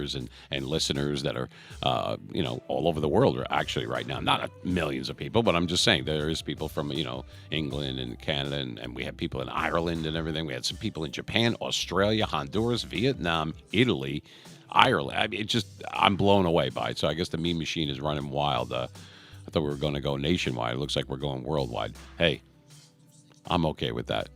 viewers and listeners that are, all over the world actually right now. Not millions of people, but I'm just saying there is people from, England and Canada, and we have people in Ireland and everything. We had some people in Japan, Australia, Honduras, Vietnam, Italy, Ireland. I mean, I'm blown away by it. So I guess the meme machine is running wild. I thought we were going to go nationwide. It looks like we're going worldwide. Hey, I'm okay with that.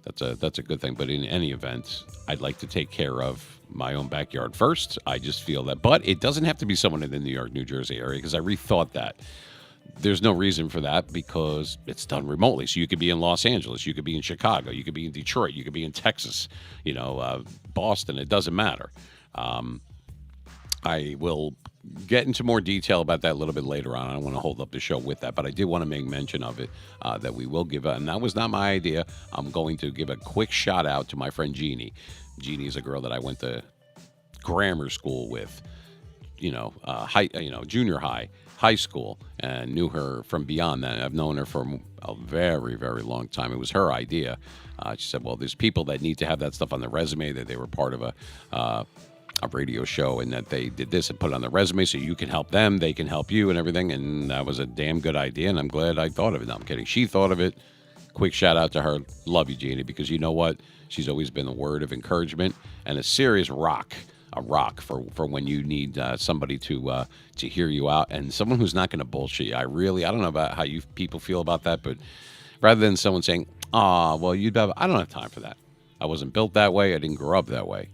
That's a good thing. But in any event, I'd like to take care of my own backyard first. I just feel that, but it doesn't have to be someone in the New York, New Jersey area because I rethought that. There's no reason for that because it's done remotely. So you could be in Los Angeles, you could be in Chicago, you could be in Detroit, you could be in Texas, Boston. It doesn't matter. I will get into more detail about that a little bit later on. I don't want to hold up the show with that, but I did want to make mention of it, that we will give and that was not my idea. I'm going to give a quick shout out to my friend Jeannie. Jeannie is a girl that I went to grammar school with, junior high school, and knew her from beyond that. I've known her for a very, very long time. It was her idea. She said, well, there's people that need to have that stuff on their resume, that they were part of a radio show and that they did this and put it on the resume so you can help them, they can help you and everything. And that was a damn good idea, and I'm glad I thought of it. No, I'm kidding. She thought of it. Quick shout out to her. Love you, Jeannie, because you know what? She's always been a word of encouragement and a serious rock. A rock for when you need somebody to hear you out, and someone who's not going to bullshit you. I don't know about how you people feel about that, but rather than someone saying, well, I don't have time for that. I wasn't built that way. I didn't grow up that way.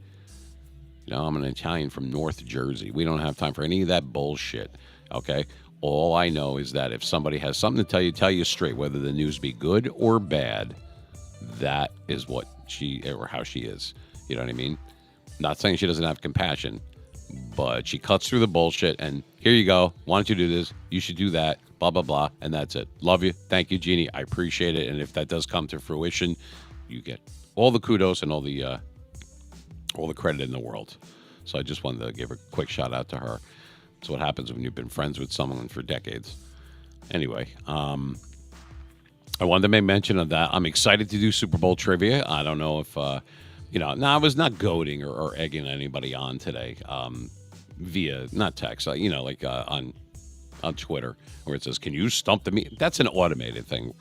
I'm an Italian from North Jersey. We don't have time for any of that bullshit, okay? All I know is that if somebody has something to tell you straight, whether the news be good or bad, that is what she or how she is. You know what I mean? Not saying she doesn't have compassion, but she cuts through the bullshit and here you go. Why don't you do this? You should do that. Blah, blah, blah. And that's it. Love you. Thank you, Jeannie. I appreciate it. And if that does come to fruition, you get all the kudos and all the credit in the world. So I just wanted to give a quick shout out to her. That's what happens when you've been friends with someone for decades. Anyway, I wanted to make mention of that. I'm excited to do Super Bowl trivia. I don't know if, I was not goading or egging anybody on today via, not text, on Twitter where it says, can you stump the me? That's an automated thing.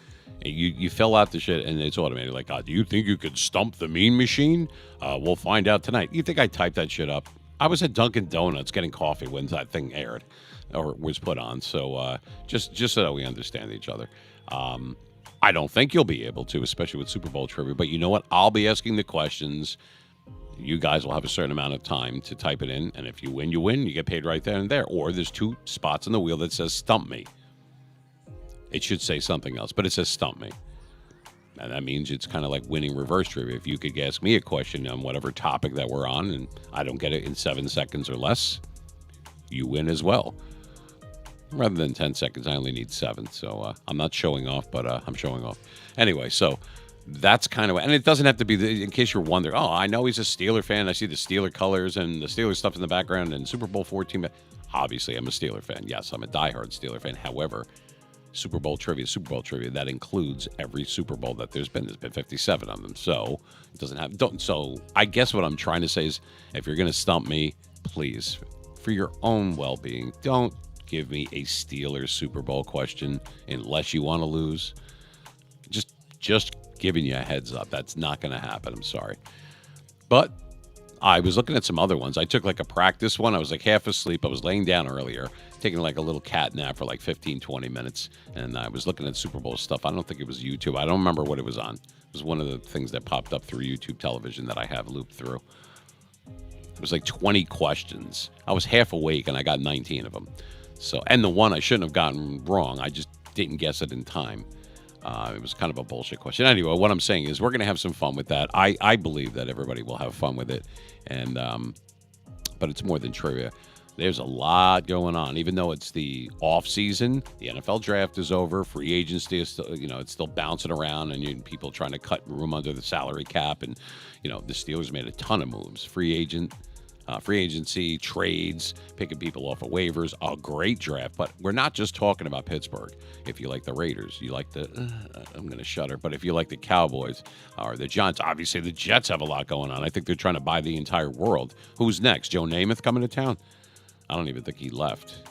You fill out the shit and it's automated. Like, do you think you could stump the mean machine? We'll find out tonight. You think I typed that shit up? I was at Dunkin' Donuts getting coffee when that thing aired or was put on. So just so that we understand each other. I don't think you'll be able to, especially with Super Bowl trivia. But you know what? I'll be asking the questions. You guys will have a certain amount of time to type it in. And if you win, you win. You get paid right there and there. Or there's 2 spots on the wheel that says stump me. It should say something else, but it says stump me. And that means it's kind of like winning reverse trivia. If you could ask me a question on whatever topic that we're on and I don't get it in 7 seconds or less, you win as well. Rather than 10 seconds, I only need 7. So I'm not showing off, but I'm showing off. Anyway, so that's kind of, and it doesn't have to be, in case you're wondering, I know he's a Steeler fan. I see the Steeler colors and the Steeler stuff in the background and Super Bowl 14. Obviously, I'm a Steeler fan. Yes, I'm a diehard Steeler fan. However, Super Bowl trivia, that includes every Super Bowl that there's been. There's been 57 of them. So it doesn't have, so I guess what I'm trying to say is if you're going to stump me, please, for your own well-being, don't give me a Steelers Super Bowl question unless you want to lose. Just giving you a heads up. That's not going to happen. I'm sorry. But I was looking at some other ones. I took like a practice one. I was like half asleep. I was laying down earlier, taking like a little cat nap for like 15, 20 minutes. And I was looking at Super Bowl stuff. I don't think it was YouTube. I don't remember what it was on. It was one of the things that popped up through YouTube television that I have looped through. It was like 20 questions. I was half awake and I got 19 of them. So, and the one I shouldn't have gotten wrong, I just didn't guess it in time. It was kind of a bullshit question. Anyway, what I'm saying is we're going to have some fun with that. I believe that everybody will have fun with it. And but it's more than trivia. There's a lot going on. Even though it's the off season, the NFL draft is over. Free agency is still, it's still bouncing around, and people trying to cut room under the salary cap. And the Steelers made a ton of moves. Free agent free agency, trades, picking people off of waivers, a great draft. But we're not just talking about Pittsburgh. If you like the Raiders, you like the, I'm going to shudder, but if you like the Cowboys or the Giants, obviously the Jets have a lot going on. I think they're trying to buy the entire world. Who's next? Joe Namath coming to town? I don't even think he left.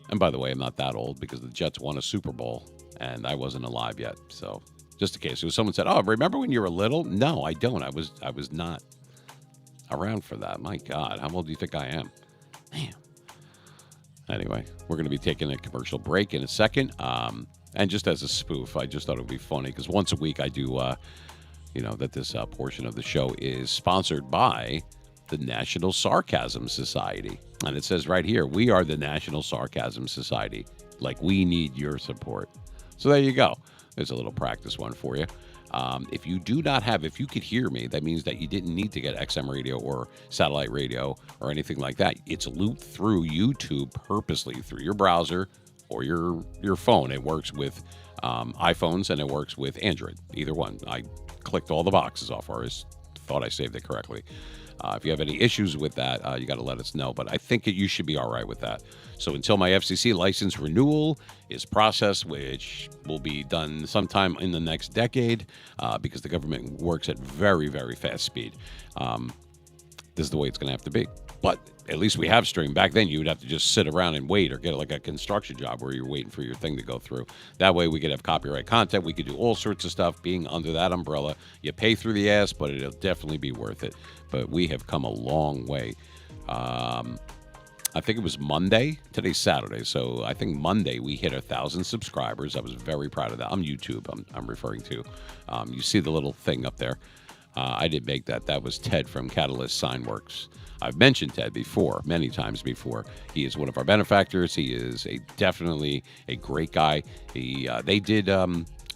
And by the way, I'm not that old because the Jets won a Super Bowl and I wasn't alive yet. So just in case, if someone said, "Oh, remember when you were little?" No, I don't. I was not around for that. My God, how old do you think I am? Man. Anyway, we're going to be taking a commercial break in a second. And just as a spoof, I just thought it would be funny because once a week I do, that this portion of the show is sponsored by the National Sarcasm Society. And it says right here, we are the National Sarcasm Society. Like, we need your support. So there you go. There's a little practice one for you. If you could hear me, that means that you didn't need to get XM radio or satellite radio or anything like that. It's looped through YouTube purposely through your browser or your phone. It works with iPhones and it works with Android, either one. I clicked all the boxes off, or I thought I saved it correctly. If you have any issues with that, you got to let us know. But I think you should be all right with that. So until my FCC license renewal is processed, which will be done sometime in the next decade, because the government works at very, very fast speed, this is the way it's going to have to be. But at least we have stream. Back then, you would have to just sit around and wait or get like a construction job where you're waiting for your thing to go through. That way, we could have copyright content. We could do all sorts of stuff being under that umbrella. You pay through the ass, but it'll definitely be worth it. But we have come a long way. I think it was Monday. Today's Saturday. So I think Monday we hit 1,000 subscribers. I was very proud of that. On YouTube, I'm referring to. You see the little thing up there. I didn't make that. That was Ted from Catalyst Signworks. I've mentioned Ted before, many times before. He is one of our benefactors. He is definitely a great guy. They did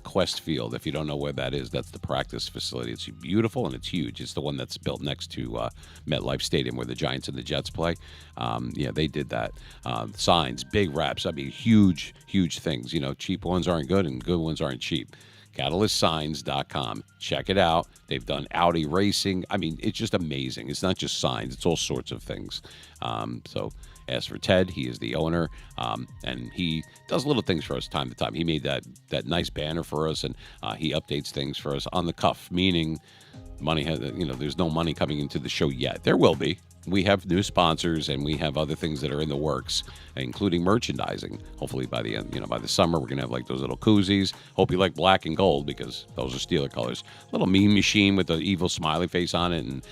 Quest Field. If you don't know where that is, that's the practice facility. It's beautiful and it's huge. It's the one that's built next to MetLife Stadium where the Giants and the Jets play. They did that. Signs, big wraps. I mean, huge, huge things. Cheap ones aren't good and good ones aren't cheap. CatalystSigns.com. Check it out. They've done Audi racing. I mean, it's just amazing. It's not just signs. It's all sorts of things. So as for Ted, he is the owner, and he does little things for us time to time. He made that nice banner for us, and he updates things for us on the cuff, meaning money has, there's no money coming into the show yet. There will be. We have new sponsors and we have other things that are in the works, including merchandising. Hopefully by the end, by the summer, we're going to have like those little koozies. Hope you like black and gold because those are Steeler colors. Little Mean Machine with the evil smiley face on it. And,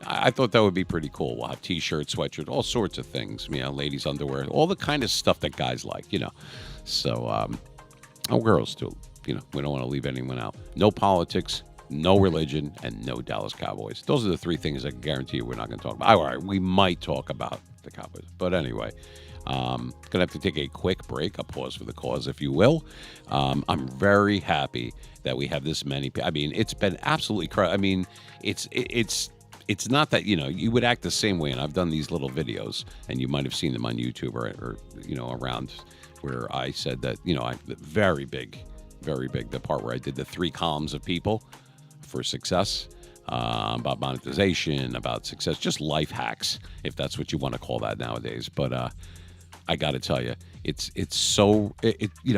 I thought that would be pretty cool. We'll have t-shirts, sweatshirts, all sorts of things, ladies' underwear, all the kind of stuff that guys like, So, girls too, we don't want to leave anyone out. No politics. No religion, and no Dallas Cowboys. Those are the three things I guarantee you we're not going to talk about. All right, we might talk about the Cowboys. But anyway, going to have to take a quick break, a pause for the cause, if you will. I'm very happy that we have this many people. I mean, it's been absolutely crazy. I mean, it's not that, you would act the same way, and I've done these little videos, and you might have seen them on YouTube or around where I said that, very big, the part where I did the 3 columns of people for success, about monetization, about success, just life hacks, if that's what you want to call that nowadays. But I got to tell you, it's so,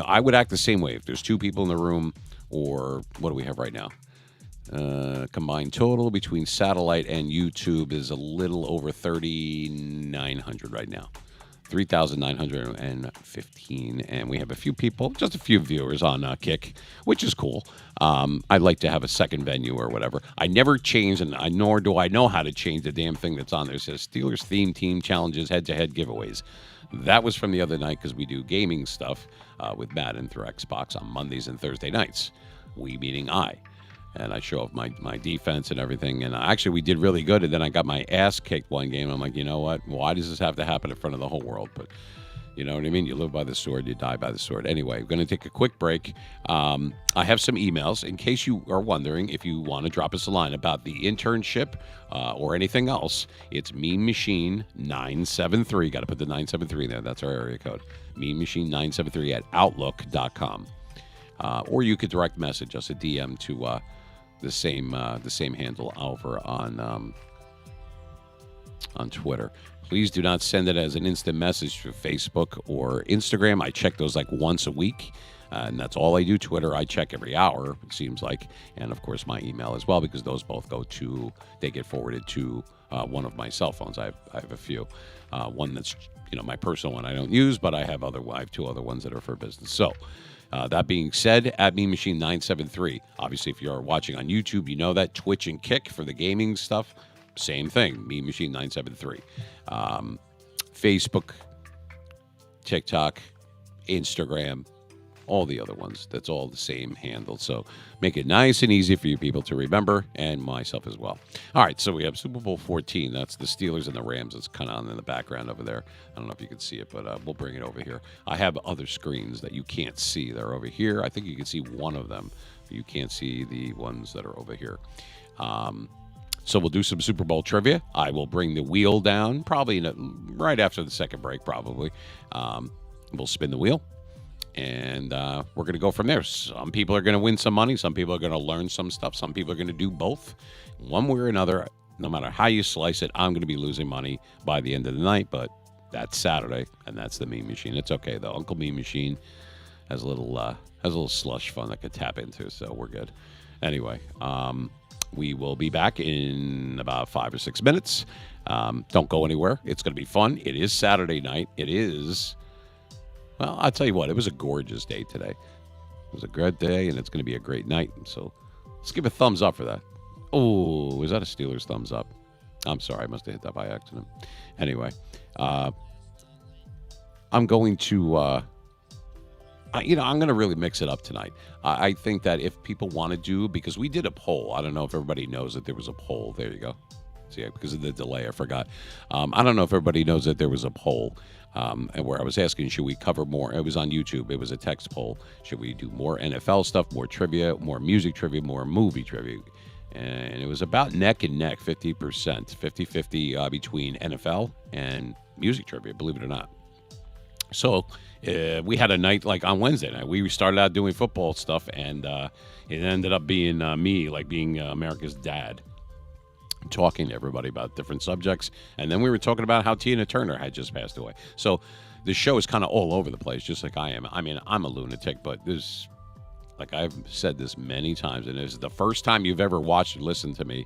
I would act the same way if there's 2 people in the room, or what do we have right now? Combined total between satellite and YouTube is a little over 3,900 right now. 3,915, and we have a few people, just a few viewers on Kick, which is cool. I'd like to have a second venue or whatever. I never change, and nor do I know how to change the damn thing that's on there. It says Steelers theme team challenges, head-to-head giveaways. That was from the other night because we do gaming stuff with Madden through Xbox on Mondays and Thursday nights. We meaning I. And I show off my defense and everything. And actually, we did really good. And then I got my ass kicked one game. I'm like, you know what? Why does this have to happen in front of the whole world? But you know what I mean? You live by the sword, you die by the sword. Anyway, we're going to take a quick break. I have some emails. In case you are wondering, if you want to drop us a line about the internship or anything else, it's Mean Machine 973. Got to put the 973 there. That's our area code. Mean Machine 973 at outlook.com. Or you could direct message us a DM to the same handle over on on Twitter. Please do not send it as an instant message to Facebook or Instagram. I check those like once a week. And that's all I do. Twitter, I check every hour, it seems like. And of course, my email as well, because those both they get forwarded to one of my cell phones. I have a few. One that's, my personal one I don't use, but I have two other ones that are for business. So, that being said, at Mean Machine 973. Obviously, if you're watching on YouTube, you know that. Twitch and Kick for the gaming stuff, same thing. Mean Machine 973. Facebook, TikTok, Instagram, all the other ones. That's all the same handle. So make it nice and easy for you people to remember, and myself as well. All right, so we have Super Bowl 14. That's the Steelers and the Rams. It's kind of on in the background over there. I don't know if you can see it, but we'll bring it over here. I have other screens that you can't see. They're over here. I think you can see one of them. You can't see the ones that are over here. So we'll do some Super Bowl trivia. I will bring the wheel down probably right after the second break, probably. We'll spin the wheel. And we're going to go from there. Some people are going to win some money. Some people are going to learn some stuff. Some people are going to do both. One way or another, no matter how you slice it, I'm going to be losing money by the end of the night. But that's Saturday, and that's the Mean Machine. It's okay, though. Uncle Mean Machine has a little slush fund I could tap into, so we're good. Anyway, we will be back in about 5 or 6 minutes. Don't go anywhere. It's going to be fun. It is Saturday night. Well, I'll tell you what, it was a gorgeous day today. It was a good day, and it's going to be a great night. So let's give a thumbs up for that. Oh, is that a Steelers thumbs up? I'm sorry, I must have hit that by accident. Anyway, I'm going to, I'm going to really mix it up tonight. I think that if people want to do, because we did a poll. I don't know if everybody knows that there was a poll. There you go. See, because of the delay, I forgot. I don't know if everybody knows that there was a poll. And where I was asking, should we cover more? It was on YouTube. It was a text poll. Should we do more NFL stuff, more trivia, more music trivia, more movie trivia? And it was about neck and neck, 50%, 50-50 between NFL and music trivia, believe it or not. So we had a night like on Wednesday night. We started out doing football stuff, and it ended up being me, like being America's dad, talking to everybody about different subjects. And then we were talking about how Tina Turner had just passed away. So the show is kind of all over the place, just like I am. I mean, I'm a lunatic, but this, like I've said this many times, and it's the first time you've ever watched or listened to me,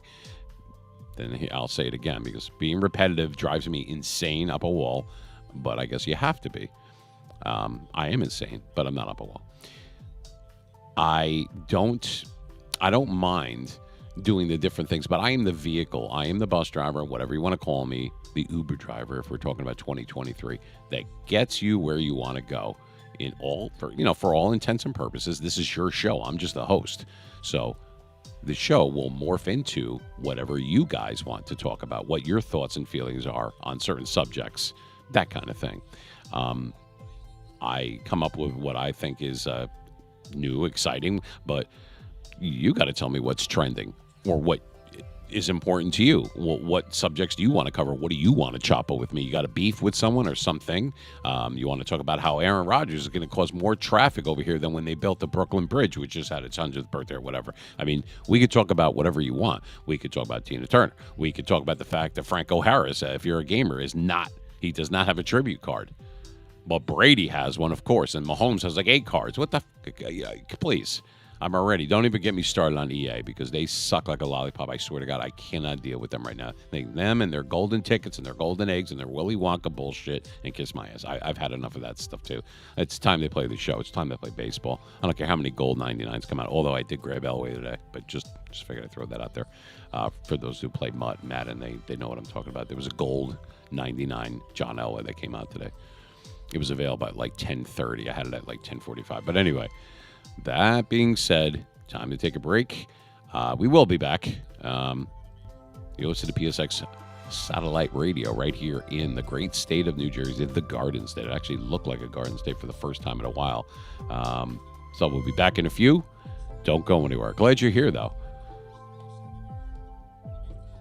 then I'll say it again, because being repetitive drives me insane up a wall, but I guess you have to be. I am insane, but I'm not up a wall. I don't mind doing the different things, but I am the vehicle. I am the bus driver, whatever you want to call me, the Uber driver, if we're talking about 2023, that gets you where you want to go. For all intents and purposes, this is your show. I'm just the host. So the show will morph into whatever you guys want to talk about, what your thoughts and feelings are on certain subjects, that kind of thing. I come up with what I think is new, exciting, but you got to tell me what's trending or what is important to you. What subjects do you want to cover? What do you want to chop up with me? You got a beef with someone or something? You want to talk about how Aaron Rodgers is going to cause more traffic over here than when they built the Brooklyn Bridge, which just had its 100th birthday or whatever. I mean, we could talk about whatever you want. We could talk about Tina Turner. We could talk about the fact that Franco Harris, if you're a gamer, he does not have a tribute card. But Brady has one, of course, and Mahomes has like 8 cards. What the please. I'm already. Don't even get me started on EA, because they suck like a lollipop. I swear to God, I cannot deal with them right now. Them and their golden tickets and their golden eggs and their Willy Wonka bullshit, and kiss my ass. I've had enough of that stuff too. It's time they play the show. It's time they play baseball. I don't care how many gold 99s come out. Although I did grab Elway today, but just figured I'd throw that out there. For those who play Madden, they know what I'm talking about. There was a gold 99 John Elway that came out today. It was available at like 10:30. I had it at like 10:45. But anyway. That being said, time to take a break. We will be back. You listen to PSX satellite radio right here in the great state of New Jersey, the Garden State. It actually looked like a Garden State for the first time in a while. So we'll be back in a few. Don't go anywhere. Glad you're here, though.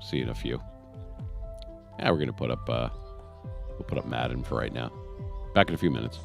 See you in a few. Yeah, we're gonna put up Madden for right now. Back in a few minutes.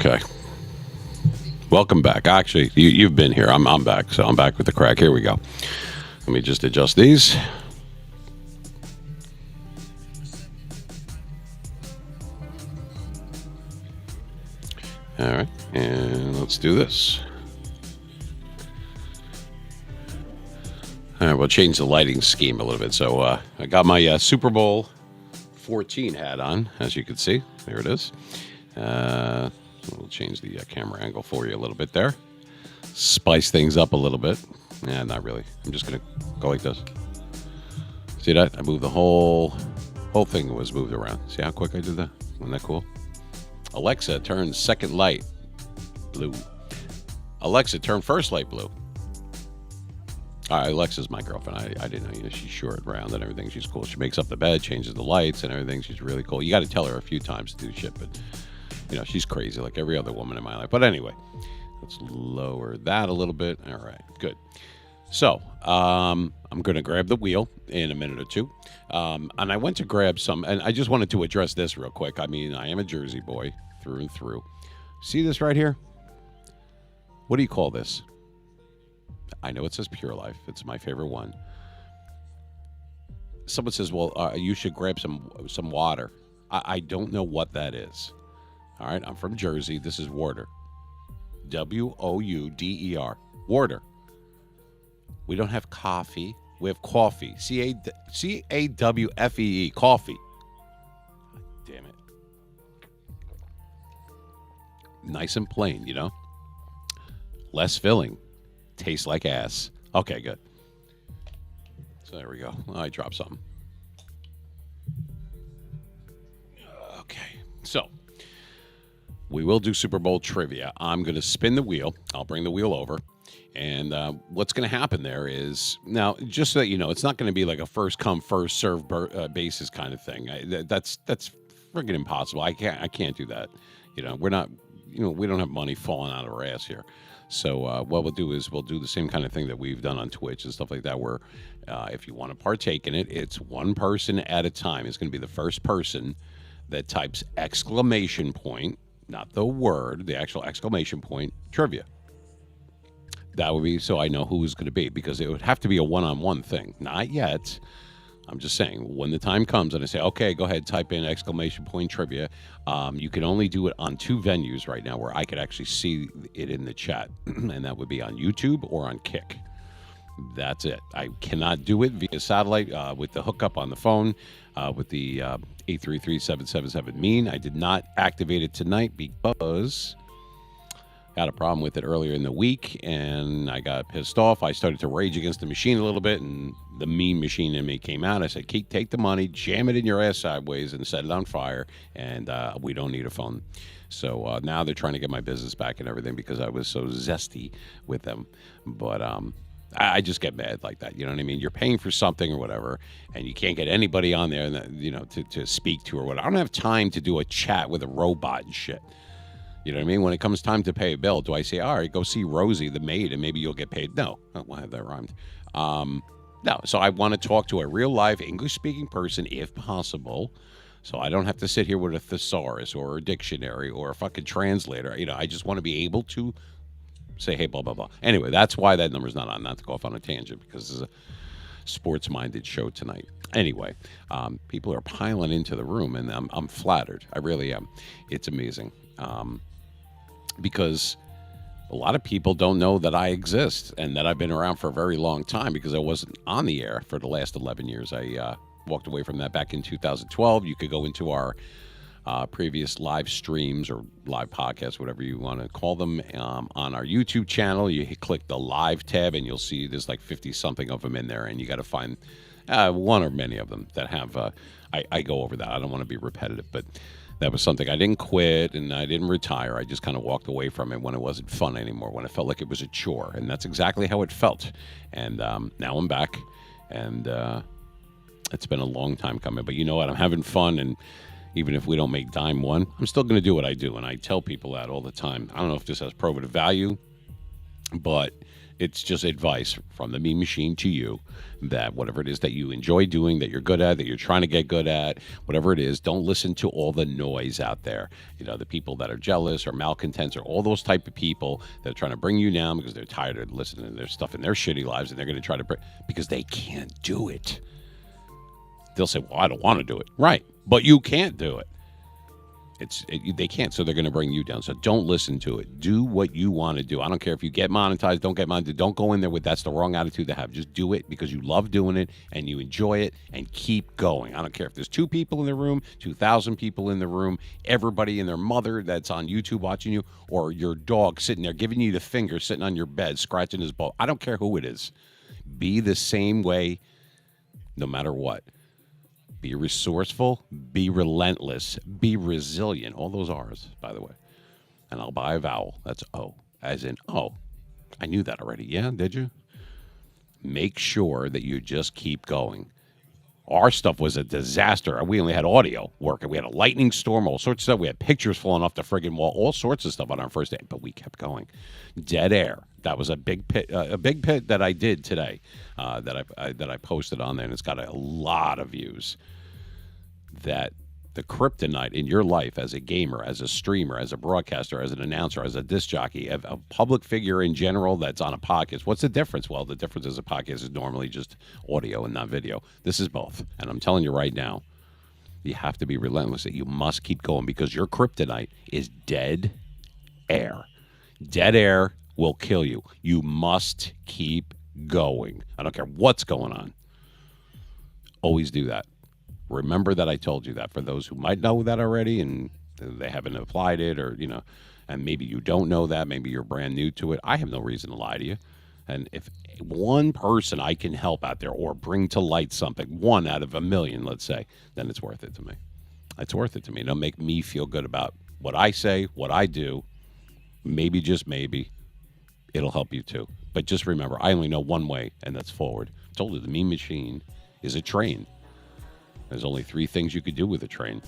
Okay. Welcome back. Actually, you've been here. I'm back. So I'm back with the crack. Here we go. Let me just adjust these. All right. And let's do this. All right. We'll change the lighting scheme a little bit. So I got my Super Bowl 14 hat on, as you can see. There it is. We'll change the camera angle for you a little bit there. Spice things up a little bit. Yeah, not really. I'm just going to go like this. See that? I moved the whole thing was moved around. See how quick I did that? Wasn't that cool? Alexa, turn second light blue. Alexa, turn first light blue. All right, Alexa's my girlfriend. I didn't know. She's short, round, and everything. She's cool. She makes up the bed, changes the lights, and everything. She's really cool. You got to tell her a few times to do shit, but she's crazy like every other woman in my life. But anyway, let's lower that a little bit. All right, good. So I'm going to grab the wheel in a minute or two. And I went to grab some, and I just wanted to address this real quick. I mean, I am a Jersey boy through and through. See this right here? What do you call this? I know it says Pure Life. It's my favorite one. Someone says, well, you should grab some water. I don't know what that is. All right, I'm from Jersey. This is water. Wouder. Water. We don't have coffee. We have coffee. Cawfee. Coffee. Damn it. Nice and plain, Less filling. Tastes like ass. Okay, good. So there we go. I dropped something. Okay. So we will do Super Bowl trivia. I'm going to spin the wheel. I'll bring the wheel over. And what's going to happen there is, now, just so that you know, it's not going to be like a first come, first serve basis kind of thing. That's friggin' impossible. I can't do that. We're not, we don't have money falling out of our ass here. So what we'll do is we'll do the same kind of thing that we've done on Twitch and stuff like that, where if you want to partake in it, it's one person at a time. It's going to be the first person that types exclamation point, not the word, the actual exclamation point, trivia. That would be so I know who is going to be, because it would have to be a one-on-one thing. Not yet. I'm just saying, when the time comes and I say, okay, go ahead, type in exclamation point trivia, you can only do it on two venues right now where I could actually see it in the chat, and that would be on YouTube or on Kick. That's it. I cannot do it via satellite with the hookup on the phone with the 833-777-MEAN. I did not activate it tonight because I had a problem with it earlier in the week, and I got pissed off. I started to rage against the machine a little bit, and the mean machine in me came out. I said, Keith, take the money, jam it in your ass sideways, and set it on fire, and we don't need a phone. So now they're trying to get my business back and everything because I was so zesty with them. But I just get mad like that. You know what I mean? You're paying for something or whatever, and you can't get anybody on there, to speak to or whatever. I don't have time to do a chat with a robot and shit. You know what I mean? When it comes time to pay a bill, do I say, all right, go see Rosie, the maid, and maybe you'll get paid? No. Why have that rhymed? No. So I want to talk to a real live English-speaking person if possible. So I don't have to sit here with a thesaurus or a dictionary or a fucking translator. I just want to be able to say, hey, blah, blah, blah. Anyway, that's why that number's not on. Not to go off on a tangent, because this is a sports-minded show tonight. Anyway, people are piling into the room, and I'm flattered. I really am. It's amazing. Because a lot of people don't know that I exist and that I've been around for a very long time, because I wasn't on the air for the last 11 years. I walked away from that back in 2012. You could go into our previous live streams or live podcasts, whatever you want to call them, on our YouTube channel. You click the live tab and you'll see there's like 50 something of them in there, and you got to find one or many of them that have I go over that. I don't want to be repetitive, but that was something. I didn't quit and I didn't retire. I just kind of walked away from it when it wasn't fun anymore, when it felt like it was a chore. And that's exactly how it felt. And now I'm back, and it's been a long time coming. But you know what? I'm having fun, and even if we don't make dime one, I'm still going to do what I do. And I tell people that all the time. I don't know if this has probative value, but It's just advice from the Mean Machine to you that whatever it is that you enjoy doing, that you're good at, that you're trying to get good at, whatever it is, don't listen to all the noise out there. The people that are jealous or malcontents or all those type of people that are trying to bring you down because they're tired of listening to their stuff in their shitty lives and they're going to try to bring, because they can't do it. They'll say, well, I don't want to do it. Right. But you can't do it. They can't, so they're going to bring you down. So don't listen to it. Do what you want to do. I don't care if you get monetized, don't get monetized. Don't go in there with that's the wrong attitude to have. Just do it because you love doing it and you enjoy it, and keep going. I don't care if there's 2 people in the room, 2,000 people in the room, everybody and their mother that's on YouTube watching you, or your dog sitting there giving you the finger, sitting on your bed, scratching his ball. I don't care who it is. Be the same way no matter what. Be resourceful, be relentless, be resilient. All those R's, by the way. And I'll buy a vowel. That's O, as in, oh, I knew that already. Yeah, did you? Make sure that you just keep going. Our stuff was a disaster. We only had audio working. We had a lightning storm, all sorts of stuff. We had pictures falling off the friggin' wall, all sorts of stuff on our first day. But we kept going. Dead air. That was a big pit that I did today. That I posted on there, and it's got a lot of views. That the kryptonite in your life as a gamer, as a streamer, as a broadcaster, as an announcer, as a disc jockey, a public figure in general that's on a podcast. What's the difference? Well, the difference is a podcast is normally just audio and not video. This is both. And I'm telling you right now, you have to be relentless. You must keep going because your kryptonite is dead air. Dead air will kill you. You must keep going. I don't care what's going on. Always do that. Remember that I told you that. For those who might know that already and they haven't applied it, or and maybe you don't know that, maybe you're brand new to it, I have no reason to lie to you. And if one person I can help out there or bring to light something, 1 out of a million, let's say, then it's worth it to me. It's worth it to me. It'll make me feel good about what I say, what I do. Maybe, just maybe, it'll help you too. But just remember, I only know one way, and that's forward. I told you the Mean Machine is a train. There's only 3 things you could do with a train.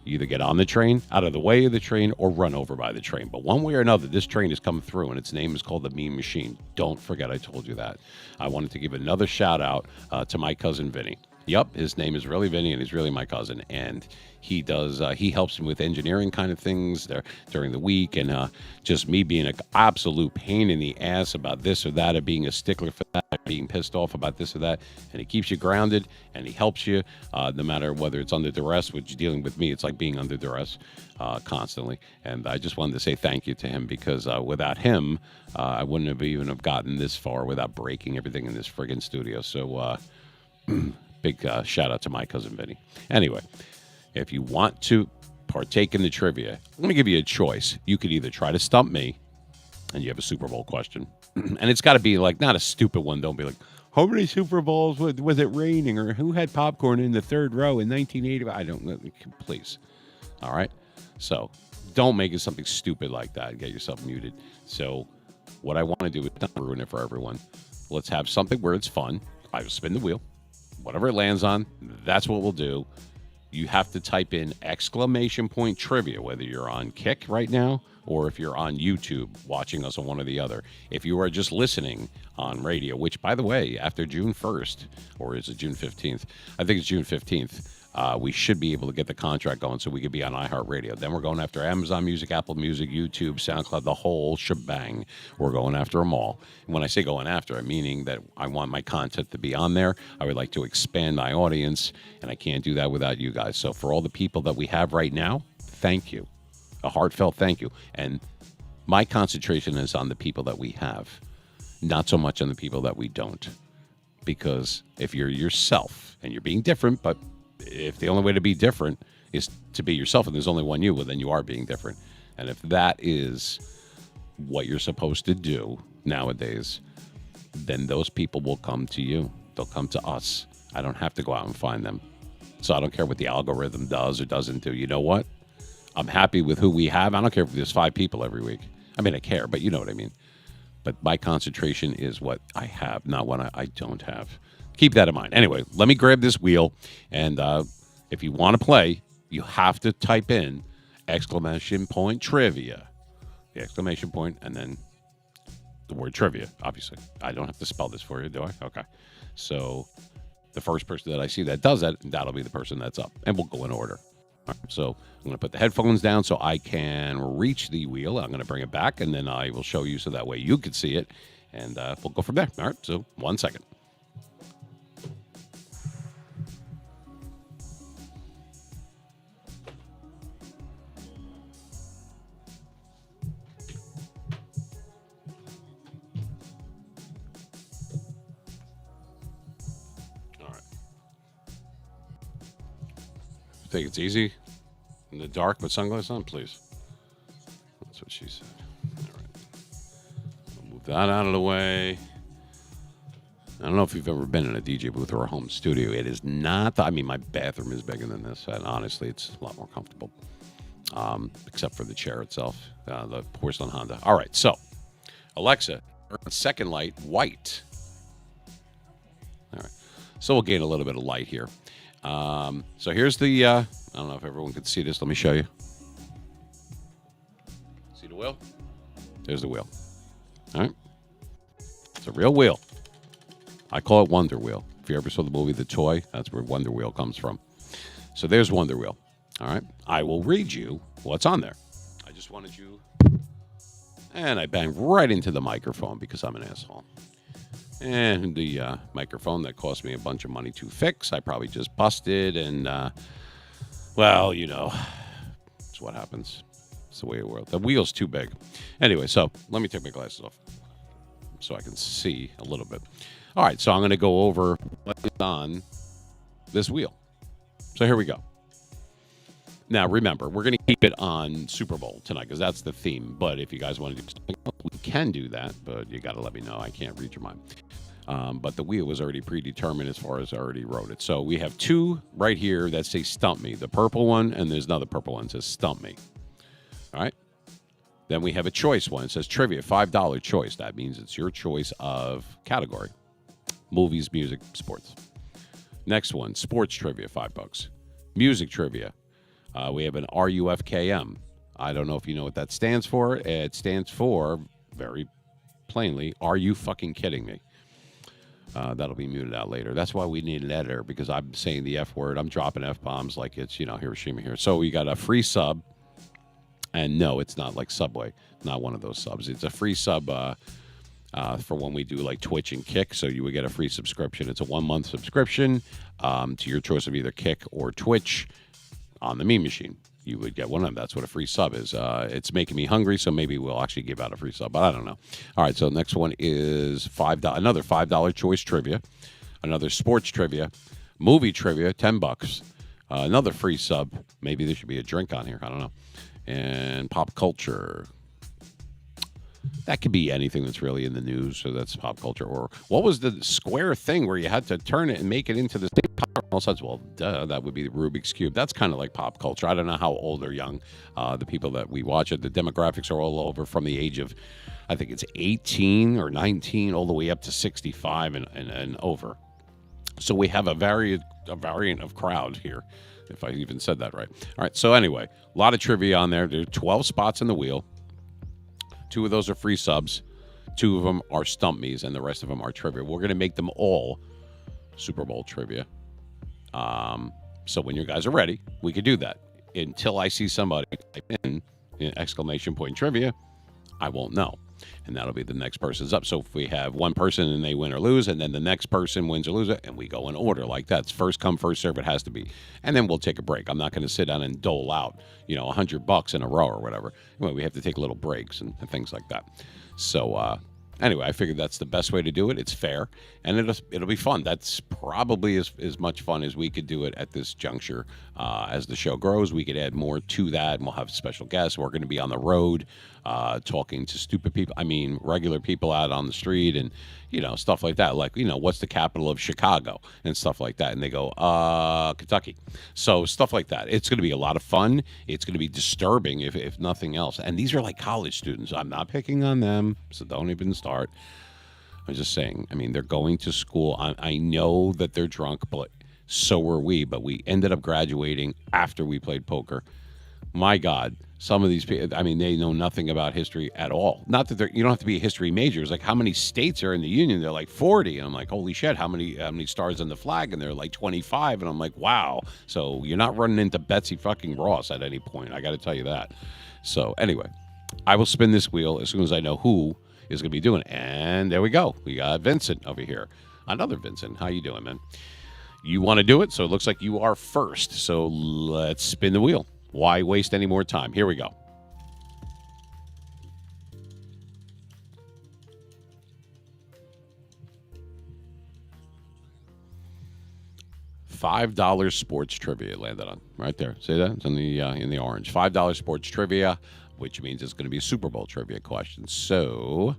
You either get on the train, out of the way of the train, or run over by the train. But one way or another, this train is coming through, and its name is called the Mean Machine. Don't forget I told you that. I wanted to give another shout out to my cousin Vinny. Yep, his name is really Vinny, and he's really my cousin. And he does. He helps me with engineering kind of things there during the week, and just me being an absolute pain in the ass about this or that, or being a stickler for that, being pissed off about this or that. And he keeps you grounded, and he helps you no matter whether it's under duress, which dealing with me, it's like being under duress constantly. And I just wanted to say thank you to him because without him, I wouldn't have even have gotten this far without breaking everything in this friggin' studio. So. Big shout out to my cousin Vinny. Anyway, if you want to partake in the trivia, I'm going to give you a choice. You could either try to stump me, and you have a Super Bowl question. And it's got to be like, not a stupid one. Don't be like, how many Super Bowls was it raining? Or who had popcorn in the 3rd row in 1980? I don't know. Please. All right? So don't make it something stupid like that. Get yourself muted. So what I want to do is not ruin it for everyone. Let's have something where it's fun. I will spin the wheel. Whatever it lands on, that's what we'll do. You have to type in ! trivia, whether you're on Kick right now or if you're on YouTube watching us on one or the other. If you are just listening on radio, which, by the way, after June 1st, or is it June 15th? I think it's June 15th. We should be able to get the contract going so we could be on iHeartRadio. Then we're going after Amazon Music, Apple Music, YouTube, SoundCloud, the whole shebang. We're going after them all. And when I say going after, I'm meaning that I want my content to be on there. I would like to expand my audience, and I can't do that without you guys. So for all the people that we have right now, thank you. A heartfelt thank you. And my concentration is on the people that we have, not so much on the people that we don't. Because if you're yourself, and you're being different, but if the only way to be different is to be yourself and there's only one you, well, then you are being different. And if that is what you're supposed to do nowadays, then those people will come to you. They'll come to us. I don't have to go out and find them. So I don't care what the algorithm does or doesn't do. You know what? I'm happy with who we have. I don't care if there's 5 people every week. I mean, I care, but you know what I mean. But my concentration is what I have, not what I don't have. Keep that in mind. Anyway, let me grab this wheel, and if you want to play, you have to type in ! Trivia. The exclamation point, and then the word trivia, obviously. I don't have to spell this for you, do I? Okay. So the first person that I see that does that, that'll be the person that's up. And we'll go in order. All right, so I'm going to put the headphones down so I can reach the wheel. I'm going to bring it back, and then I will show you so that way you can see it. And we'll go from there. All right, so 1 second. Think it's easy in the dark with sunglasses on, please. That's what she said. All right. I'll move that out of the way. I don't know if you've ever been in a DJ booth or a home studio. It is not, I mean, my bathroom is bigger than this, and honestly, it's a lot more comfortable, except for the chair itself, the porcelain Honda. All right, so, Alexa, second light, white. All right, so we'll gain a little bit of light here. So here's the, I don't know if everyone can see this. Let me show you. See the wheel? There's the wheel. All right. It's a real wheel. I call it Wonder Wheel. If you ever saw the movie The Toy, that's where Wonder Wheel comes from. So there's Wonder Wheel. All right. I will read you what's on there. I just wanted you, and I banged right into the microphone because I'm an asshole. And the microphone that cost me a bunch of money to fix, I probably just busted. And, well, you know, it's what happens. It's the way it works. The wheel's too big. Anyway, so let me take my glasses off so I can see a little bit. All right, so I'm going to go over what's on this wheel. So here we go. Now, remember, we're going to keep it on Super Bowl tonight because that's the theme. But if you guys want to do something else, we can do that. But you got to let me know. I can't read your mind. But the wheel was already predetermined as far as I already wrote it. So we have two right here that say Stump Me. The purple one, and there's another purple one that says Stump Me. All right. Then we have a choice one. It says Trivia, $5 choice. That means it's your choice of category. Movies, music, sports. Next one, sports trivia, $5. Music trivia. We have an RUFKM. I don't know if you know what that stands for. It stands for, very plainly, are you fucking kidding me? That'll be muted out later. That's why we need an editor, because I'm saying the F word. I'm dropping F-bombs like it's, you know, Hiroshima here. So we got a free sub. And no, it's not like Subway. Not one of those subs. It's a free sub for when we do like Twitch and Kick. So you would get a free subscription. It's a 1-month subscription to your choice of either Kick or Twitch on the Meme Machine. You would get one of them. That's what a free sub is. It's making me hungry, so maybe we'll actually give out a free sub, but I don't know. All right, so the next one is another $5 choice trivia, another sports trivia, movie trivia, $10, another free sub. Maybe there should be a drink on here. I don't know. And pop culture. That could be anything that's really in the news, so that's pop culture. Or what was the square thing where you had to turn it and make it into the same power? Well, duh, that would be the Rubik's Cube. That's kind of like pop culture. I don't know how old or young the people that we watch it. The demographics are all over from the age of, I think it's 18 or 19, all the way up to 65 and over. So we have a variant of crowd here, if I even said that right. All right, so anyway, a lot of trivia on there. There are 12 spots in the wheel. 2 of those are free subs. 2 of them are Stump Me's, and the rest of them are trivia. We're going to make them all Super Bowl trivia. So when you guys are ready, we could do that. Until I see somebody type in exclamation point trivia, I won't know. And that'll be the next person's up. So if we have one person and they win or lose, and then the next person wins or loses, and we go in order like that. It's first come, first serve. It has to be. And then we'll take a break. I'm not going to sit down and dole out, $100 in a row or whatever. Anyway, we have to take little breaks and things like that. So anyway, I figured that's the best way to do it. It's fair, and it'll be fun. That's probably as much fun as we could do it at this juncture. As the show grows, we could add more to that, and we'll have special guests. We're going to be on the road talking to stupid people. I mean, regular people out on the street and, stuff like that. Like, what's the capital of Chicago and stuff like that. And they go, Kentucky. So stuff like that. It's going to be a lot of fun. It's going to be disturbing if nothing else. And these are like college students. I'm not picking on them, so don't even start. I'm just saying, they're going to school. I know that they're drunk, but so were we. But we ended up graduating after we played poker. My God, some of these people, I mean, they know nothing about history at all. Not that you don't have to be a history major. It's like, how many states are in the Union? They're like 40. And I'm like, holy shit, how many stars on the flag? And they're like 25. And I'm like, wow. So you're not running into Betsy fucking Ross at any point. I got to tell you that. So anyway, I will spin this wheel as soon as I know who is going to be doing it. And there we go. We got Vincent over here. Another Vincent. How you doing, man? You want to do it? So it looks like you are first. So let's spin the wheel. Why waste any more time? Here we go. $5 sports trivia landed on right there. See that? It's in the orange. $5 sports trivia, which means it's going to be a Super Bowl trivia question. So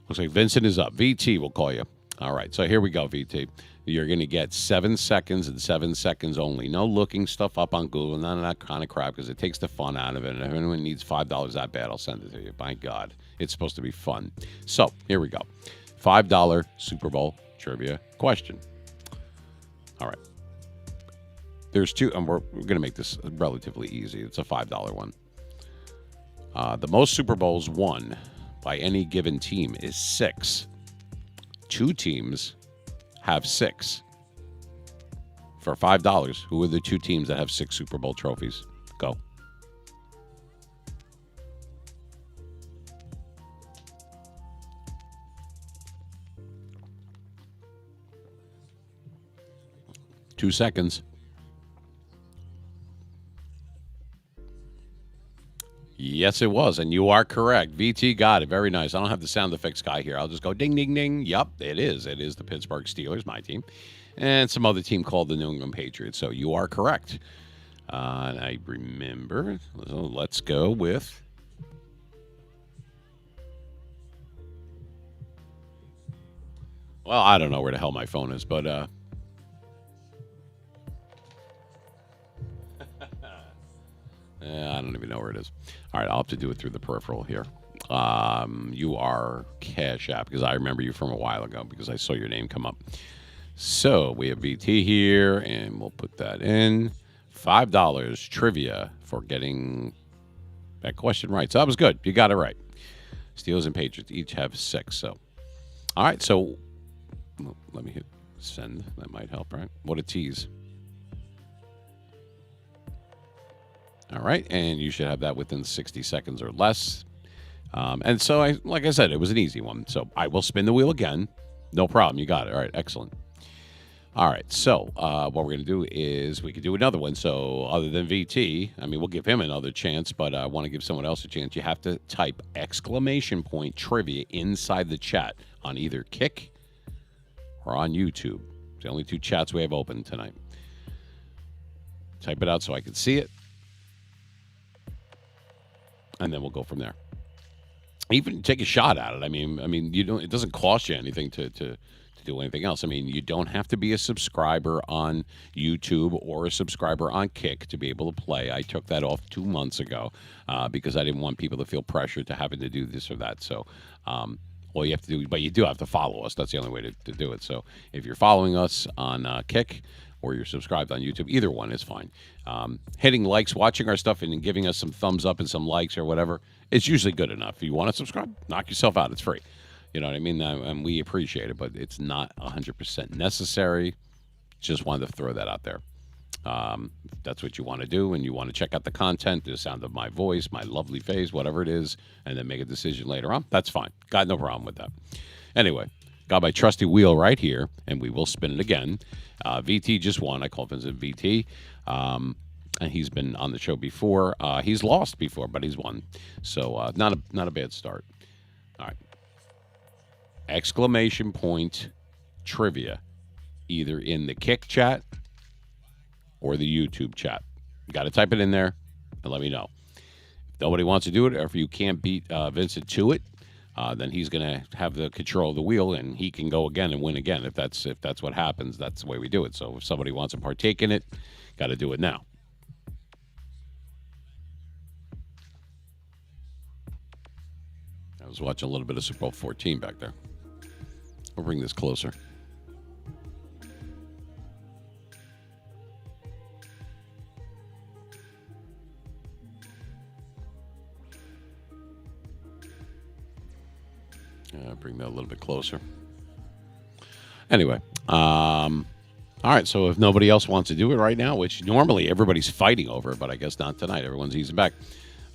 looks like Vincent is up. VT will call you. All right. So here we go, VT. You're going to get 7 seconds and 7 seconds only. No looking stuff up on Google, none of that kind of crap, because it takes the fun out of it. And if anyone needs $5 that bad, I'll send it to you. My God, it's supposed to be fun. So here we go. $5 Super Bowl trivia question. All right. There's two, and we're going to make this relatively easy. It's a $5 one. The most Super Bowls won by any given team is 6. 2 teams have 6. For $5, who are the 2 teams that have 6 Super Bowl trophies? Go. Two seconds. Yes, it was, and you are correct. VT got it. Very nice. I don't have the sound effects guy here. I'll just go ding, ding, ding. Yep, it is. It is the Pittsburgh Steelers, my team, and some other team called the New England Patriots. So you are correct. And I remember. So let's go with. Well, I don't know where the hell my phone is, but I don't even know where it is. All right, I'll have to do it through the peripheral here. You are Cash App, because I remember you from a while ago because I saw your name come up. So we have VT here, and we'll put that in. $5 trivia for getting that question right. So that was good. You got it right. Steelers and Patriots each have 6. So, all right. So let me hit send. That might help, right? What a tease. All right, and you should have that within 60 seconds or less. And so, like I said, it was an easy one. So I will spin the wheel again. No problem. You got it. All right, excellent. All right, so what we're going to do is we could do another one. So other than VT, I mean, we'll give him another chance, but I want to give someone else a chance. You have to type ! trivia inside the chat on either Kick or on YouTube. It's the only 2 chats we have open tonight. Type it out so I can see it. And then we'll go from there. Even take a shot at it. I mean, you don't. It doesn't cost you anything to do anything else. I mean, you don't have to be a subscriber on YouTube or a subscriber on Kick to be able to play. I took that off 2 months ago because I didn't want people to feel pressured to having to do this or that. So, all you have to do, but you do have to follow us. That's the only way to do it. So, if you're following us on Kick, or you're subscribed on YouTube, either one is fine. Hitting likes, watching our stuff, and giving us some thumbs up and some likes or whatever, it's usually good enough. If you want to subscribe, knock yourself out. It's free. You know what I mean? And we appreciate it, but it's not 100% necessary. Just wanted to throw that out there. If that's what you want to do and you want to check out the content, the sound of my voice, my lovely face, whatever it is, and then make a decision later on, that's fine. Got no problem with that. Anyway, got my trusty wheel right here, and we will spin it again. VT just won. I call Vincent VT. And he's been on the show before. He's lost before, but he's won. So not a bad start. All right. Trivia, either in the Kick chat or the YouTube chat. You got to type it in there and let me know. If nobody wants to do it, or if you can't beat Vincent to it, then he's going to have the control of the wheel, and he can go again and win again. If that's what happens, that's the way we do it. So if somebody wants to partake in it, got to do it now. I was watching a little bit of Super Bowl 14 back there. We'll bring this closer. bring that a little bit closer. Anyway, all right. So if nobody else wants to do it right now, which normally everybody's fighting over, but I guess not tonight. Everyone's easing back.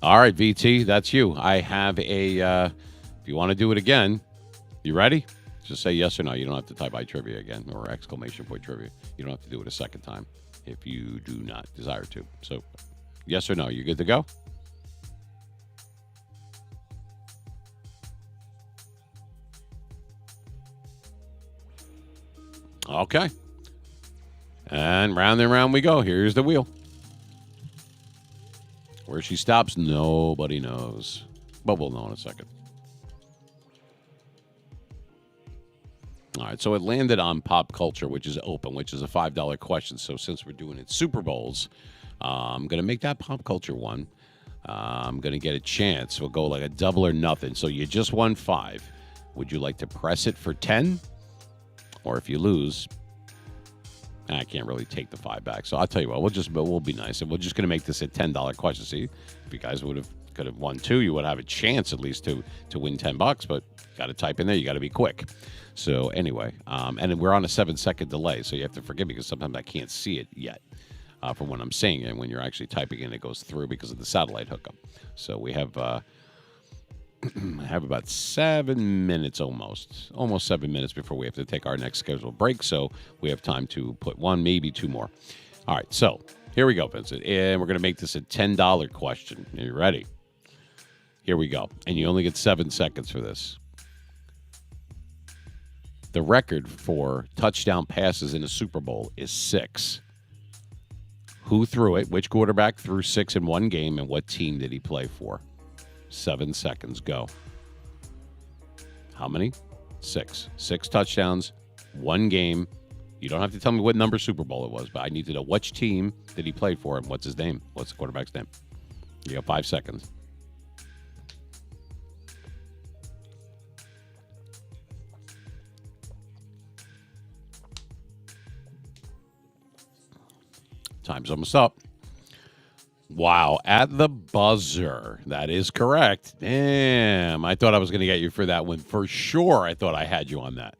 All right, VT, that's you. I have a. If you want to do it again, you ready? Just say yes or no. You don't have to type "I trivia" again or exclamation point trivia. You don't have to do it a second time if you do not desire to. So, yes or no, you good to go? Okay. And round we go. Here's the wheel. Where she stops, nobody knows. But we'll know in a second. All right, so it landed on pop culture, which is open, which is a $5 question. So since we're doing it Super Bowls, I'm going to make that pop culture one. I'm going to get a chance. We'll go like a double or nothing. So you just won 5. Would you like to press it for 10? Or if you lose, I can't really take the 5 back. So I'll tell you what, we'll be nice. And we're just going to make this a $10 question. See, if you guys could have won 2, you would have a chance at least to win $10. But you got to type in there. You got to be quick. So anyway, and we're on a 7-second delay. So you have to forgive me because sometimes I can't see it yet from when I'm saying it. And when you're actually typing in, it goes through because of the satellite hookup. So we have have about 7 minutes almost 7 minutes before we have to take our next scheduled break. So we have time to put 1, maybe 2 more. All right. So here we go, Vincent. And we're going to make this a $10 question. Are you ready? Here we go. And you only get 7 seconds for this. The record for touchdown passes in a Super Bowl is 6. Who threw it? Which quarterback threw 6 in one game, and what team did he play for? 7 seconds, go. How many? 6. 6 touchdowns, 1 game. You don't have to tell me what number Super Bowl it was, but I need to know which team did he play for and what's his name? What's the quarterback's name? You got 5 seconds. Time's almost up. Wow, at the buzzer. That is correct. Damn, I thought I was going to get you for that one. For sure, I thought I had you on that.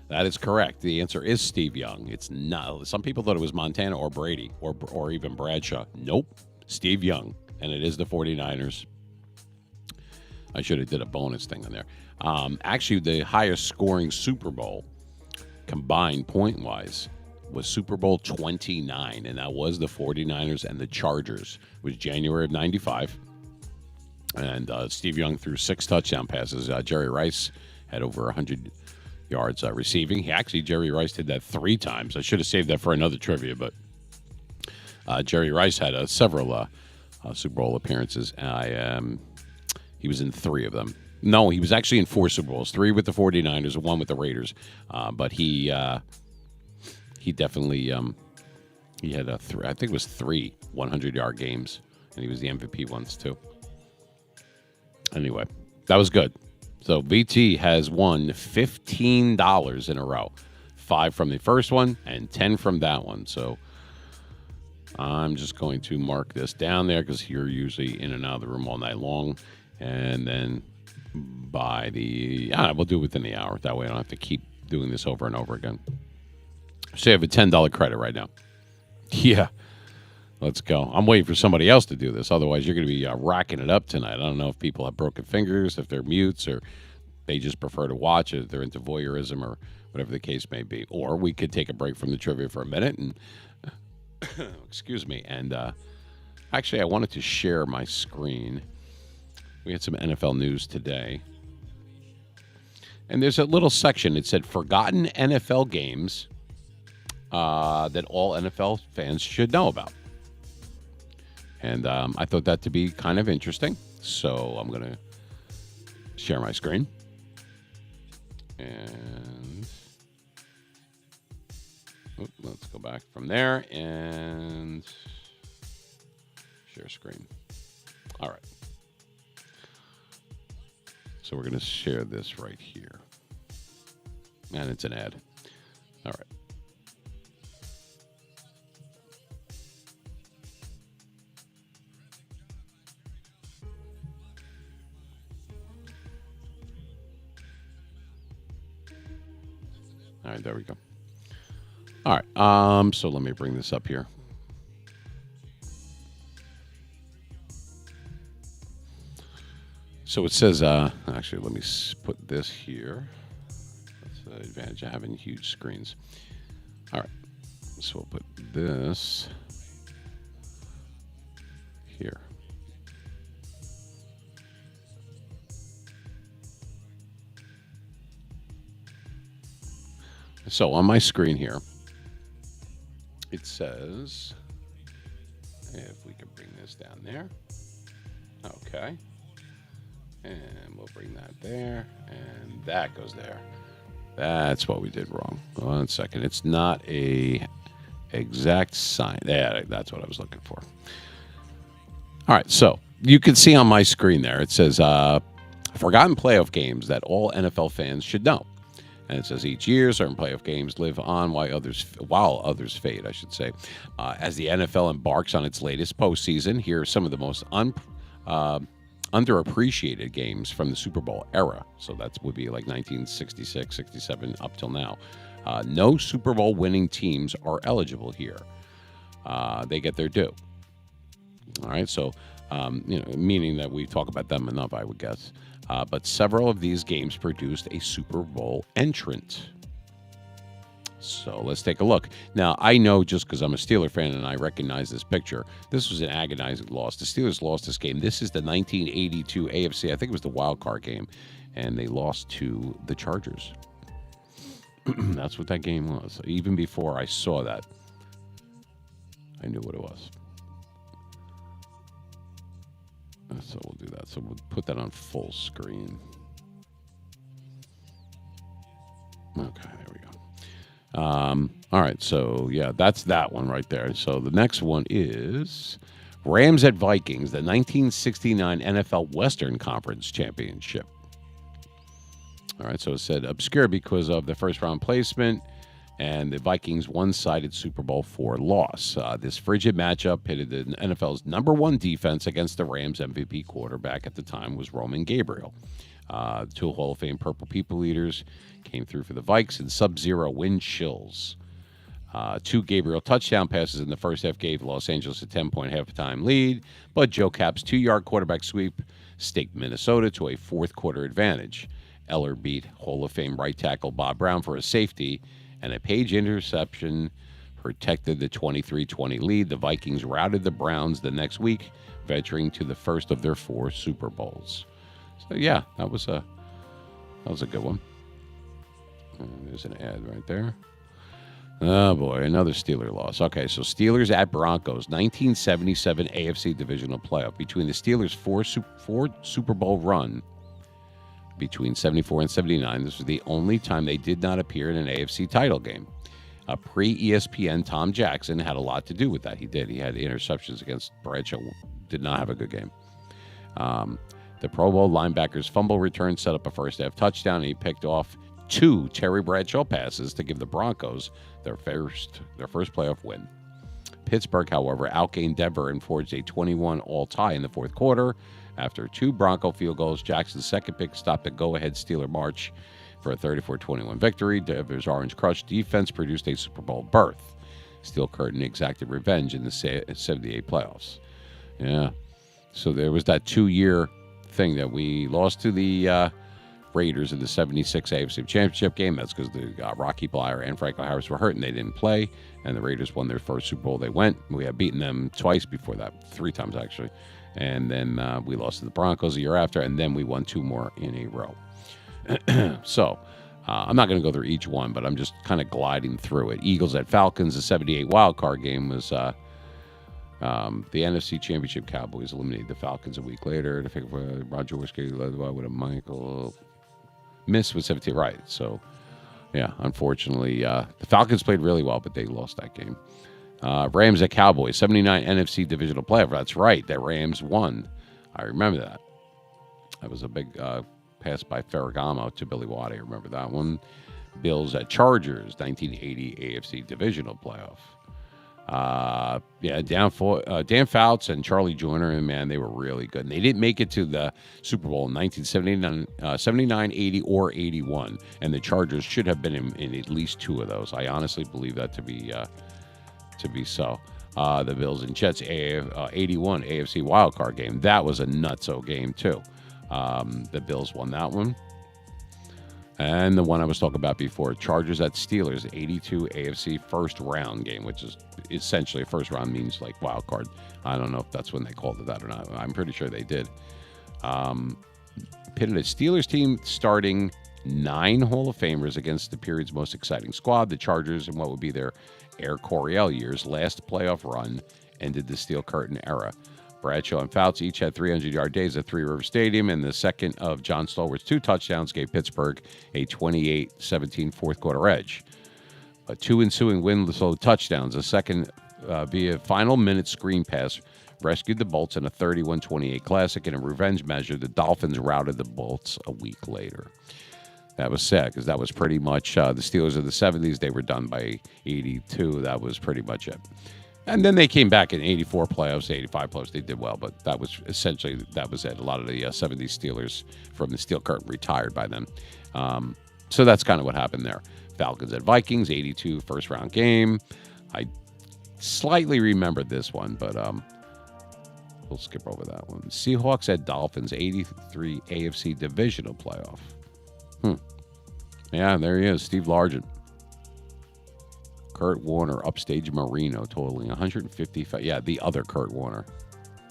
That is correct. The answer is Steve Young. It's not. Some people thought it was Montana or Brady or even Bradshaw. Nope, Steve Young. And it is the 49ers. I should have did a bonus thing on there. Actually, the highest scoring Super Bowl combined point-wise was Super Bowl 29, and that was the 49ers and the Chargers. It was January of 95, and Steve Young threw 6 touchdown passes. Jerry Rice had over 100 yards receiving. Jerry Rice did that 3 times. I should have saved that for another trivia, but Jerry Rice had several Super Bowl appearances. He was in 3 of them. No, he was actually in 4 Super Bowls, 3 with the 49ers and 1 with the Raiders, but he definitely he had I think it was 3 100-yard games, and he was the MVP once too. Anyway, that was good. So VT has won $15 in a row, 5 from the first one and 10 from that one. So I'm just going to mark this down there because you're usually in and out of the room all night long, and then by we'll do it within the hour. That way I don't have to keep doing this over and over again. So you have a $10 credit right now. Yeah. Let's go. I'm waiting for somebody else to do this. Otherwise, you're going to be racking it up tonight. I don't know if people have broken fingers, if they're mutes, or they just prefer to watch it. They're into voyeurism or whatever the case may be. Or we could take a break from the trivia for a minute and, excuse me. And actually, I wanted to share my screen. We had some NFL news today. And there's a little section. It said, forgotten NFL games that all NFL fans should know about. And I thought that to be kind of interesting. So I'm going to share my screen. And let's go back from there and share screen. All right. So we're going to share this right here. And it's an ad. All right. All right, there we go. All right. So let me bring this up here. So it says, actually, let me put this here. That's the advantage of having huge screens. All right. So we'll put this here. So on my screen here, it says, if we can bring this down there. Okay. And we'll bring that there, and that goes there. That's what we did wrong. 1 second. It's not a exact sign. Yeah, that's what I was looking for. All right, so you can see on my screen there, it says forgotten playoff games that all NFL fans should know. And it says each year, certain playoff games live on while others fade, I should say. As the NFL embarks on its latest postseason, here are some of the most underappreciated games from the Super Bowl era. So that would be like 1966, 67, up till now. No Super Bowl winning teams are eligible here. They get their due. All right, so meaning that we talk about them enough, I would guess. But several of these games produced a Super Bowl entrant. So let's take a look. Now, I know just because I'm a Steeler fan and I recognize this picture, this was an agonizing loss. The Steelers lost this game. This is the 1982 AFC. I think it was the wild card game, and they lost to the Chargers. That's what that game was. Even before I saw that, I knew what it was. So we'll do that. So we'll put that on full screen. Okay, there we go. All right, so yeah, that's that one right there. So the next one is Rams at Vikings, the 1969 NFL Western Conference Championship. All right, so it said obscure because of the first round placement and the Vikings' one-sided Super Bowl IV loss. This frigid matchup pitted the NFL's number one defense against the Rams' MVP quarterback at the time was Roman Gabriel. Two Hall of Fame Purple People leaders came through for the Vikes in sub-zero wind chills. Two Gabriel touchdown passes in the first half gave Los Angeles a 10-point halftime lead, but Joe Kapp's 2-yard quarterback sweep staked Minnesota to a fourth-quarter advantage. Eller beat Hall of Fame right tackle Bob Brown for a safety, and a Page interception protected the 23-20 lead. The Vikings routed the Browns the next week, venturing to the first of their 4 Super Bowls. So yeah, that was a good one. There's an ad right there. Oh boy, another Steeler loss. Okay, so Steelers at Broncos, 1977 AFC Divisional Playoff. Between the Steelers' four Super Bowl run between 74 and 79, this was the only time they did not appear in an AFC title game. Pre-ESPN Tom Jackson had a lot to do with that. He did. He had interceptions against Bradshaw. Did not have a good game. The Pro Bowl linebacker's fumble return set up a first-half touchdown, and he picked off 2 Terry Bradshaw passes to give the Broncos their first playoff win. Pittsburgh, however, outgained Denver and forged a 21-all tie in the fourth quarter. After 2 Bronco field goals, Jackson's second pick stopped the go-ahead Steeler march for a 34-21 victory. Denver's Orange Crush defense produced a Super Bowl berth. Steel Curtain exacted revenge in the 78 playoffs. Yeah. So there was that 2-year thing that we lost to the Raiders in the 76 AFC Championship game. That's because Rocky Blyer and Franco Harris were hurt and they didn't play. And the Raiders won their first Super Bowl. They went. We had beaten them twice before that, 3 times actually. And then we lost to the Broncos a year after, and then we won 2 more in a row. So I'm not going to go through each one, but I'm just kind of gliding through it. Eagles at Falcons, the 78 wild card game was the NFC Championship. Cowboys eliminated the Falcons a week later. I think Roger Whiskey led with a Michael miss with 17. Right. So, yeah, unfortunately, the Falcons played really well, but they lost that game. Rams at Cowboys, 79 NFC Divisional Playoff. That's right. The Rams won. I remember that. That was a big pass by Ferragamo to Billy Watt. I remember that one. Bills at Chargers, 1980 AFC Divisional Playoff. Yeah, Dan Fouts and Charlie Joyner, and man, they were really good. And they didn't make it to the Super Bowl in 1979, 79, 80, or 81. And the Chargers should have been in at least two of those. I honestly believe that to be so. The Bills and Jets 81 AFC wildcard game. That was a nutso game, too. The Bills won that one. And the one I was talking about before, Chargers at Steelers, 82 AFC first round game, which is essentially first round means like wild card. I don't know if that's when they called it that or not. I'm pretty sure they did. Pitted a Steelers team starting 9 Hall of Famers against the period's most exciting squad. The Chargers, in what would be their Air Coryell years, last playoff run, ended the Steel Curtain era. Bradshaw and Fouts each had 300-yard days at Three River Stadium, and the second of John Stallworth's 2 touchdowns gave Pittsburgh a 28-17 fourth-quarter edge. 2 ensuing winless touchdowns, a second via final minute screen pass, rescued the Bolts in a 31-28 classic. In a revenge measure, the Dolphins routed the Bolts a week later. That was sad because that was pretty much the Steelers of the 70s. They were done by 82. That was pretty much it. And then they came back in 84 playoffs, 85 playoffs. They did well, but that was essentially, that was it. A lot of the 70s Steelers from the Steel Curtain retired by then. So that's kind of what happened there. Falcons at Vikings, 82 first-round game. I slightly remembered this one, but we'll skip over that one. Seahawks at Dolphins, 83 AFC divisional playoff. Yeah, there he is, Steve Largent. Kurt Warner, Upstage Marino, totaling 155. Yeah, the other Kurt Warner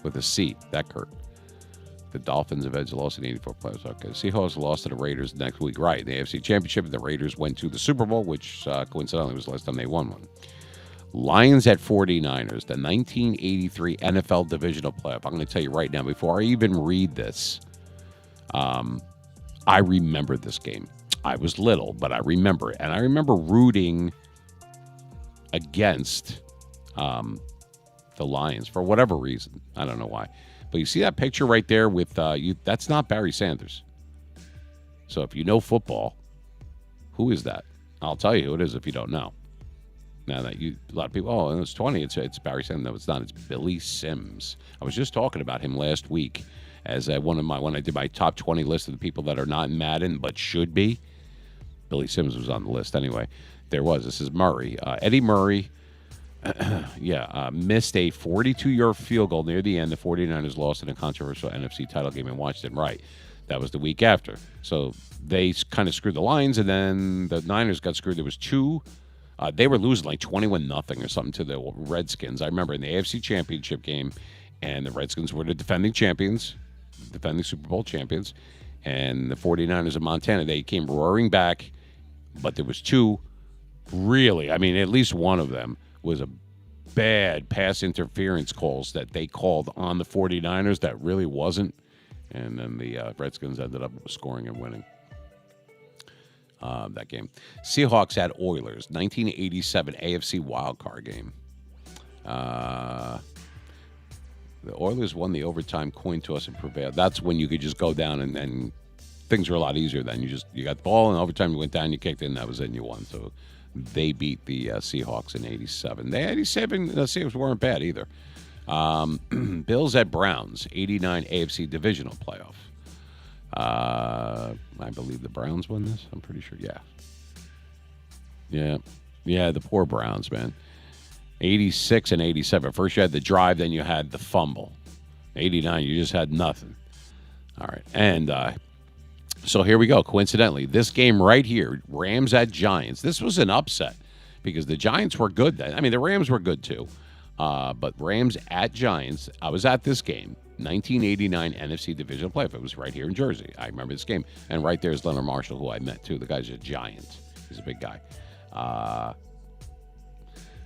with a C. That Kurt. The Dolphins eventually lost in 84 playoffs. Okay, Seahawks lost to the Raiders next week. Right, the AFC Championship, and the Raiders went to the Super Bowl, which coincidentally was the last time they won one. Lions at 49ers, the 1983 NFL divisional playoff. I'm going to tell you right now, before I even read this, I remember this game. I was little, but I remember it. And I remember rooting against the Lions for whatever reason. I don't know why. But you see that picture right there with you? That's not Barry Sanders. So if you know football, who is that? I'll tell you who it is if you don't know. Now that a lot of people, oh, it's 20. It's Barry Sanders. No, it's not. It's Billy Sims. I was just talking about him last week as when I did my top 20 list of the people that are not in Madden but should be. Billy Sims was on the list anyway. There was. This is Murray. Eddie Murray, missed a 42-yard field goal near the end. The 49ers lost in a controversial NFC title game in Washington. Right. That was the week after. So they kind of screwed the Lions, and then the Niners got screwed. There was 2. They were losing like 21-0 or something to the Redskins. I remember in the AFC Championship game, and the Redskins were the defending champions, defending Super Bowl champions, and the 49ers of Montana, they came roaring back, but there was 2 really, I mean, at least one of them was a bad pass interference calls that they called on the 49ers that really wasn't, and then the Redskins ended up scoring and winning that game. Seahawks at Oilers, 1987 AFC wildcard game. The Oilers won the overtime coin toss and prevailed. That's when you could just go down and things were a lot easier then. You got the ball, and overtime you went down, you kicked in, that was it, and you won. So they beat the Seahawks in 87. The Seahawks weren't bad either. Bills at Browns, 89 AFC divisional playoff. I believe the Browns won this. I'm pretty sure. Yeah, the poor Browns, man. 86 and 87. First you had the drive, then you had the fumble. 89, you just had nothing. All right, and so here we go. Coincidentally, this game right here, Rams at Giants. This was an upset because the Giants were good then. I mean, the Rams were good too. But Rams at Giants, I was at this game, 1989 NFC Divisional Playoff. It was right here in Jersey. I remember this game. And right there is Leonard Marshall, who I met too. The guy's a giant. He's a big guy.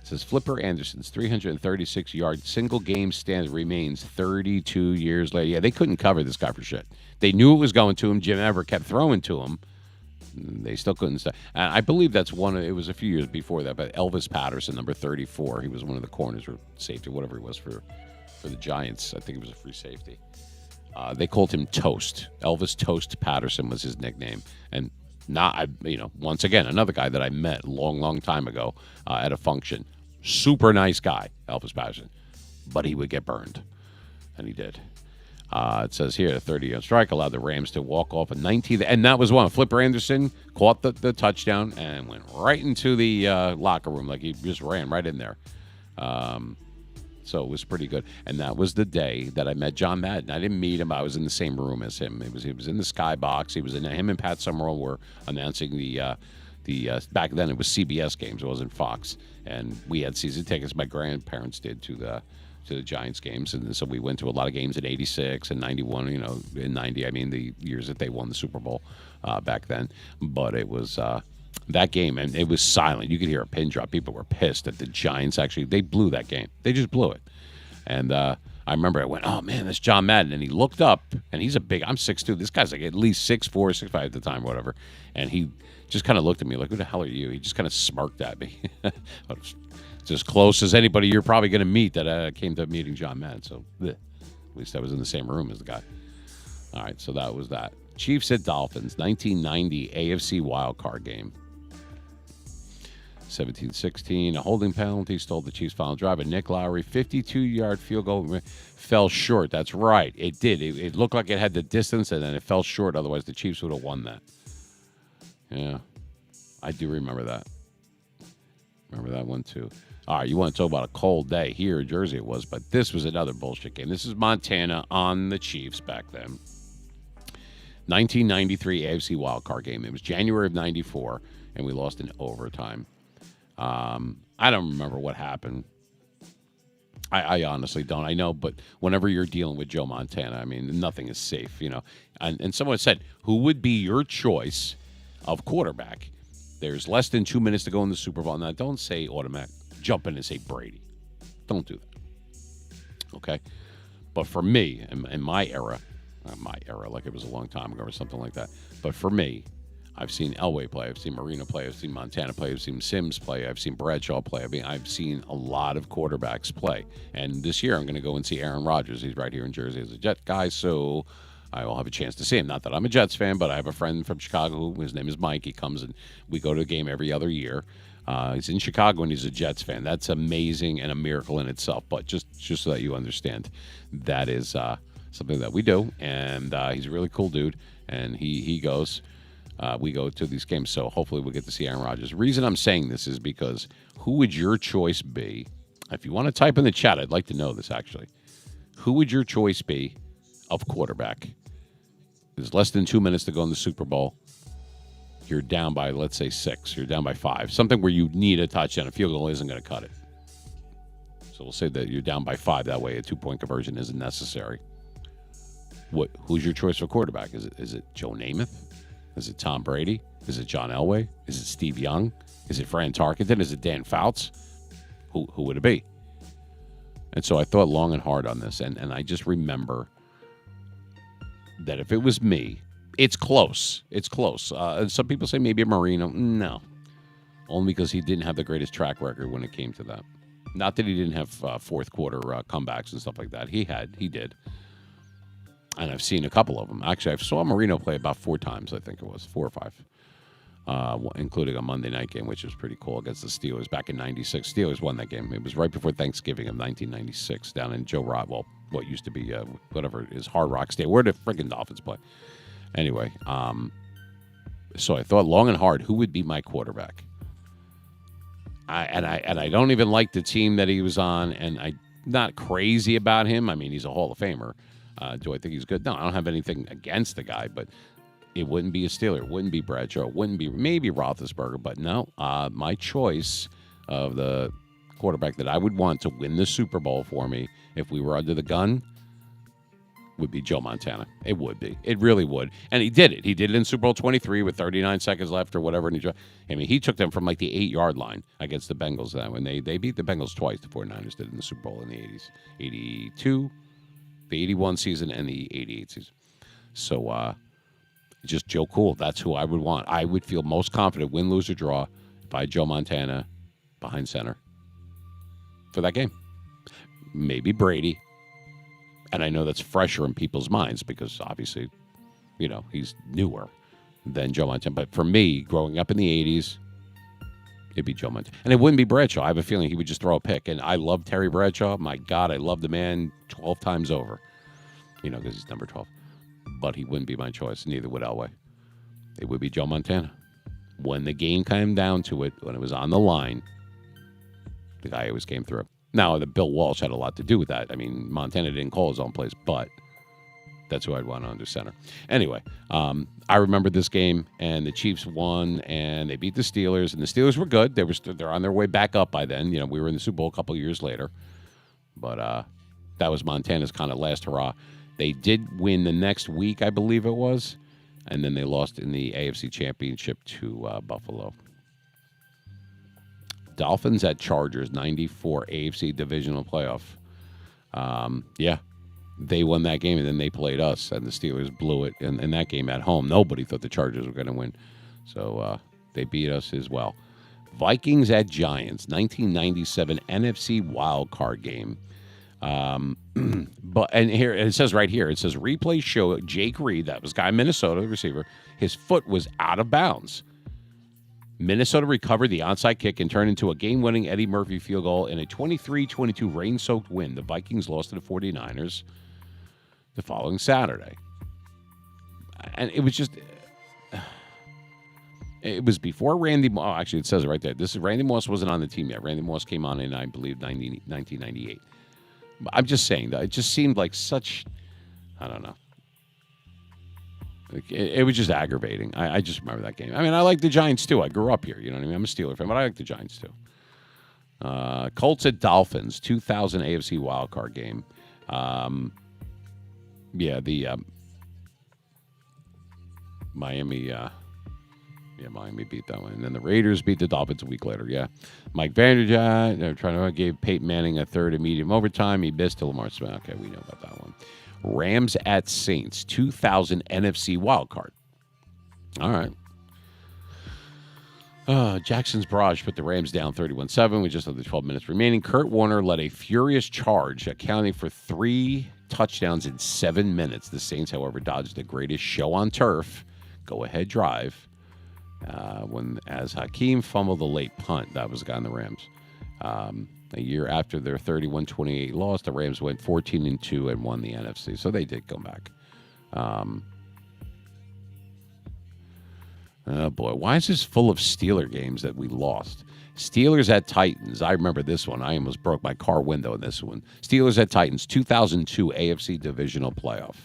It says Flipper Anderson's 336-yard single-game stand remains 32 years later. Yeah, they couldn't cover this guy for shit. They knew it was going to him. Jim Everett kept throwing to him. They still couldn't stop. And I believe that's it was a few years before that, but Elvis Patterson, number 34, he was one of the corners or safety, whatever he was for the Giants. I think he was a free safety. They called him Toast. Elvis Toast Patterson was his nickname. And once again, another guy that I met a long, long time ago at a function. Super nice guy, Elvis Patterson. But he would get burned. And he did. It says here, a 30-yard strike allowed the Rams to walk off a 19th. And that was one. Flipper Anderson caught the touchdown and went right into the locker room. Like he just ran right in there. So it was pretty good. And that was the day that I met John Madden. I didn't meet him. I was in the same room as him. He was in the skybox. He was in him and Pat Summerall were announcing the back then it was CBS games. It wasn't Fox. And we had season tickets. My grandparents did to the Giants games. And so we went to a lot of games in 86 and 91, in 90. I mean, the years that they won the Super Bowl back then. But it was that game, and it was silent. You could hear a pin drop. People were pissed that the Giants they blew that game. They just blew it. And I remember I went, oh, man, that's John Madden. And he looked up, and he's I'm 6'2". This guy's like at least 6'4", 6'5" at the time, whatever. And he just kind of looked at me like, who the hell are you? He just kind of smirked at me. It's as close as anybody you're probably going to meet that came to meeting John Madden. So at least I was in the same room as the guy. All right, so that was that. Chiefs at Dolphins, 1990 AFC wildcard game. 17-16, a holding penalty stole the Chiefs' final drive. And Nick Lowry, 52-yard field goal, fell short. That's right. It did. It looked like it had the distance, and then it fell short. Otherwise, the Chiefs would have won that. Yeah, I do remember that. Remember that one, too. All right, you want to talk about a cold day. Here in Jersey it was, but this was another bullshit game. This is Montana on the Chiefs back then. 1993 AFC wildcard game. It was January of 94, and we lost in overtime. I don't remember what happened. I honestly don't. I know, but whenever you're dealing with Joe Montana, I mean, nothing is safe, And someone said, who would be your choice of quarterback? There's less than 2 minutes to go in the Super Bowl. Now, don't say automatic. Jump in and say Brady. Don't do that. Okay? But for me, in my era, like it was a long time ago or something like that, but for me, I've seen Elway play, I've seen Marino play, I've seen Montana play, I've seen Sims play, I've seen Bradshaw play. I mean, I've seen a lot of quarterbacks play. And this year, I'm going to go and see Aaron Rodgers. He's right here in Jersey as a Jet guy, so I will have a chance to see him. Not that I'm a Jets fan, but I have a friend from Chicago. His name is Mike. He comes and we go to a game every other year. He's in Chicago and he's a Jets fan. That's amazing and a miracle in itself. But just so that you understand, that is something that we do. And he's a really cool dude. And he goes. We go to these games. So hopefully we'll get to see Aaron Rodgers. The reason I'm saying this is because who would your choice be? If you want to type in the chat, I'd like to know this actually. Who would your choice be of quarterback? There's less than 2 minutes to go in the Super Bowl. You're down by, let's say, 6. You're down by 5. Something where you need a touchdown. A field goal isn't going to cut it. So we'll say that you're down by 5. That way a 2-point conversion isn't necessary. Who's your choice for quarterback? Is it Joe Namath? Is it Tom Brady? Is it John Elway? Is it Steve Young? Is it Fran Tarkenton? Is it Dan Fouts? Who would it be? And so I thought long and hard on this. And I just remember that if it was me, it's close. It's close. Some people say maybe a Marino. No. Only because he didn't have the greatest track record when it came to that. Not that he didn't have fourth quarter comebacks and stuff like that. He did. And I've seen a couple of them. Actually, I saw Marino play about 4 times, I think it was, 4 or 5, including a Monday night game, which was pretty cool against the Steelers back in 96. Steelers won that game. It was right before Thanksgiving of 1996 down in Joe Rod. Well, what used to be, whatever it is, Hard Rock Stadium. Where did the freaking Dolphins play? Anyway, so I thought long and hard, who would be my quarterback? I don't even like the team that he was on, and I'm not crazy about him. I mean, he's a Hall of Famer. Do I think he's good? No, I don't have anything against the guy, but it wouldn't be a Steeler. It wouldn't be Bradshaw. It wouldn't be maybe Roethlisberger, but no. My choice of the quarterback that I would want to win the Super Bowl for me if we were under the gun would be Joe Montana. It would be. It really would. And he did it. He did it in Super Bowl 23 with 39 seconds left or whatever. And he took them from like the 8-yard line against the Bengals then when they beat the Bengals twice. The 49ers did in the Super Bowl in the 80s. 82, the 81 season, and the 88 season. So just Joe Cool. That's who I would want. I would feel most confident, win, lose, or draw, if I had Joe Montana behind center for that game. Maybe Brady. And I know that's fresher in people's minds because obviously, he's newer than Joe Montana. But for me, growing up in the 80s, It'd be Joe Montana. And it wouldn't be Bradshaw. I have a feeling he would just throw a pick. And I love Terry Bradshaw. My God, I love the man 12 times over. Because he's number 12. But he wouldn't be my choice. Neither would Elway. It would be Joe Montana. When the game came down to it, when it was on the line, the guy always came through. Now, the Bill Walsh had a lot to do with that. I mean, Montana didn't call his own plays, but that's who I'd want under center. Anyway, I remember this game, and the Chiefs won, and they beat the Steelers, and the Steelers were good. They're on their way back up by then. We were in the Super Bowl a couple years later, but that was Montana's kind of last hurrah. They did win the next week, I believe it was, and then they lost in the AFC Championship to Buffalo. Dolphins at Chargers, 94 AFC divisional playoff. Yeah, they won that game, and then they played us, and the Steelers blew it in that game at home. Nobody thought the Chargers were going to win, so they beat us as well. Vikings at Giants, 1997 NFC wild card game. And here it says right here, it says replay show Jake Reed, that was guy in Minnesota, the receiver, his foot was out of bounds. Minnesota recovered the onside kick and turned into a game-winning Eddie Murphy field goal in a 23-22 rain-soaked win. The Vikings lost to the 49ers the following Saturday. And it was just... It was before Randy Moss. Actually, it says it right there. Randy Moss wasn't on the team yet. Randy Moss came on in, I believe, 1998. I'm just saying that it just seemed like such... I don't know. It was just aggravating. I just remember that game. I mean, I like the Giants, too. I grew up here. You know what I mean? I'm a Steeler fan, but I like the Giants, too. Colts at Dolphins, 2000 AFC wildcard game. Miami beat that one. And then the Raiders beat the Dolphins a week later, yeah. Mike Vanderjagt, they're trying to give Peyton Manning a third and medium overtime. He missed to Lamar Smith. Okay, we know about that one. Rams at Saints, 2000 NFC wildcard. All right. Jackson's barrage put the Rams down 31-7 with just under 12 minutes remaining. Kurt Warner led a furious charge, accounting for 3 touchdowns in 7 minutes. The Saints, however, dodged the greatest show on turf, go-ahead drive, as Hakeem fumbled the late punt. That was the guy on the Rams. A year after their 31-28 loss, the Rams went 14-2 and won the NFC. So they did come back. Oh, boy. Why is this full of Steeler games that we lost? Steelers at Titans. I remember this one. I almost broke my car window in this one. Steelers at Titans, 2002 AFC Divisional Playoff.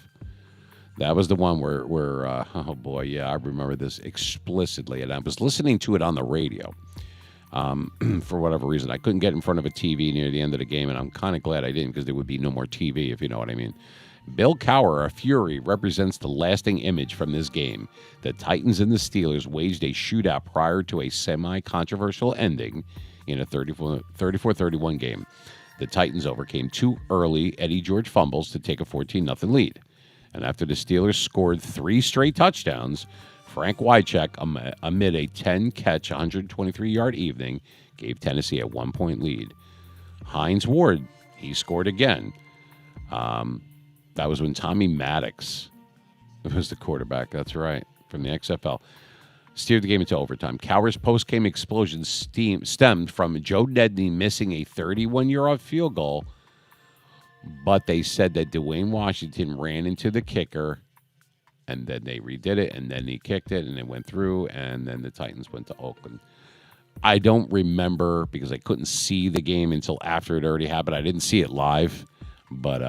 That was the one where oh, boy, yeah, I remember this explicitly. And I was listening to it on the radio. For whatever reason, I couldn't get in front of a TV near the end of the game, and I'm kind of glad I didn't because there would be no more TV, if you know what I mean. Bill Cowher, a Fury, represents the lasting image from this game. The Titans and the Steelers waged a shootout prior to a semi-controversial ending in a 34-31 game. The Titans overcame 2 early Eddie George fumbles to take a 14-0 lead. And after the Steelers scored 3 straight touchdowns, Frank Wycheck, amid a 10-catch, 123-yard evening, gave Tennessee a 1-point lead. Hines Ward, he scored again. That was when Tommy Maddox was the quarterback. That's right, from the XFL. Steered the game into overtime. Cowher's post-game explosion stemmed from Joe Nedney missing a 31-yard field goal, but they said that Dwayne Washington ran into the kicker, and then they redid it, and then he kicked it, and it went through, and then the Titans went to Oakland. I don't remember because I couldn't see the game until after it already happened. I didn't see it live, but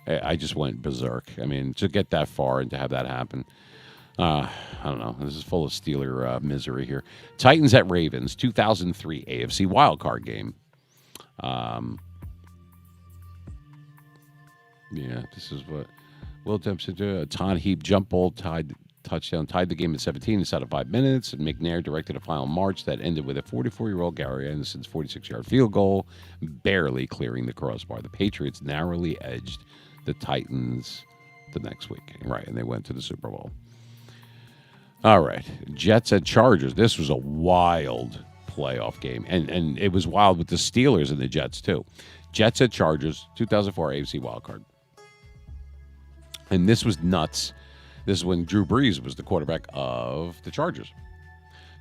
I just went berserk. I mean, to get that far and to have that happen, I don't know. This is full of Steeler misery here. Titans at Ravens, 2003 AFC wildcard game. Yeah, this is what Will Dempsey did. A Todd Heap jump ball touchdown tied the game at 17 inside of 5 minutes. And McNair directed a final march that ended with a 44-year-old Gary Anderson's 46-yard field goal, barely clearing the crossbar. The Patriots narrowly edged the Titans the next week. Right, and they went to the Super Bowl. All right, Jets at Chargers. This was a wild playoff game, and it was wild with the Steelers and the Jets, too. Jets at Chargers, 2004 AFC wildcard. And this was nuts. This is when Drew Brees was the quarterback of the Chargers.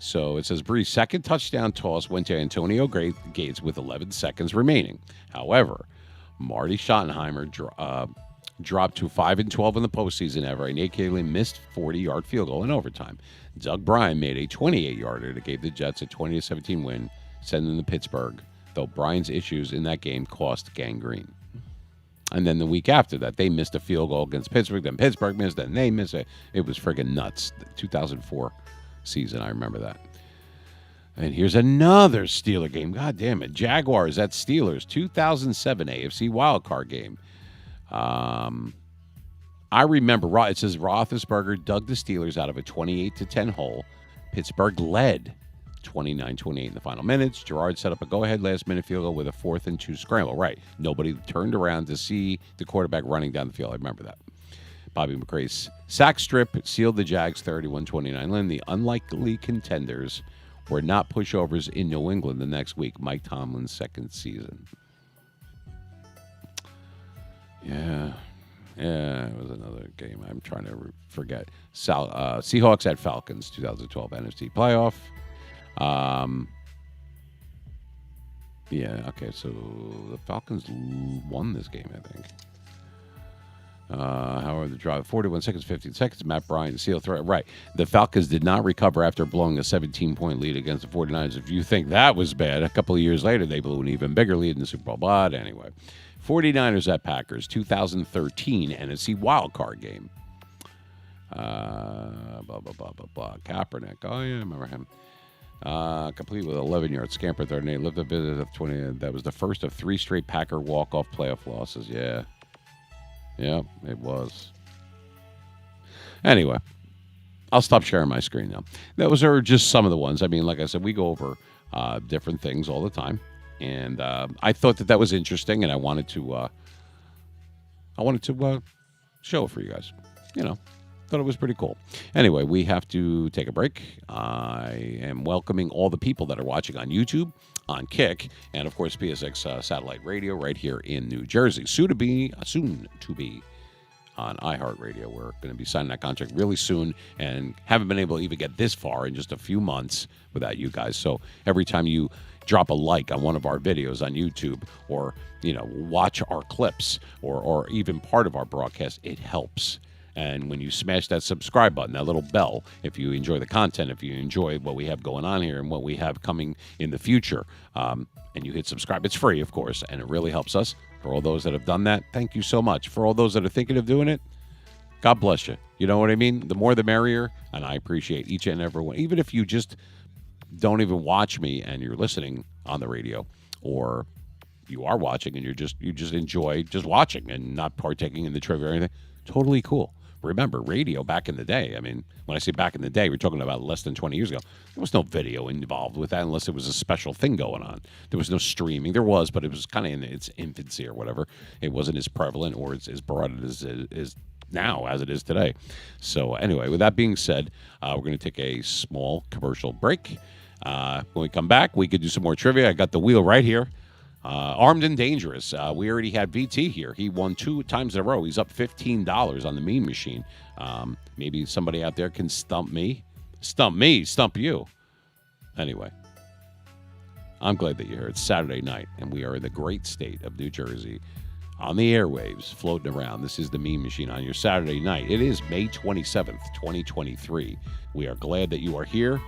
So it says Brees' second touchdown toss went to Antonio Gates with 11 seconds remaining. However, Marty Schottenheimer dropped to 5-12 in the postseason ever, and Nate Kaling missed 40-yard field goal in overtime. Doug Bryan made a 28-yarder that gave the Jets a 20-17 win, sending them to Pittsburgh, though Bryan's issues in that game cost gangrene. And then the week after that, they missed a field goal against Pittsburgh. Then Pittsburgh missed it, and they missed it. It was friggin' nuts. The 2004 season, I remember that. And here's another Steeler game. God damn it. Jaguars at Steelers, 2007 AFC wildcard game. I remember, it says Roethlisberger dug the Steelers out of a 28-10 hole. Pittsburgh led 29-28 in the final minutes. Gerard set up a go-ahead last-minute field goal with a 4th and 2 scramble. Right. Nobody turned around to see the quarterback running down the field. I remember that. Bobby McRae's sack strip sealed the Jags 31-29 win. The unlikely contenders were not pushovers in New England the next week. Mike Tomlin's second season. Yeah, it was another game. I'm trying to forget. Seahawks at Falcons, 2012 NFC playoff. Okay, so the Falcons won this game, I think. However, the drive, 41 seconds, 15 seconds. Matt Bryant, seal threat. Right. The Falcons did not recover after blowing a 17-point lead against the 49ers. If you think that was bad, a couple of years later, they blew an even bigger lead in the Super Bowl. But anyway, 49ers at Packers, 2013 NFC wildcard game. Kaepernick. Oh, yeah, I remember him. Complete with an 11-yard scamper third, and they lived a bit of 20. That was the first of 3 straight Packer walk-off playoff losses. Yeah. Yeah, it was. Anyway, I'll stop sharing my screen now. Those are just some of the ones. I mean, like I said, we go over different things all the time, and I thought that was interesting, and I wanted to show it for you guys. Thought it was pretty cool. Anyway, we have to take a break. I am welcoming all the people that are watching on YouTube, on Kick, and of course PSX satellite radio right here in New Jersey. Soon to be on iHeartRadio. We're going to be signing that contract really soon, and haven't been able to even get this far in just a few months without you guys. So every time you drop a like on one of our videos on YouTube, or watch our clips, or even part of our broadcast, it helps. And when you smash that subscribe button, that little bell, if you enjoy the content, if you enjoy what we have going on here and what we have coming in the future, and you hit subscribe, it's free, of course, and it really helps us. For all those that have done that, thank you so much. For all those that are thinking of doing it, God bless you. You know what I mean? The more the merrier, and I appreciate each and every one. Even if you just don't even watch me and you're listening on the radio, or you are watching and you just enjoy just watching and not partaking in the trivia or anything, totally cool. Remember, radio back in the day, I mean, when I say back in the day, we're talking about less than 20 years ago. There was no video involved with that unless it was a special thing going on. There was no streaming. There was, but it was kind of in its infancy or whatever. It wasn't as prevalent or as broad as it is now as it is today. So anyway, with that being said, we're going to take a small commercial break. When we come back, we could do some more trivia. I got the wheel right here. Armed and Dangerous. We already had VT here. He won 2 times in a row. He's up $15 on the Meme Machine. Maybe somebody out there can stump me. Stump you. Anyway, I'm glad that you're here. It's Saturday night, and we are in the great state of New Jersey on the airwaves, floating around. This is the Meme Machine on your Saturday night. It is May 27th, 2023. We are glad that you are here.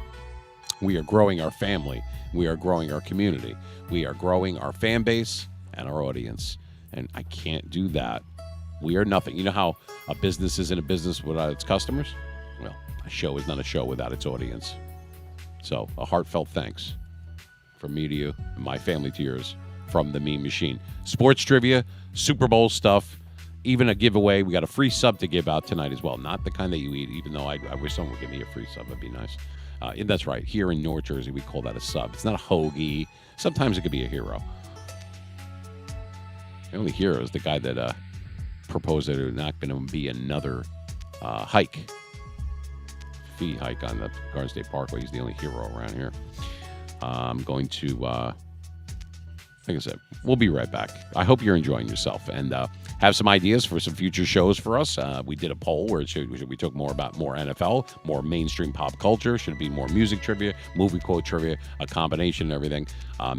We are growing our family. We are growing our community. We are growing our fan base and our audience. And I can't do that. We are nothing. You know how a business isn't a business without its customers? Well, a show is not a show without its audience. So a heartfelt thanks from me to you and my family to yours from the Meme Machine. Sports trivia, Super Bowl stuff, even a giveaway. We got a free sub to give out tonight as well. Not the kind that you eat, even though I wish someone would give me a free sub. That'd be nice. And that's right. Here in North Jersey, we call that a sub. It's not a hoagie. Sometimes it could be a hero. The only hero is the guy that proposed that there's not going to be another fee hike on the Garden State Parkway. He's the only hero around here. I'm going to like I said, we'll be right back. I hope you're enjoying yourself and have some ideas for some future shows for us. We did a poll where we took more about more NFL, more mainstream pop culture. Should it be more music trivia, movie quote trivia, a combination of everything?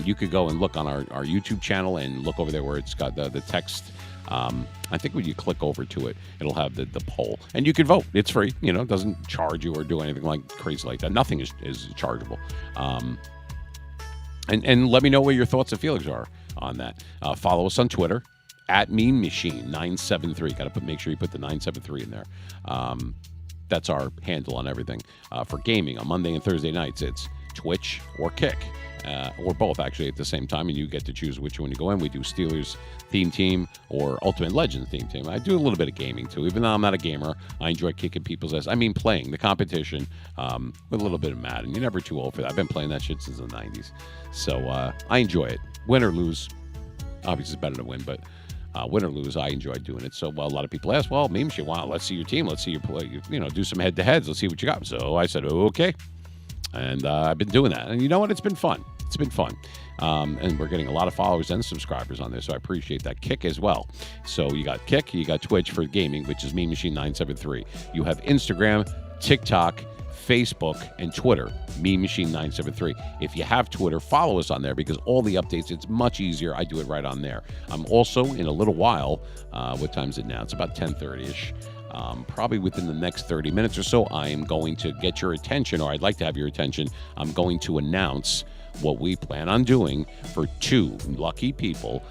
You could go and look on our YouTube channel and look over there where it's got the text. I think when you click over to it, it'll have the poll, and you can vote. It's free. It doesn't charge you or do anything like crazy like that. Nothing is chargeable. And let me know what your thoughts and feelings are on that. Follow us on Twitter at Mean Machine 973. Got to make sure you put the 973 in there. That's our handle on everything. For gaming on Monday and Thursday nights, it's Twitch or Kick. Or both, actually, at the same time, and you get to choose which one you go in. We do Steelers theme team or Ultimate Legends theme team. I do a little bit of gaming, too. Even though I'm not a gamer, I enjoy kicking people's ass. I mean, playing the competition with a little bit of Madden. You're never too old for that. I've been playing that shit since the 90s. So I enjoy it. Win or lose. Obviously, it's better to win, but win or lose, I enjoy doing it. So, a lot of people ask, well, Meme Machine, wow, let's see your team. Let's see you play, do some head-to-heads. Let's see what you got. So I said, okay. And I've been doing that. And you know what? It's been fun. It's been fun. And we're getting a lot of followers and subscribers on there, so I appreciate that. Kick as well. So you got Kick, you got Twitch for gaming, which is Mean Machine 973. You have Instagram, TikTok, Facebook, and Twitter, Mean Machine 973. If you have Twitter, follow us on there because all the updates, it's much easier. I do it right on there. I'm also, in a little while, what time is it now? It's about 10:30-ish. Probably within the next 30 minutes or so, I am going to get your attention, or I'd like to have your attention. I'm going to announce what we plan on doing for 2 lucky people,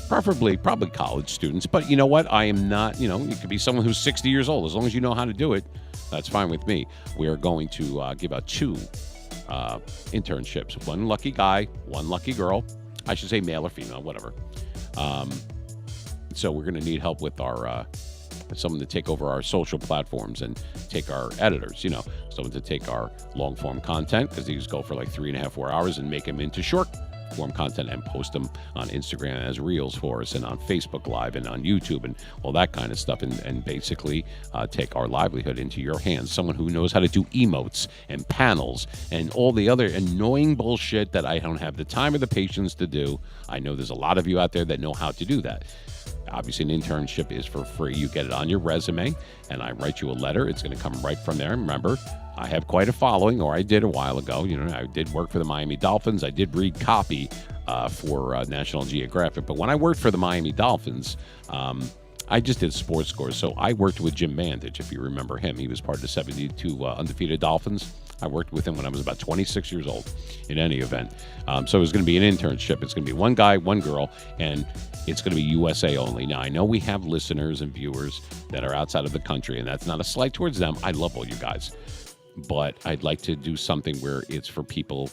probably college students. But you know what? I am not, you could be someone who's 60 years old. As long as you know how to do it, that's fine with me. We are going to give out 2 internships. 1 lucky guy, 1 lucky girl. I should say male or female, whatever. So we're going to need help with our someone to take over our social platforms and take our editors, someone to take our long form content, because these go for like 3.5, 4 hours, and make them into short form content and post them on Instagram as reels for us, and on Facebook Live and on YouTube and all that kind of stuff, and basically take our livelihood into your hands. Someone who knows how to do emotes and panels and all the other annoying bullshit that I don't have the time or the patience to do. I know there's a lot of you out there that know how to do that. Obviously, an internship is for free. You get it on your resume, and I write you a letter. It's going to come right from there. Remember, I have quite a following, or I did a while ago. I did work for the Miami Dolphins. I did read copy for National Geographic. But when I worked for the Miami Dolphins, I just did sports scores. So I worked with Jim Mandich, if you remember him. He was part of the 72 undefeated Dolphins. I worked with him when I was about 26 years old, in any event. So it was going to be an internship. It's going to be 1 guy, 1 girl, and it's going to be USA only. Now, I know we have listeners and viewers that are outside of the country, and that's not a slight towards them. I love all you guys. But I'd like to do something where it's for people,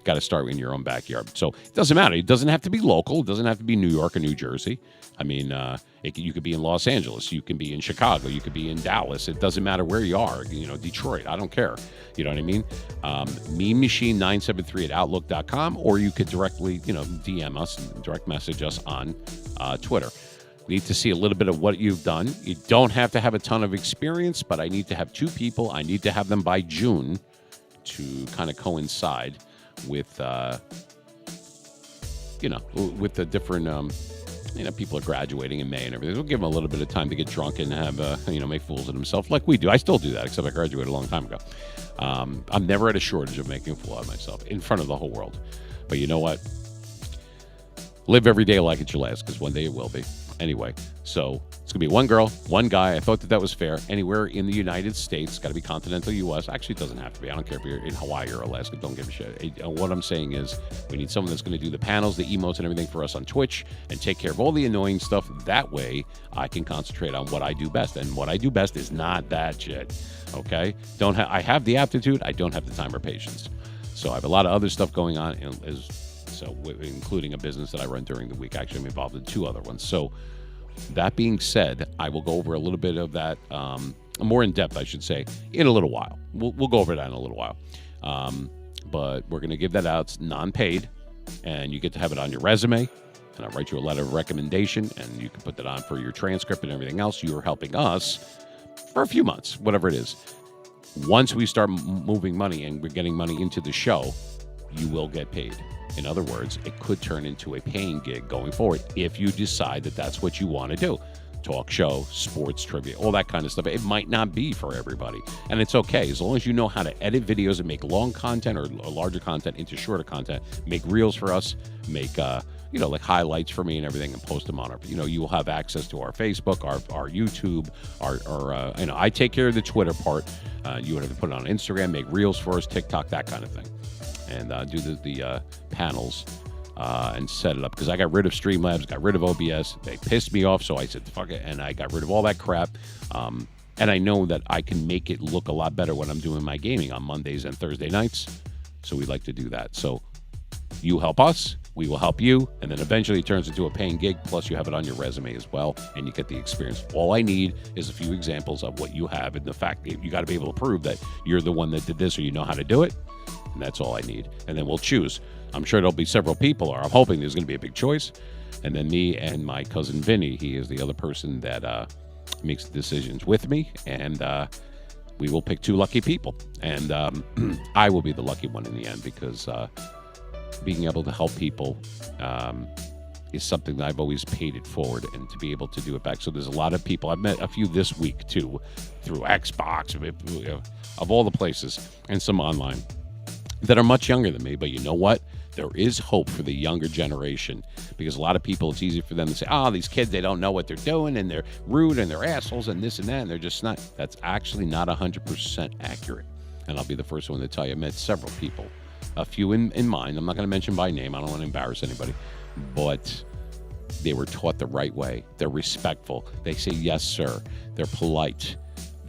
got to start in your own backyard. So it doesn't matter. It doesn't have to be local. It doesn't have to be New York or New Jersey. I mean, you could be in Los Angeles. You can be in Chicago. You could be in Dallas. It doesn't matter where you are. Detroit. I don't care. You know what I mean? Mean Machine 973 at outlook.com, or you could directly, DM us and direct message us on Twitter. We need to see a little bit of what you've done. You don't have to have a ton of experience, but I need to have 2 people. I need to have them by June to kind of coincide with, with the different, people are graduating in May and everything. We'll give them a little bit of time to get drunk and have, make fools of themselves like we do. I still do that, except I graduated a long time ago. I'm never at a shortage of making a fool out of myself in front of the whole world. But you know what? Live every day like it's your last, because one day it will be. Anyway, so it's going to be 1 girl, 1 guy. I thought that was fair. Anywhere in the United States. Got to be continental U.S. Actually, it doesn't have to be. I don't care if you're in Hawaii or Alaska. Don't give a shit. What I'm saying is we need someone that's going to do the panels, the emotes, and everything for us on Twitch and take care of all the annoying stuff. That way, I can concentrate on what I do best. And what I do best is not that shit. Okay? I have the aptitude. I don't have the time or patience. So I have a lot of other stuff going on, including a business that I run during the week. Actually, I'm involved in 2 other ones. So that being said, I will go over a little bit of that, more in depth, I should say, in a little while. We'll go over that in a little while. But we're going to give that out. It's non-paid, and you get to have it on your resume. And I'll write you a letter of recommendation, and you can put that on for your transcript and everything else. You are helping us for a few months, whatever it is. Once we start moving money and we're getting money into the show, you will get paid. In other words, it could turn into a paying gig going forward if you decide that that's what you want to do. Talk show, sports trivia, all that kind of stuff. It might not be for everybody, and it's okay as long as you know how to edit videos and make long content or larger content into shorter content. Make reels for us, make like highlights for me and everything, and post them on our. You will have access to our Facebook, our YouTube, our I take care of the Twitter part. You would have to put it on Instagram, make reels for us, TikTok, that kind of thing, and do the panels. And set it up because I got rid of Streamlabs, got rid of OBS. They pissed me off, so I said, fuck it, and I got rid of all that crap. And I know that I can make it look a lot better when I'm doing my gaming on Mondays and Thursday nights, so we like to do that. So you help us, we will help you, and then eventually it turns into a paying gig, plus you have it on your resume as well, and you get the experience. All I need is a few examples of what you have, and the fact that you got to be able to prove that you're the one that did this or you know how to do it, and that's all I need. And then we'll choose. I'm sure there'll be several people, or I'm hoping there's going to be a big choice. And then me and my cousin Vinny, he is the other person that makes the decisions with me. And we will pick 2 lucky people. And I will be the lucky one in the end because being able to help people is something that I've always paid it forward, and to be able to do it back. So there's a lot of people. I've met a few this week, too, through Xbox, of all the places, and some online, that are much younger than me. But you know what? There is hope for the younger generation, because a lot of people, it's easy for them to say, these kids, they don't know what they're doing, and they're rude, and they're assholes, and this and that, and they're just not. That's actually not 100% accurate. And I'll be the first one to tell you, I met several people, a few in mind. I'm not going to mention by name. I don't want to embarrass anybody. But they were taught the right way. They're respectful. They say, yes, sir. They're polite.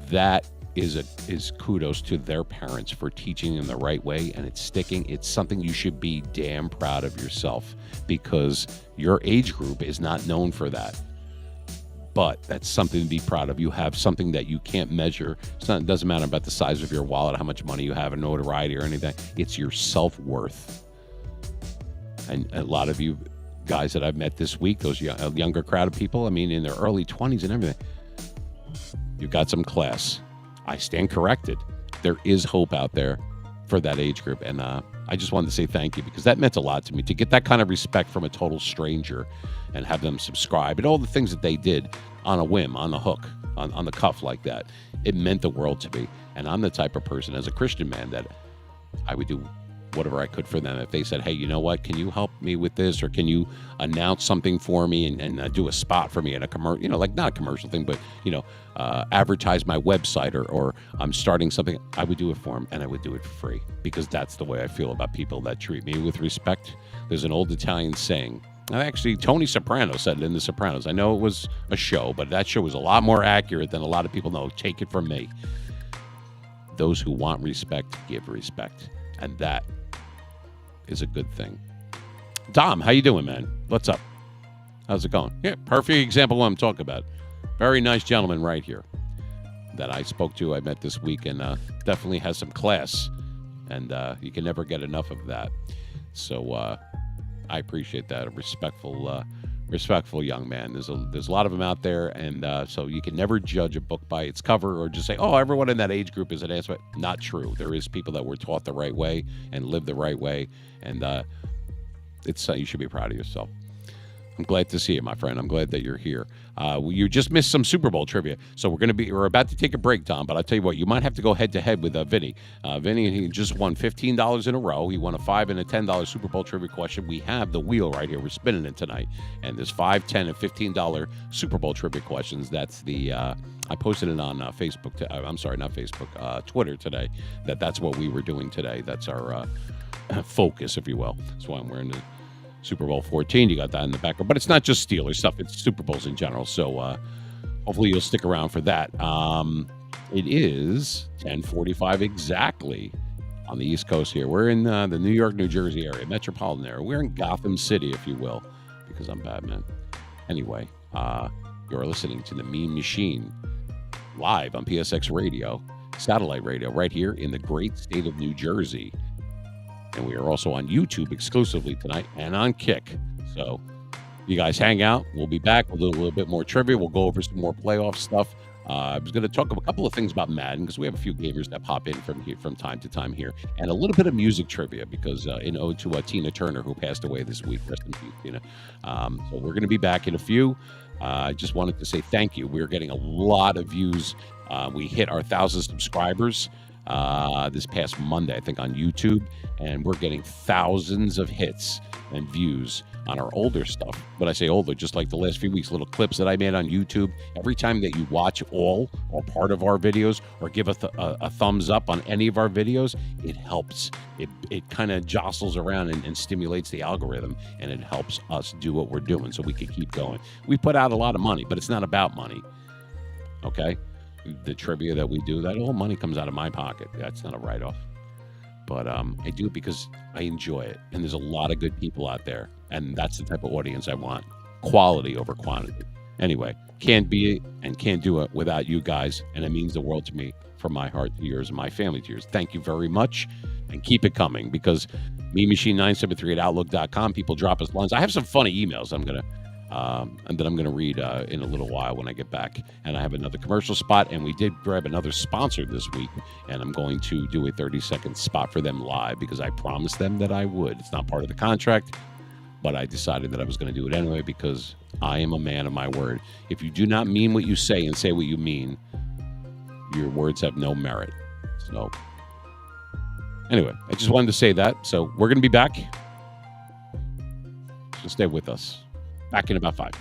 That is kudos to their parents for teaching them the right way, and it's sticking. It's something you should be damn proud of yourself, because your age group is not known for that. But that's something to be proud of. You have something that you can't measure. It doesn't matter about the size of your wallet, how much money you have, and notoriety or anything. It's your self-worth. And a lot of you guys that I've met this week, those younger crowd of people, I mean, in their early 20s and everything, you've got some class. I stand corrected. There is hope out there for that age group. And I just wanted to say thank you, because that meant a lot to me, to get that kind of respect from a total stranger and have them subscribe and all the things that they did on a whim, on the hook, on the cuff like that. It meant the world to me. And I'm the type of person, as a Christian man, that I would do whatever I could for them. If they said, hey, you know what, can you help me with this, or can you announce something for me and do a spot for me in a commercial, like not a commercial thing, but advertise my website, or I'm starting something, I would do it for them, and I would do it for free, because that's the way I feel about people that treat me with respect. There's an old Italian saying, and actually Tony Soprano said it in The Sopranos. I know it was a show, but that show was a lot more accurate than a lot of people know. Take it from me. Those who want respect give respect, and that is a good thing. Dom, how you doing, man? What's up? How's it going? Yeah, perfect example of what I'm talking about. Very nice gentleman right here that I spoke to, I met this week, and definitely has some class, and you can never get enough of that. So I appreciate that. A respectful young man. There's a lot of them out there, and so you can never judge a book by its cover, or just say, everyone in that age group is an asshole. Not true. There is people that were taught the right way and live the right way, and it's you should be proud of yourself. I'm glad to see you, my friend. I'm glad that you're here. You just missed some Super Bowl trivia, so we're about to take a break, Tom. But I'll tell you what, you might have to go head to head with Vinny. Vinny, he just won $15 in a row. He won a $5 and a $10 Super Bowl trivia question. We have the wheel right here. We're spinning it tonight, and there's $5, $10, and $15 Super Bowl trivia questions. That's the I posted it on Facebook. I'm sorry, not Facebook. Twitter today. That's what we were doing today. That's our focus, if you will. That's why I'm wearing the Super Bowl 14, you got that in the background. But it's not just Steelers stuff, it's Super Bowls in general. So hopefully you'll stick around for that. It is 10:45 exactly on the East Coast here. We're in the New York, New Jersey area, metropolitan area. We're in Gotham City, if you will, because I'm Batman. Anyway, you're listening to the Mean Machine live on PSX Radio, satellite radio, right here in the great state of New Jersey. And we are also on YouTube exclusively tonight, and on Kick. So you guys hang out. We'll be back with a little bit more trivia. We'll go over some more playoff stuff. I was going to talk a couple of things about Madden because we have a few gamers that pop in from time to time here, and a little bit of music trivia because in ode to Tina Turner who passed away this week. Rest in peace, Tina. So we're going to be back in a few. I just wanted to say thank you. We're getting a lot of views. We hit our 1,000 subscribers this past Monday, I think, on YouTube, and we're getting thousands of hits and views on our older stuff. When I say older, just like the last few weeks, little clips that I made on YouTube. Every time that you watch all or part of our videos or give a thumbs up on any of our videos, it helps. It kind of jostles around and stimulates the algorithm, and it helps us do what we're doing so we can keep going. We put out a lot of money, but it's not about money, okay? The trivia that we do, that all money comes out of my pocket. That's not a write-off. But I do it because I enjoy it. And there's a lot of good people out there. And that's the type of audience I want. Quality over quantity. Anyway, can't be and can't do it without you guys. And it means the world to me, from my heart to yours and my family to yours. Thank you very much. And keep it coming, because memachine973 at outlook.com. People drop us lines. I have some funny emails and that I'm going to read in a little while when I get back. And I have another commercial spot, and we did grab another sponsor this week, and I'm going to do a 30-second spot for them live because I promised them that I would. It's not part of the contract, but I decided that I was going to do it anyway because I am a man of my word. If you do not mean what you say and say what you mean, your words have no merit. So anyway, I just wanted to say that. So we're going to be back. So stay with us. Back in about 5.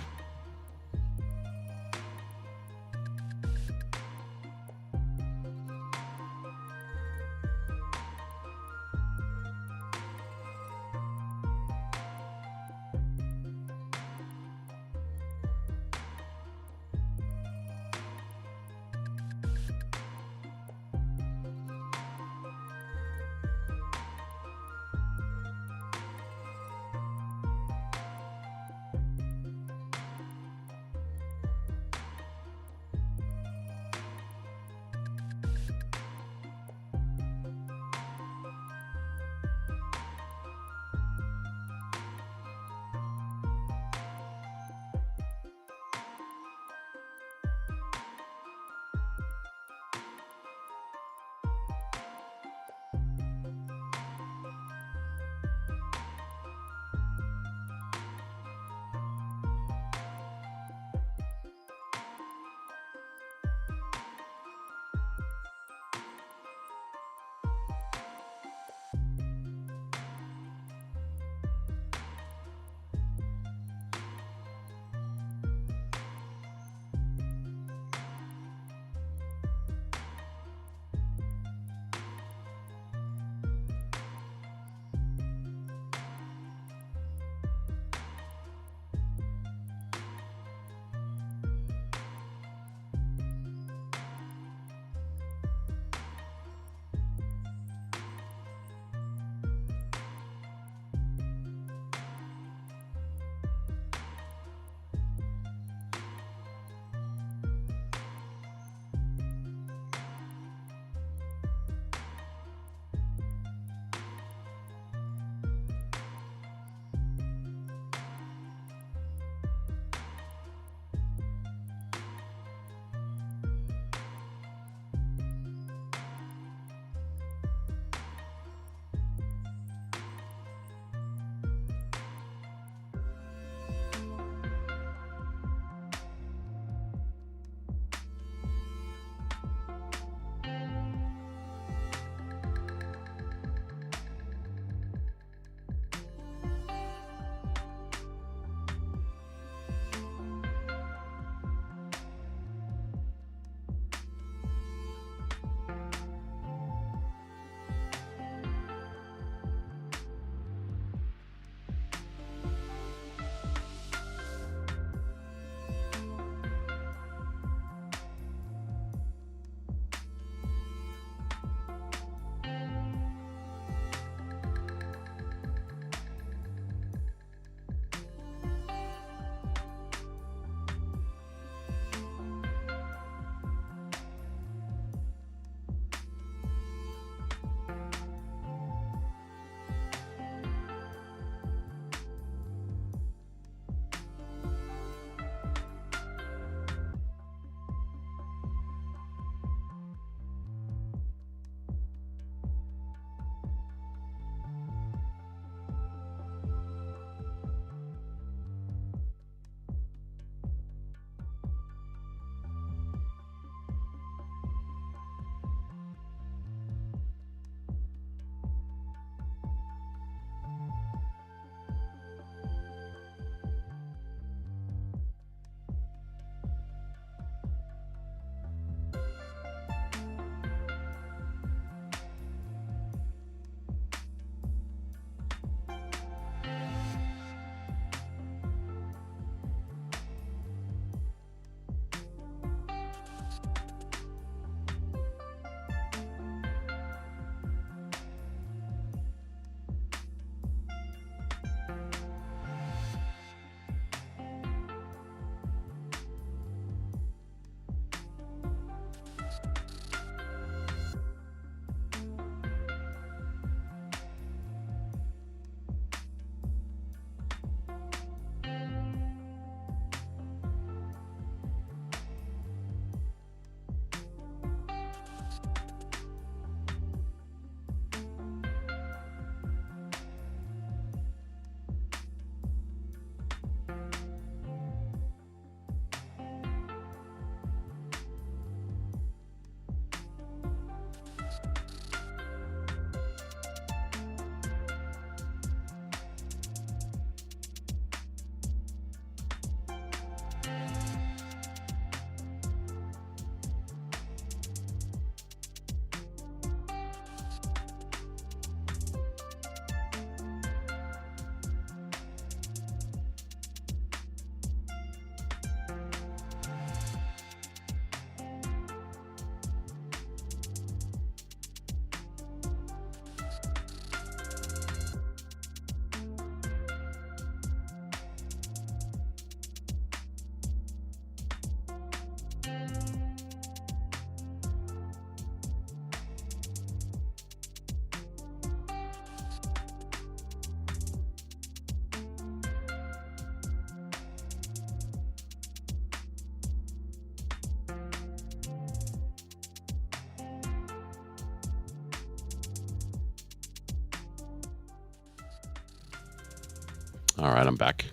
All right, I'm back.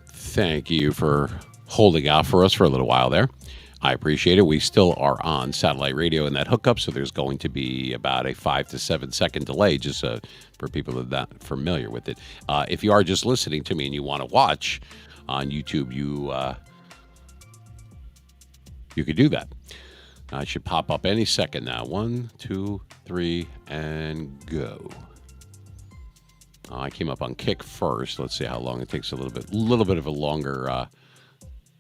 Thank you for holding out for us for a little while there. I appreciate it. We still are on satellite radio in that hookup, so there's going to be about a 5 to 7 second delay, just for people that are not familiar with it. If you are just listening to me and you want to watch on YouTube, you could do that. I should pop up any second now. 1, 2, 3, and go. I came up on Kick first. Let's see how long it takes. A little bit of a longer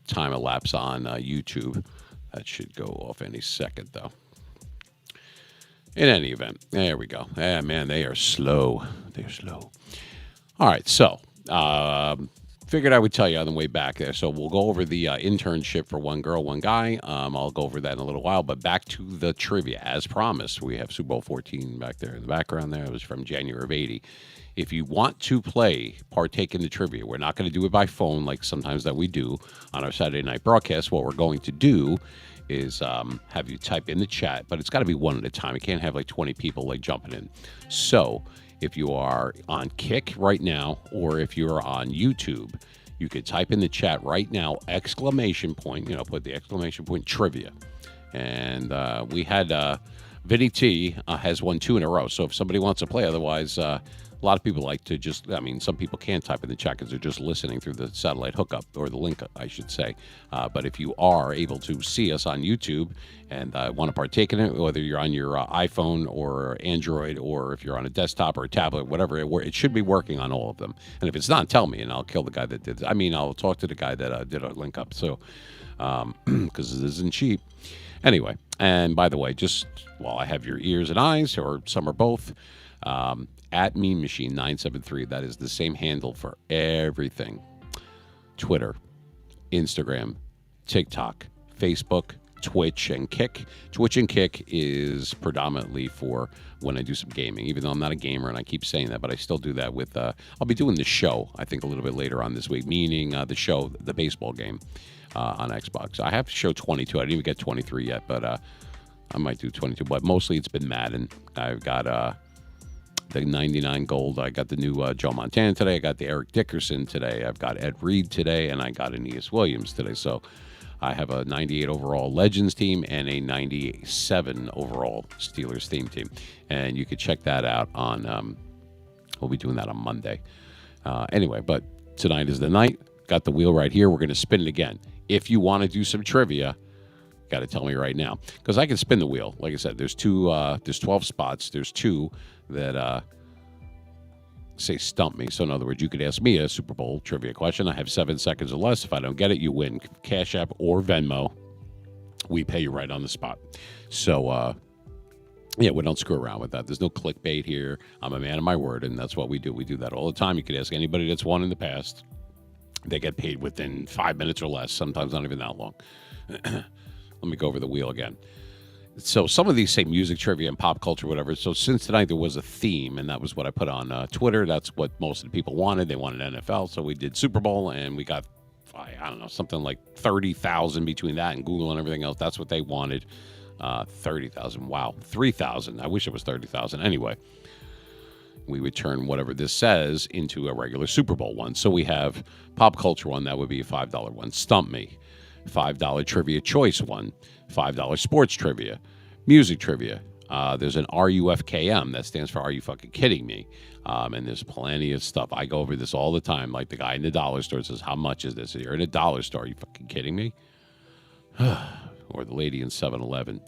time elapse on YouTube. That should go off any second, though. In any event, there we go. Yeah, man, they are slow. They're slow. All right, so figured I would tell you on the way back there. So we'll go over the internship for one girl, one guy. I'll go over that in a little while. But back to the trivia, as promised. We have Super Bowl 14 back there in the background there. It was from January of 80. If you want to partake in the trivia, we're not going to do it by phone like sometimes that we do on our Saturday night broadcast. What we're going to do is have you type in the chat, but it's got to be one at a time. You can't have like 20 people like jumping in. So if you are on Kick right now, or if you're on YouTube, you could type in the chat right now, exclamation point, put the exclamation point trivia. And we had Vinny T has won 2 in a row. So if somebody wants to play, otherwise, a lot of people like to some people can't type in the chat because they're just listening through the satellite hookup, or the link, I should say. But if you are able to see us on YouTube and want to partake in it, whether you're on your iPhone or Android, or if you're on a desktop or a tablet, whatever, it should be working on all of them. And if it's not, tell me, and I'll kill the guy that did. I'll talk to the guy that did a link up. So, because it isn't cheap. Anyway, and by the way, just while I have your ears and eyes, or some or both, at Mean Machine 973, that is the same handle for everything. Twitter, Instagram, TikTok, Facebook, Twitch, and Kick. Twitch and Kick is predominantly for when I do some gaming, even though I'm not a gamer, and I keep saying that, but I still do that with, I'll be doing the show, I think, a little bit later on this week, meaning the show, the baseball game on Xbox. I have show 22. I didn't even get 23 yet, but I might do 22, but mostly it's been Madden. I've got the 99 gold. I got the new Joe Montana today. I got the Eric Dickerson today. I've got Ed Reed today, and I got Aeneas Williams today. So I have a 98 overall Legends team and a 97 overall Steelers theme team. And you could check that out on, we'll be doing that on Monday. Anyway, but tonight is the night. Got the wheel right here. We're going to spin it again. If you want to do some trivia, got to tell me right now, because I can spin the wheel. Like I said, there's 12 spots. There's 2 that say stump me. So in other words, you could ask me a Super Bowl trivia question. I have 7 seconds or less. If I don't get it, you win. Cash App or Venmo, we pay you right on the spot. So yeah, we don't screw around with that. There's no clickbait here. I'm a man of my word, and that's what we do. We do that all the time. You could ask anybody that's won in the past. They get paid within 5 minutes or less, sometimes not even that long. Let me go over the wheel again. So some of these say music trivia and pop culture, whatever. So since tonight there was a theme, and that was what I put on Twitter. That's what most of the people wanted. They wanted NFL, so we did Super Bowl, and we got, I don't know, something like 30,000 between that and Google and everything else. That's what they wanted. 30,000. Wow. 3,000. I wish it was 30,000. Anyway, we would turn whatever this says into a regular Super Bowl one. So we have pop culture one. That would be a $5 one. Stump Me. $5 trivia choice one. $5 sports trivia. Music trivia. There's an RUFKM. That stands for Are You Fucking Kidding Me? And there's plenty of stuff. I go over this all the time. Like the guy in the dollar store says, how much is this? You're in a dollar store. Are you fucking kidding me? Or the lady in 7-Eleven.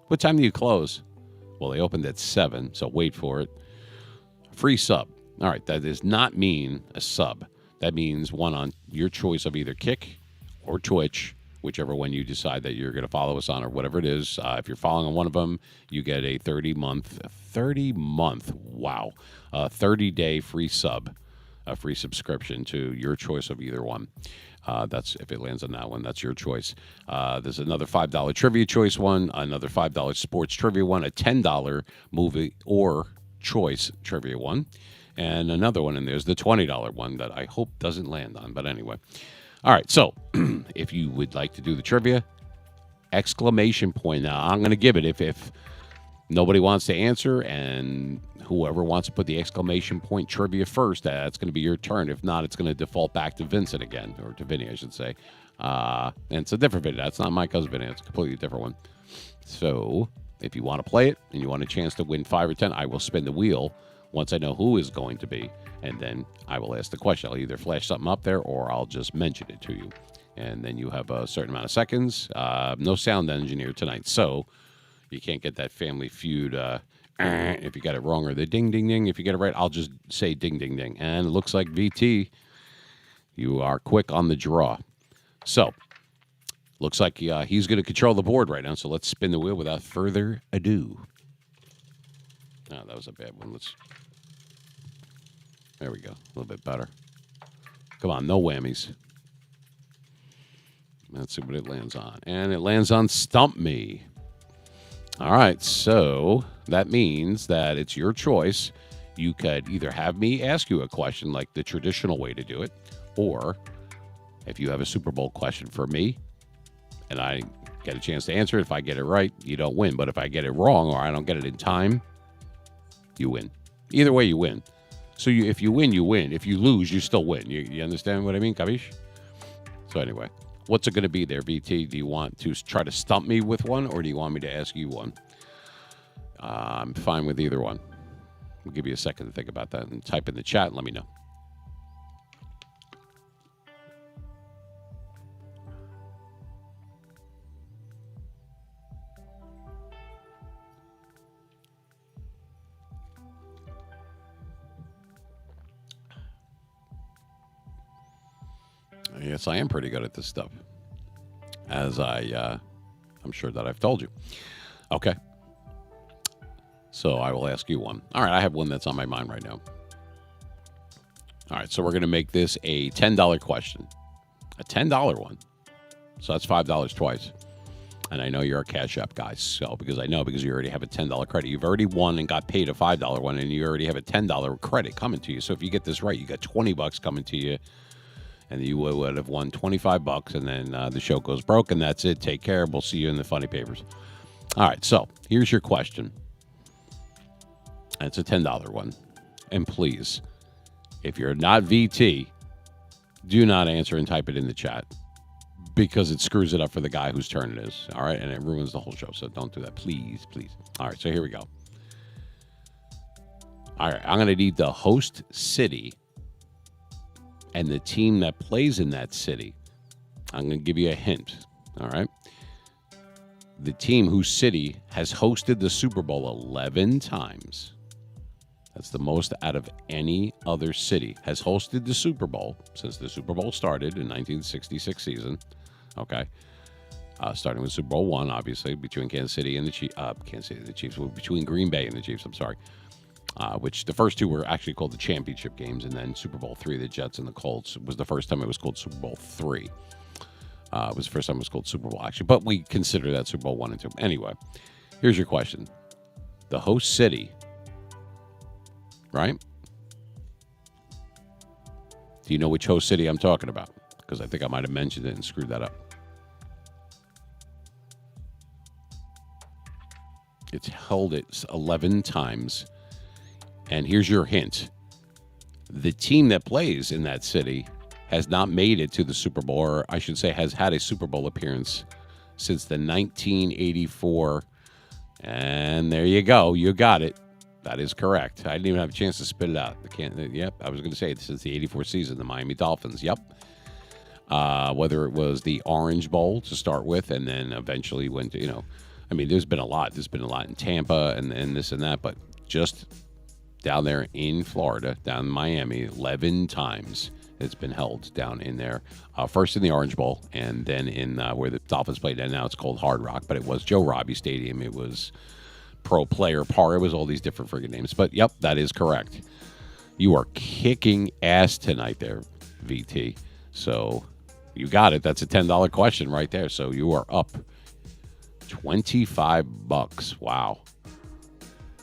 What time do you close? Well, they opened at 7, so wait for it. Free sub. All right, that does not mean a sub. That means one on your choice of either Kick or Twitch, whichever one you decide that you're going to follow us on or whatever it is. If you're following on one of them, you get a 30-day free sub, a free subscription to your choice of either one. That's if it lands on that one, that's your choice. There's another $5 trivia choice one, another $5 sports trivia one, a $10 movie or choice trivia one, and another one, and there's the $20 one that I hope doesn't land on. But anyway, all right. So if you would like to do the trivia, exclamation point. Now I'm going to give it if nobody wants to answer, and whoever wants to put the exclamation point trivia first, that's going to be your turn. If not, it's going to default back to Vincent again, or to Vinny, I should say. And it's a different video. That's not my cousin video. It's a completely different one. So if you want to play it and you want a chance to win 5 or 10, I will spin the wheel once I know who is going to be. And then I will ask the question. I'll either flash something up there or I'll just mention it to you. And then you have a certain amount of seconds. No sound engineer tonight. So you can't get that Family Feud if you got it wrong, or the ding, ding, ding. If you get it right, I'll just say ding, ding, ding. And it looks like VT, you are quick on the draw. So looks like he's going to control the board right now. So let's spin the wheel without further ado. Oh, that was a bad one. There we go. A little bit better. Come on, no whammies. Let's see what it lands on. And it lands on Stump Me. All right, so that means that it's your choice. You could either have me ask you a question like the traditional way to do it, or if you have a Super Bowl question for me and I get a chance to answer it, if I get it right, you don't win. But if I get it wrong or I don't get it in time, you win. Either way, you win. So if you win, you win. If you lose, you still win. You understand what I mean, Kavish? So anyway. What's it going to be there, VT? Do you want to try to stump me with one, or do you want me to ask you one? I'm fine with either one. I'll give you a second to think about that and type in the chat and let me know. Yes, I am pretty good at this stuff, as I'm sure that I've told you. Okay. So I will ask you one. All right, I have one that's on my mind right now. All right, so we're going to make this a $10 question. A $10 one. So that's $5 twice. And I know you're a Cash App guy, so because you already have a $10 credit. You've already won and got paid a $5 one, and you already have a $10 credit coming to you. So if you get this right, you got $20 coming to you. And you would have won $25, and then the show goes broke, and that's it. Take care. We'll see you in the funny papers. All right, so here's your question. It's a $10 one. And please, if you're not VT, do not answer and type it in the chat, because it screws it up for the guy whose turn it is. All right, and it ruins the whole show, so don't do that. Please, please. All right, so here we go. All right, I'm going to need the host city and the team that plays in that city. I'm going to give you a hint, all right? The team whose city has hosted the Super Bowl 11 times. That's the most out of any other city. Has hosted the Super Bowl since the Super Bowl started in 1966 season, okay? Starting with Super Bowl I, obviously, between Kansas City and the Chiefs, between Green Bay and the Chiefs, I'm sorry. Which the first two were actually called the championship games, and then Super Bowl III, the Jets and the Colts, was the first time it was called Super Bowl III. It was the first time it was called Super Bowl, actually, but we consider that Super Bowl I and II. Anyway, here's your question. The host city, right? Do you know which host city I'm talking about? Because I think I might have mentioned it and screwed that up. It's held it 11 times. And here's your hint. The team that plays in that city has not made it to the Super Bowl, or I should say has had a Super Bowl appearance since the 1984. And there you go. You got it. That is correct. I didn't even have a chance to spit it out. Yep, I was going to say it since the 84 season, the Miami Dolphins. Yep. Whether it was the Orange Bowl to start with, and then eventually went to, there's been a lot. There's been a lot in Tampa and this and that, but just down there in Florida, down in Miami, 11 times it's been held down in there. First in the Orange Bowl, and then in where the Dolphins played, and now it's called Hard Rock, but it was Joe Robbie Stadium. It was Pro Player Park. It was all these different friggin' names. But, yep, that is correct. You are kicking ass tonight there, VT. So you got it. That's a $10 question right there. So you are up $25. Wow.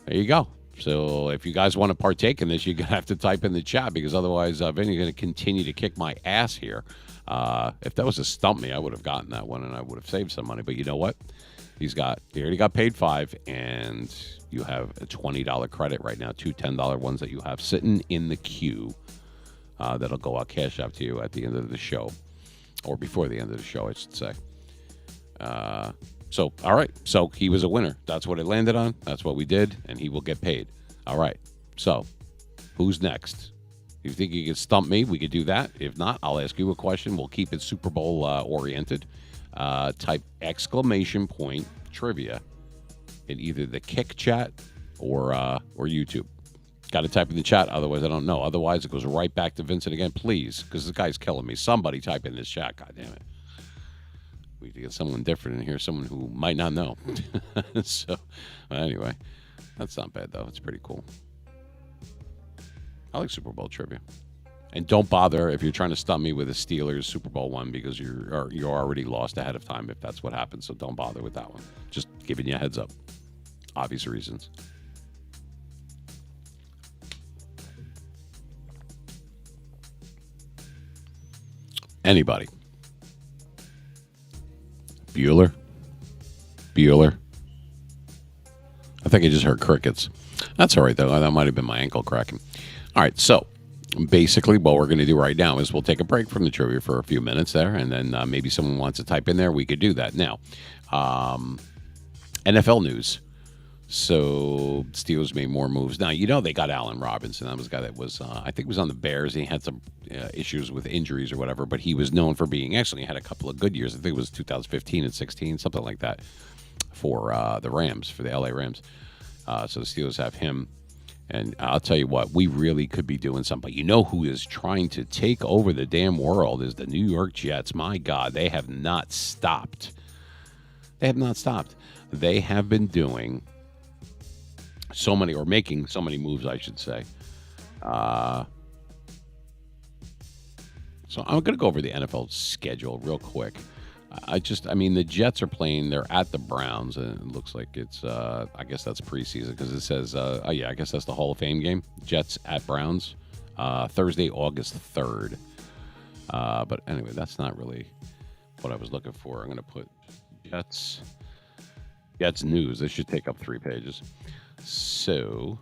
There you go. So if you guys want to partake in this, you're going to have to type in the chat, because otherwise Vinny's going to continue to kick my ass here. If that was a stump me, I would have gotten that one and I would have saved some money. But you know what? He already got paid 5, and you have a $20 credit right now. Two $10 ones that you have sitting in the queue. That'll go out cash out to you at the end of the show, or before the end of the show, I should say. So, all right. So he was a winner. That's what it landed on. That's what we did, and he will get paid. All right. So, who's next? If you think you can stump me, we could do that. If not, I'll ask you a question. We'll keep it Super Bowl oriented. Type exclamation point trivia in either the Kick chat or YouTube. Got to type in the chat, otherwise I don't know. Otherwise, it goes right back to Vincent again, please, because this guy's killing me. Somebody type in this chat, God damn it. We need to get someone different in here, someone who might not know. So, anyway, that's not bad, though. It's pretty cool. I like Super Bowl trivia. And don't bother if you're trying to stump me with a Steelers Super Bowl one, because you're already lost ahead of time if that's what happens. So don't bother with that one. Just giving you a heads up. Obvious reasons. Anybody? Bueller? I think I just heard crickets. That's all right, though. That might have been my ankle cracking. All right, so basically what we're going to do right now is we'll take a break from the trivia for a few minutes there, and then maybe someone wants to type in there. We could do that. Now, NFL news. So Steelers made more moves. Now, they got Allen Robinson. That was a guy that was, I think, was on the Bears. He had some issues with injuries or whatever, but he was known for being, actually, he had a couple of good years. I think it was 2015 and 16, something like that, for the Rams, for the LA Rams. So the Steelers have him. And I'll tell you what, we really could be doing something. But you know who is trying to take over the damn world is the New York Jets. My God, they have not stopped. They have not stopped. They have been doing so many, or making so many moves, I should say. So I'm going to go over the NFL schedule real quick. The Jets are playing. They're at the Browns, and it looks like it's, I guess that's preseason, because it says, I guess that's the Hall of Fame game. Jets at Browns, Thursday, August 3rd. But anyway, that's not really what I was looking for. I'm going to put Jets news. This should take up 3 pages. So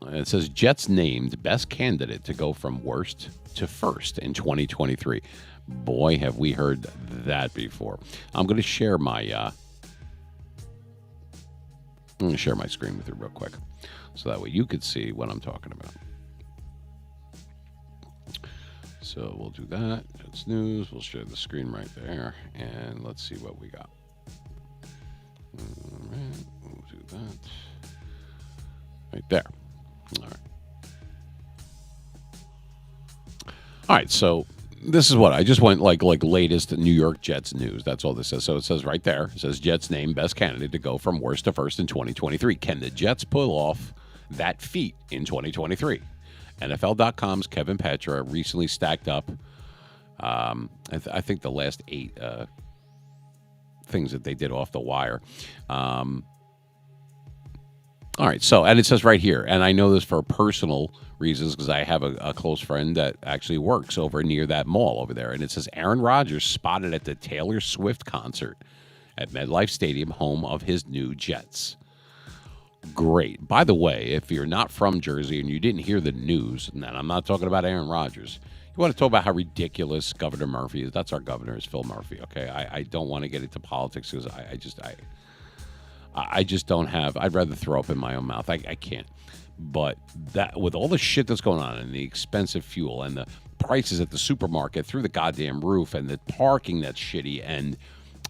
it says Jets named best candidate to go from worst to first in 2023. Boy, have we heard that before. I'm going to share my screen with you real quick, so that way you could see what I'm talking about. So we'll do that. Jets news. We'll share the screen right there, and let's see what we got. All right, we'll do that right there. All right. So this is what I just went like latest New York Jets news. That's all this says. So it says right there. It says Jets name best candidate to go from worst to first in 2023. Can the Jets pull off that feat in 2023? NFL.com's Kevin Petra recently stacked up. I think the last 8 things that they did off the wire. All right, so, and it says right here, and I know this for personal reasons because I have a close friend that actually works over near that mall over there, and it says Aaron Rodgers spotted at the Taylor Swift concert at MetLife Stadium, home of his new Jets. Great. By the way, if you're not from Jersey and you didn't hear the news, and I'm not talking about Aaron Rodgers, you want to talk about how ridiculous Governor Murphy is. That's our governor, is Phil Murphy, okay? I don't want to get into politics because I just don't have. I'd rather throw up in my own mouth. I can't. But that, with all the shit that's going on and the expensive fuel and the prices at the supermarket through the goddamn roof and the parking that's shitty and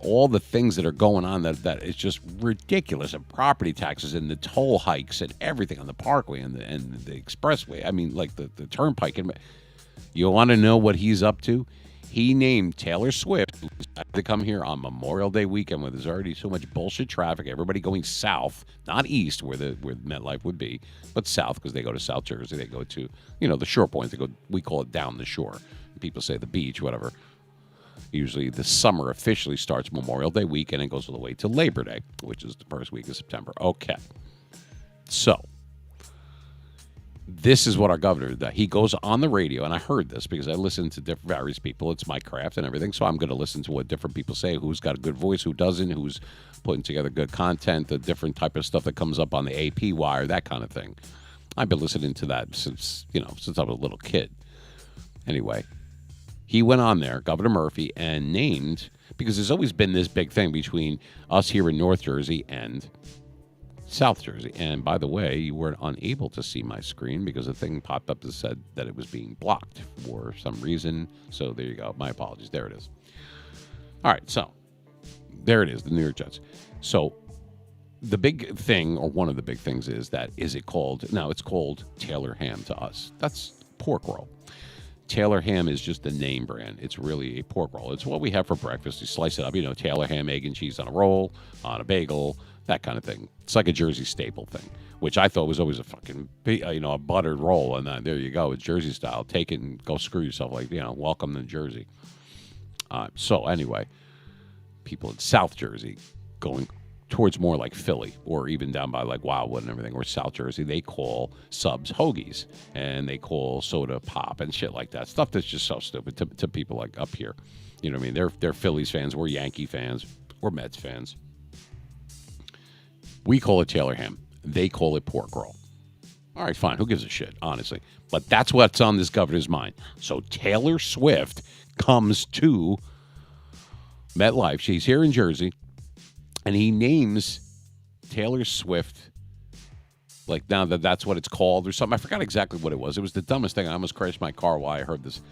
all the things that are going on that is just ridiculous, and property taxes and the toll hikes and everything on the parkway and the expressway. I mean, like the turnpike. And you want to know what he's up to? He named Taylor Swift, who decided to come here on Memorial Day weekend when there's already so much bullshit traffic, everybody going south, not east where MetLife would be, but south because they go to South Jersey. They go to, the shore points. They go, we call it down the shore. People say the beach, whatever. Usually the summer officially starts Memorial Day weekend and goes all the way to Labor Day, which is the first week of September. Okay. So This is what our governor does. He goes on the radio, and I heard this because I listen to various people. It's my craft and everything, so I'm going to listen to what different people say, who's got a good voice, who doesn't, who's putting together good content, the different type of stuff that comes up on the AP wire, that kind of thing. I've been listening to that since I was a little kid. Anyway, he went on there, Governor Murphy, and named, because there's always been this big thing between us here in North Jersey and South Jersey. And by the way, you were unable to see my screen because a thing popped up that said that it was being blocked for some reason. So there you go. My apologies. There it is. All right. So there it is, the New York Jets. So the big thing, or one of the big things, is that is it called, now it's called Taylor ham to us. That's pork roll. Taylor ham is just the name brand. It's really a pork roll. It's what we have for breakfast. You slice it up, Taylor ham, egg and cheese on a roll, on a bagel, that kind of thing. It's like a Jersey staple thing, which I thought was always a fucking, a buttered roll. And there you go. It's Jersey style. Take it and go screw yourself. Welcome to Jersey. So anyway, people in South Jersey going towards more like Philly, or even down by like Wildwood and everything, or South Jersey, they call subs hoagies, and they call soda pop and shit like that. Stuff that's just so stupid to people like up here. You know what I mean? They're Phillies fans, we're Yankee fans, we're Mets fans. We call it Taylor ham. They call it pork roll. All right, fine. Who gives a shit, honestly? But that's what's on this governor's mind. So Taylor Swift comes to MetLife. She's here in Jersey. And he names Taylor Swift, like now that's what it's called or something. I forgot exactly what it was. It was the dumbest thing. I almost crashed my car while I heard this.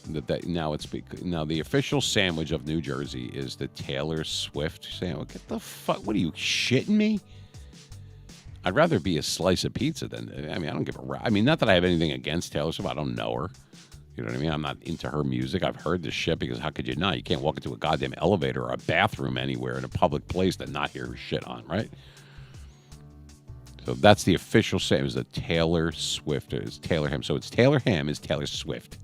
Now the official sandwich of New Jersey is the Taylor Swift sandwich. Get the fuck? What are you shitting me? I'd rather be a slice of pizza than. I don't give a. Not that I have anything against Taylor Swift. I don't know her. You know what I mean? I'm not into her music. I've heard this shit because how could you not? You can't walk into a goddamn elevator or a bathroom anywhere in a public place and not hear her shit on, right? So that's the official saying. It was a Taylor Swift. It's Taylor ham. So it's Taylor ham is Taylor Swift.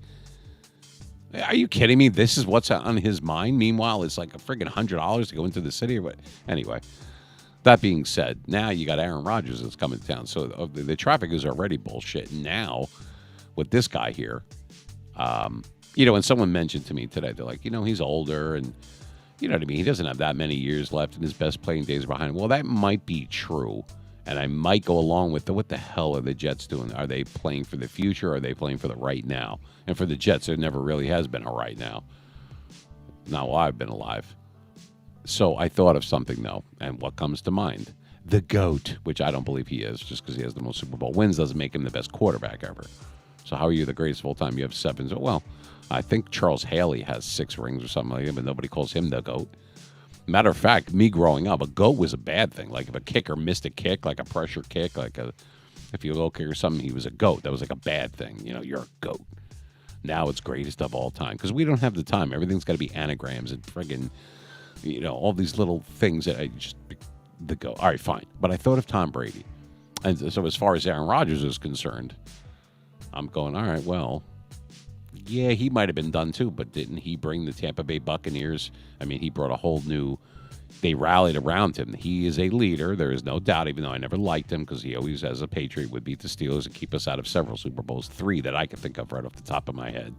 Are you kidding me? This is what's on his mind. Meanwhile, it's like a friggin' $100 to go into the city. But anyway, that being said, now you got Aaron Rodgers that's coming to town. So the traffic is already bullshit. Now with this guy here. And someone mentioned to me today, they're like, he's older and, you know what I mean? He doesn't have that many years left and his best playing days are behind him. Well, that might be true. And I might go along with what the hell are the Jets doing? Are they playing for the future or are they playing for the right now? And for the Jets, there never really has been a right now. Not while I've been alive. So I thought of something, though. And what comes to mind? The GOAT, which I don't believe he is, just because he has the most Super Bowl wins doesn't make him the best quarterback ever. So how are you the greatest of all time? You have 7. Well, I think Charles Haley has 6 rings or something like that, but nobody calls him the GOAT. Matter of fact, me growing up, a GOAT was a bad thing. Like if a kicker missed a kick, like a pressure kick, if you low kick or something, he was a GOAT. That was like a bad thing. You're a GOAT. Now it's greatest of all time because we don't have the time. Everything's got to be anagrams and friggin', all these little things that the GOAT. All right, fine. But I thought of Tom Brady. And so as far as Aaron Rodgers is concerned, I'm going, all right, well, yeah, he might have been done too, but didn't he bring the Tampa Bay Buccaneers? He brought a whole new, they rallied around him. He is a leader. There is no doubt, even though I never liked him because he always, as a Patriot, would beat the Steelers and keep us out of several Super Bowls, 3 that I can think of right off the top of my head.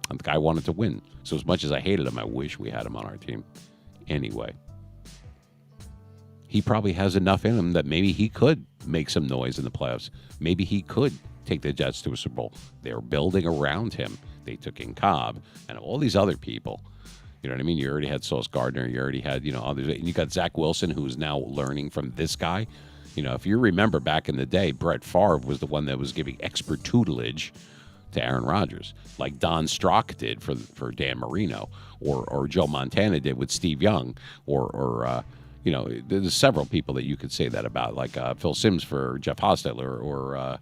And the guy wanted to win. So as much as I hated him, I wish we had him on our team. Anyway, he probably has enough in him that maybe he could make some noise in the playoffs. Maybe he could take the Jets to a Super Bowl. They're building around him. They took in Cobb and all these other people. You know what I mean? You already had Sauce Gardner. You already had, others. And you got Zach Wilson, who's now learning from this guy. If you remember back in the day, Brett Favre was the one that was giving expert tutelage to Aaron Rodgers, like Don Strock did for Dan Marino, or Joe Montana did with Steve Young, or there's several people that you could say that about, like Phil Simms for Jeff Hostetler, or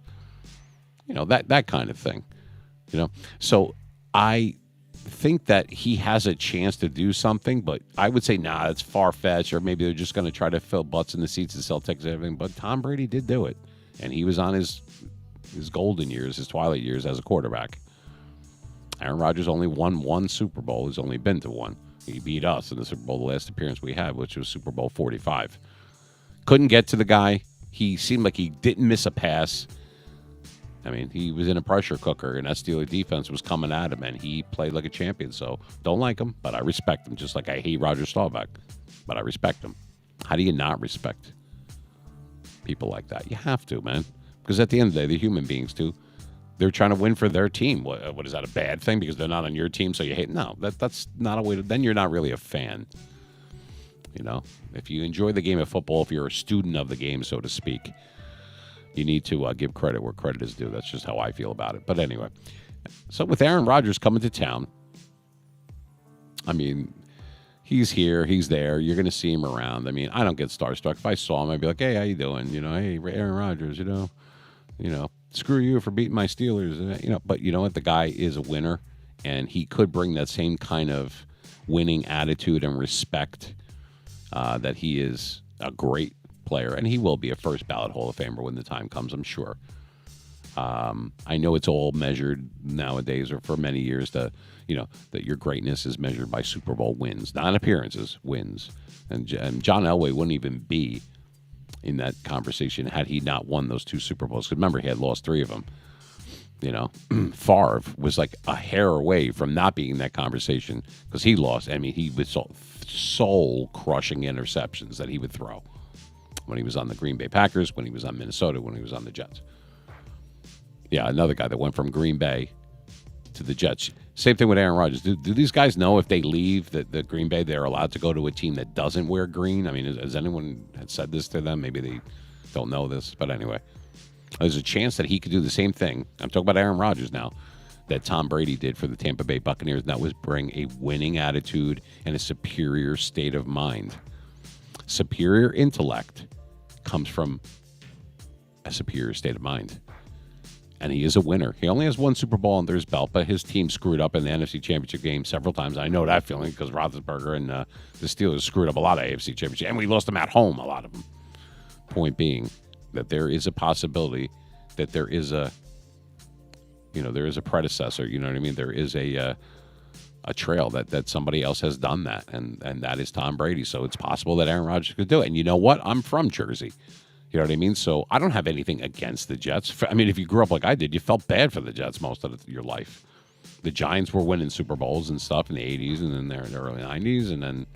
that kind of thing. So I think that he has a chance to do something, but I would say, nah, it's far-fetched, or maybe they're just going to try to fill butts in the seats and sell tickets and everything. But Tom Brady did do it, and he was on his golden years, his twilight years as a quarterback. Aaron Rodgers only won 1 Super Bowl. He's only been to 1. He beat us in the Super Bowl, the last appearance we had, which was Super Bowl 45. Couldn't get to the guy. He seemed like he didn't miss a pass. I mean, he was in a pressure cooker, and that Steelers defense was coming at him, and he played like a champion. So don't like him, but I respect him, just like I hate Roger Staubach, but I respect him. How do you not respect people like that? You have to, man, because at the end of the day, they're human beings too. They're trying to win for their team. What is that, a bad thing because they're not on your team, so you hate? No, that's not a way to. Then you're not really a fan. You know, if you enjoy the game of football, if you're a student of the game, so to speak, you need to give credit where credit is due. That's just how I feel about it. But anyway, so with Aaron Rodgers coming to town, I mean, he's here, he's there. You're going to see him around. I mean, I don't get starstruck. If I saw him, I'd be like, hey, how you doing? You know, hey, Aaron Rodgers, you know, screw you for beating my Steelers. You know, but you know what? The guy is a winner, and he could bring that same kind of winning attitude and respect that he is a great player, and he will be a first ballot Hall of Famer when the time comes, I'm sure. I know it's all measured nowadays, or for many years, that your greatness is measured by Super Bowl wins, not appearances, wins. And John Elway wouldn't even be in that conversation had he not won those 2 Super Bowls. Because remember, he had lost 3 of them. You know, Favre was like a hair away from not being in that conversation because he lost. I mean, he was soul-crushing interceptions that he would throw when he was on the Green Bay Packers, when he was on Minnesota, when he was on the Jets. Yeah, another guy that went from Green Bay to the Jets. Same thing with Aaron Rodgers. Do these guys know if they leave the Green Bay, they're allowed to go to a team that doesn't wear green? I mean, has anyone had said this to them? Maybe they don't know this. But anyway, there's a chance that he could do the same thing. I'm talking about Aaron Rodgers now, that Tom Brady did for the Tampa Bay Buccaneers, and that was bring a winning attitude and a superior state of mind. Superior intellect comes from a superior state of mind. And he is a winner. He only has 1 Super Bowl under his belt, but his team screwed up in the NFC Championship game several times. I know that feeling because Roethlisberger and the Steelers screwed up a lot of AFC Championship, and we lost them at home, a lot of them. Point being that there is a possibility that there is a predecessor. You know what I mean? There is a trail that somebody else has done that, and that is Tom Brady. So it's possible that Aaron Rodgers could do it. And you know what? I'm from Jersey. You know what I mean? So I don't have anything against the Jets. I mean, if you grew up like I did, you felt bad for the Jets most of your life. The Giants were winning Super Bowls and stuff in the 80s, and then in the early 90s, and then,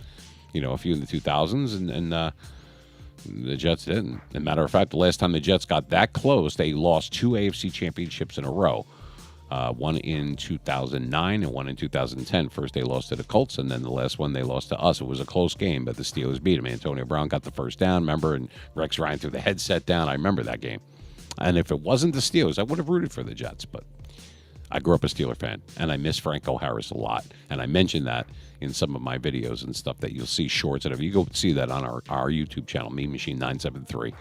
a few in the 2000s, and the Jets didn't. As a matter of fact, the last time the Jets got that close, they lost 2 AFC championships in a row. One in 2009 and one in 2010. First they lost to the Colts, and then the last one they lost to us. It was a close game, but the Steelers beat them. Antonio Brown got the first down, remember, and Rex Ryan threw the headset down. I remember that game. And if it wasn't the Steelers, I would have rooted for the Jets, but I grew up a Steeler fan, and I miss Franco Harris a lot. And I mentioned that in some of my videos and stuff that you'll see shorts. And if you go see that on our YouTube channel, Mean Machine 973,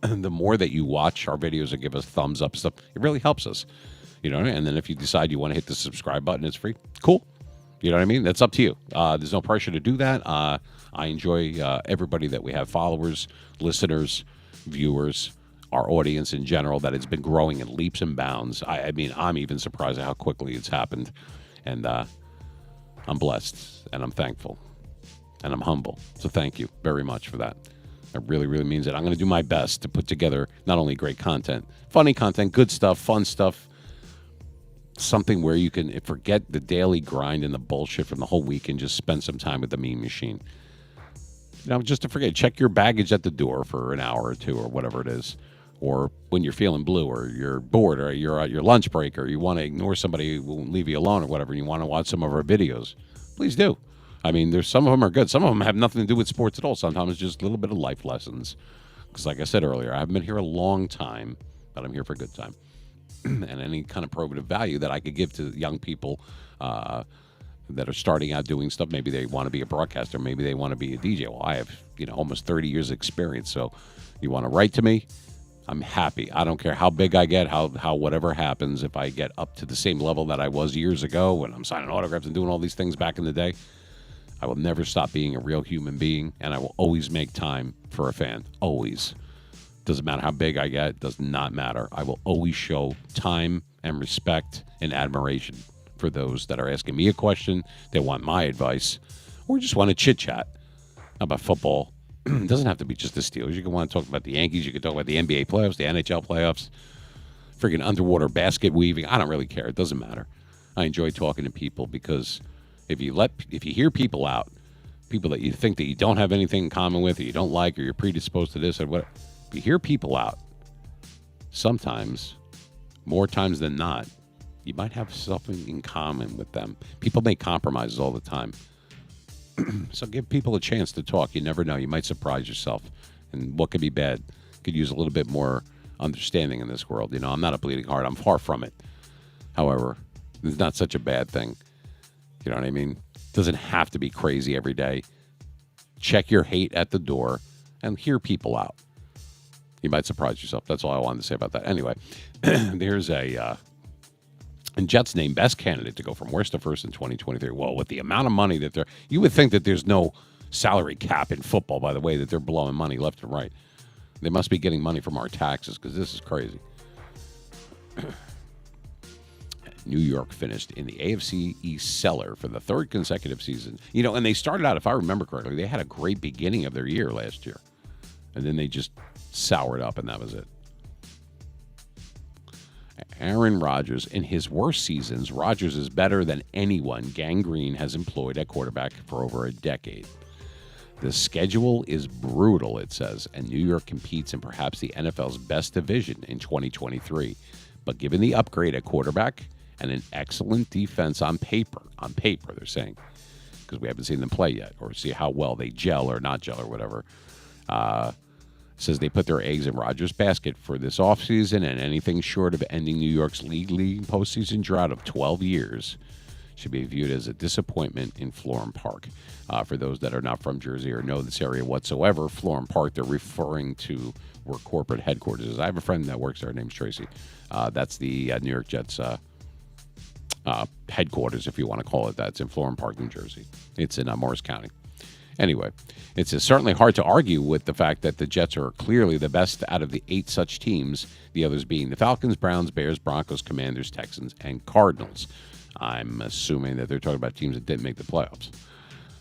the more that you watch our videos and give us thumbs up stuff, it really helps us. You know, and then if you decide you want to hit the subscribe button, it's free. Cool. You know what I mean? That's up to you. There's no pressure to do that. I enjoy everybody that we have, followers, listeners, viewers, our audience in general, that it's been growing in leaps and bounds. I mean, I'm even surprised at how quickly it's happened. And I'm blessed, and I'm thankful, and I'm humble. So thank you very much for that. It really, really means it. I'm going to do my best to put together not only great content, funny content, good stuff, fun stuff, something where you can forget the daily grind and the bullshit from the whole week and just spend some time with the Mean Machine. Just to forget, check your baggage at the door for an hour or 2 or whatever it is. Or when you're feeling blue, or you're bored, or you're at your lunch break, or you want to ignore somebody who won't leave you alone or whatever, and you want to watch some of our videos, please do. I mean, there's some of them are good. Some of them have nothing to do with sports at all. Sometimes it's just a little bit of life lessons. Because like I said earlier, I haven't been here a long time, but I'm here for a good time. And any kind of probative value that I could give to young people that are starting out doing stuff. Maybe they want to be a broadcaster. Maybe they want to be a DJ. Well, I have almost 30 years experience. So you want to write to me, I'm happy. I don't care how big I get, how whatever happens. If I get up to the same level that I was years ago when I'm signing autographs and doing all these things back in the day, I will never stop being a real human being, and I will always make time for a fan. Always. Doesn't matter how big I get. Does not matter. I will always show time and respect and admiration for those that are asking me a question, they want my advice, or just want to chit-chat about football. It doesn't have to be just the Steelers. You can want to talk about the Yankees. You can talk about the NBA playoffs, the NHL playoffs. friggin' underwater basket weaving. I don't really care. It doesn't matter. I enjoy talking to people because if you hear people out, people that you think that you don't have anything in common with, or you don't like, or you're predisposed to this or what, if you hear people out, sometimes, more times than not, you might have something in common with them. People make compromises all the time. So give people a chance to talk. You never know. You might surprise yourself. And what could be bad could use a little bit more understanding in this world. I'm not a bleeding heart. I'm far from it. However, it's not such a bad thing. You know what I mean? It doesn't have to be crazy every day. Check your hate at the door and hear people out. You might surprise yourself. That's all I wanted to say about that. Anyway, there's and Jets named best candidate to go from worst to first in 2023. Well, with the amount of money that you would think that there's no salary cap in football, by the way, that they're blowing money left and right. They must be getting money from our taxes because this is crazy. New York finished in the AFC East cellar for the third consecutive season. And they started out, if I remember correctly, they had a great beginning of their year last year. And then they just soured up, and that was it. Aaron Rodgers, in his worst seasons, Rodgers is better than anyone Gang Green has employed at quarterback for over a decade. The schedule is brutal, it says, and New York competes in perhaps the NFL's best division in 2023. But given the upgrade at quarterback and an excellent defense on paper, they're saying, because we haven't seen them play yet or see how well they gel or not gel or whatever, says they put their eggs in Rodgers' basket for this offseason, and anything short of ending New York's league postseason drought of 12 years should be viewed as a disappointment in Florham Park. For those that are not from Jersey or know this area whatsoever, Florham Park, they're referring to where corporate headquarters is. I have a friend that works there. Her name's Tracy. That's the New York Jets headquarters, if you want to call it that. It's in Florham Park, New Jersey. It's in Morris County. Anyway, it's certainly hard to argue with the fact that the Jets are clearly the best out of the 8 such teams, the others being the Falcons, Browns, Bears, Broncos, Commanders, Texans, and Cardinals. I'm assuming that they're talking about teams that didn't make the playoffs.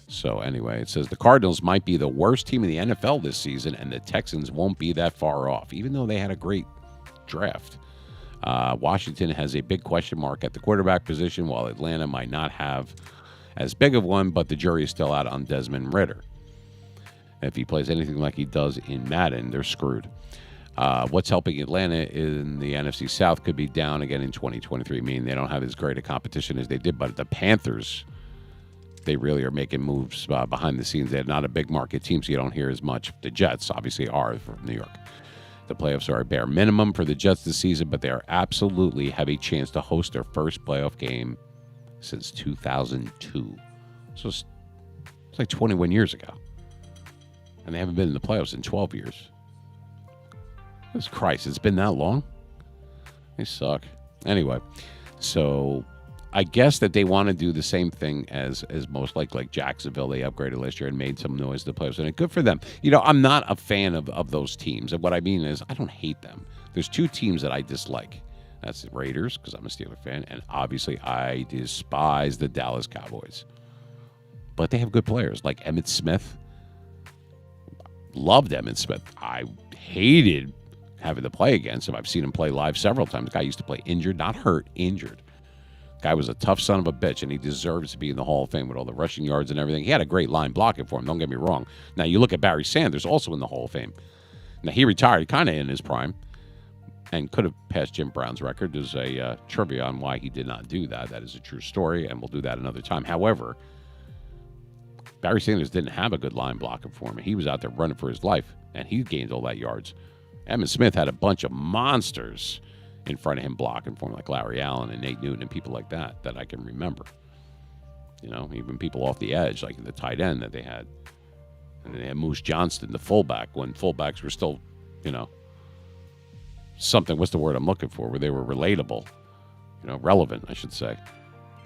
So anyway, it says the Cardinals might be the worst team in the NFL this season, and the Texans won't be that far off, even though they had a great draft. Washington has a big question mark at the quarterback position, while Atlanta might not have as big of one, but the jury is still out on Desmond Ridder. If he plays anything like he does in Madden, they're screwed. What's helping Atlanta in the NFC South could be down again in 2023, meaning they don't have as great a competition as they did. But the Panthers, they really are making moves behind the scenes. They're not a big market team, so you don't hear as much. The Jets obviously are from New York. The playoffs are a bare minimum for the Jets this season, but they are absolutely have a chance to host their first playoff game since 2002. So it's like 21 years ago. And they haven't been in the playoffs in 12 years. Jesus Christ, it's been that long? They suck. Anyway, so I guess that they want to do the same thing as most like Jacksonville. They upgraded last year and made some noise to the playoffs. And good for them. I'm not a fan of those teams. And what I mean is I don't hate them. There's 2 teams that I dislike. That's the Raiders, because I'm a Steeler fan, and obviously I despise the Dallas Cowboys. But they have good players, like Emmitt Smith. Loved Emmitt Smith. I hated having to play against him. I've seen him play live several times. The guy used to play injured, not hurt, injured. Guy was a tough son of a bitch, and he deserves to be in the Hall of Fame with all the rushing yards and everything. He had a great line blocking for him, don't get me wrong. Now, you look at Barry Sanders, also in the Hall of Fame. Now, he retired kind of in his prime, and could have passed Jim Brown's record. There's a trivia on why he did not do that. That is a true story, and we'll do that another time. However, Barry Sanders didn't have a good line blocking for him. He was out there running for his life, and he gained all that yards. Emmitt Smith had a bunch of monsters in front of him blocking for him, like Larry Allen and Nate Newton and people like that I can remember. Even people off the edge, like the tight end that they had. And then they had Moose Johnston, the fullback, when fullbacks were still, something, what's the word I'm looking for, where they were relatable, relevant, I should say.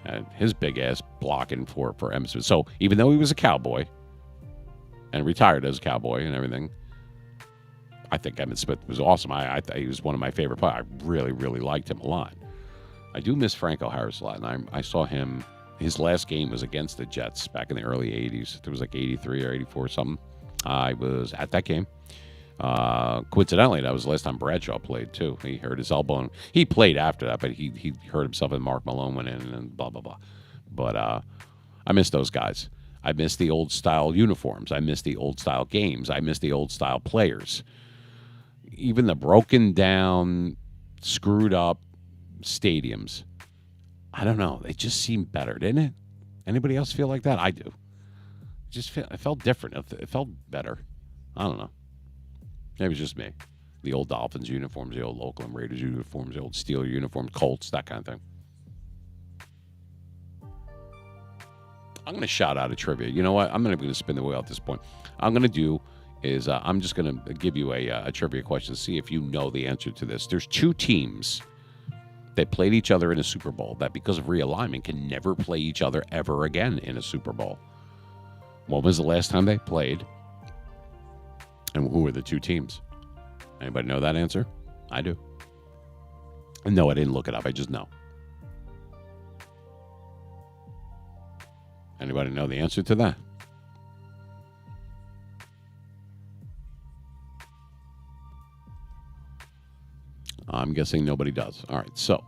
And his big ass blocking for Emmitt Smith. So even though he was a Cowboy and retired as a Cowboy and everything, I think Emmitt Smith was awesome. I thought he was one of my favorite players. I really, really liked him a lot. I do miss Franco Harris a lot, and I saw him. His last game was against the Jets back in the early 80s. It was like 83 or 84 something. I was at that game. Coincidentally, that was the last time Bradshaw played too. He hurt his elbow. And he played after that, but he hurt himself and Mark Malone went in and blah blah blah. But I miss those guys. I miss the old style uniforms. I miss the old style games. I miss the old style players. Even the broken down, screwed up stadiums. I don't know. They just seemed better, didn't it? Anybody else feel like that? I do. It felt different. It felt better. I don't know. Maybe it was just me. The old Dolphins uniforms, the old Oakland Raiders uniforms, the old Steelers uniforms, Colts, that kind of thing. I'm going to shout out a trivia. You know what? I'm not even going to spin the wheel at this point. I'm going to do is I'm just going to give you a trivia question to see if you know the answer to this. There's two teams that played each other in a Super Bowl that because of realignment can never play each other ever again in a Super Bowl. When was the last time they played? And who were the two teams? Anybody know that answer? I do. No, I didn't look it up. I just know. Anybody know the answer to that? I'm guessing nobody does. All right. So,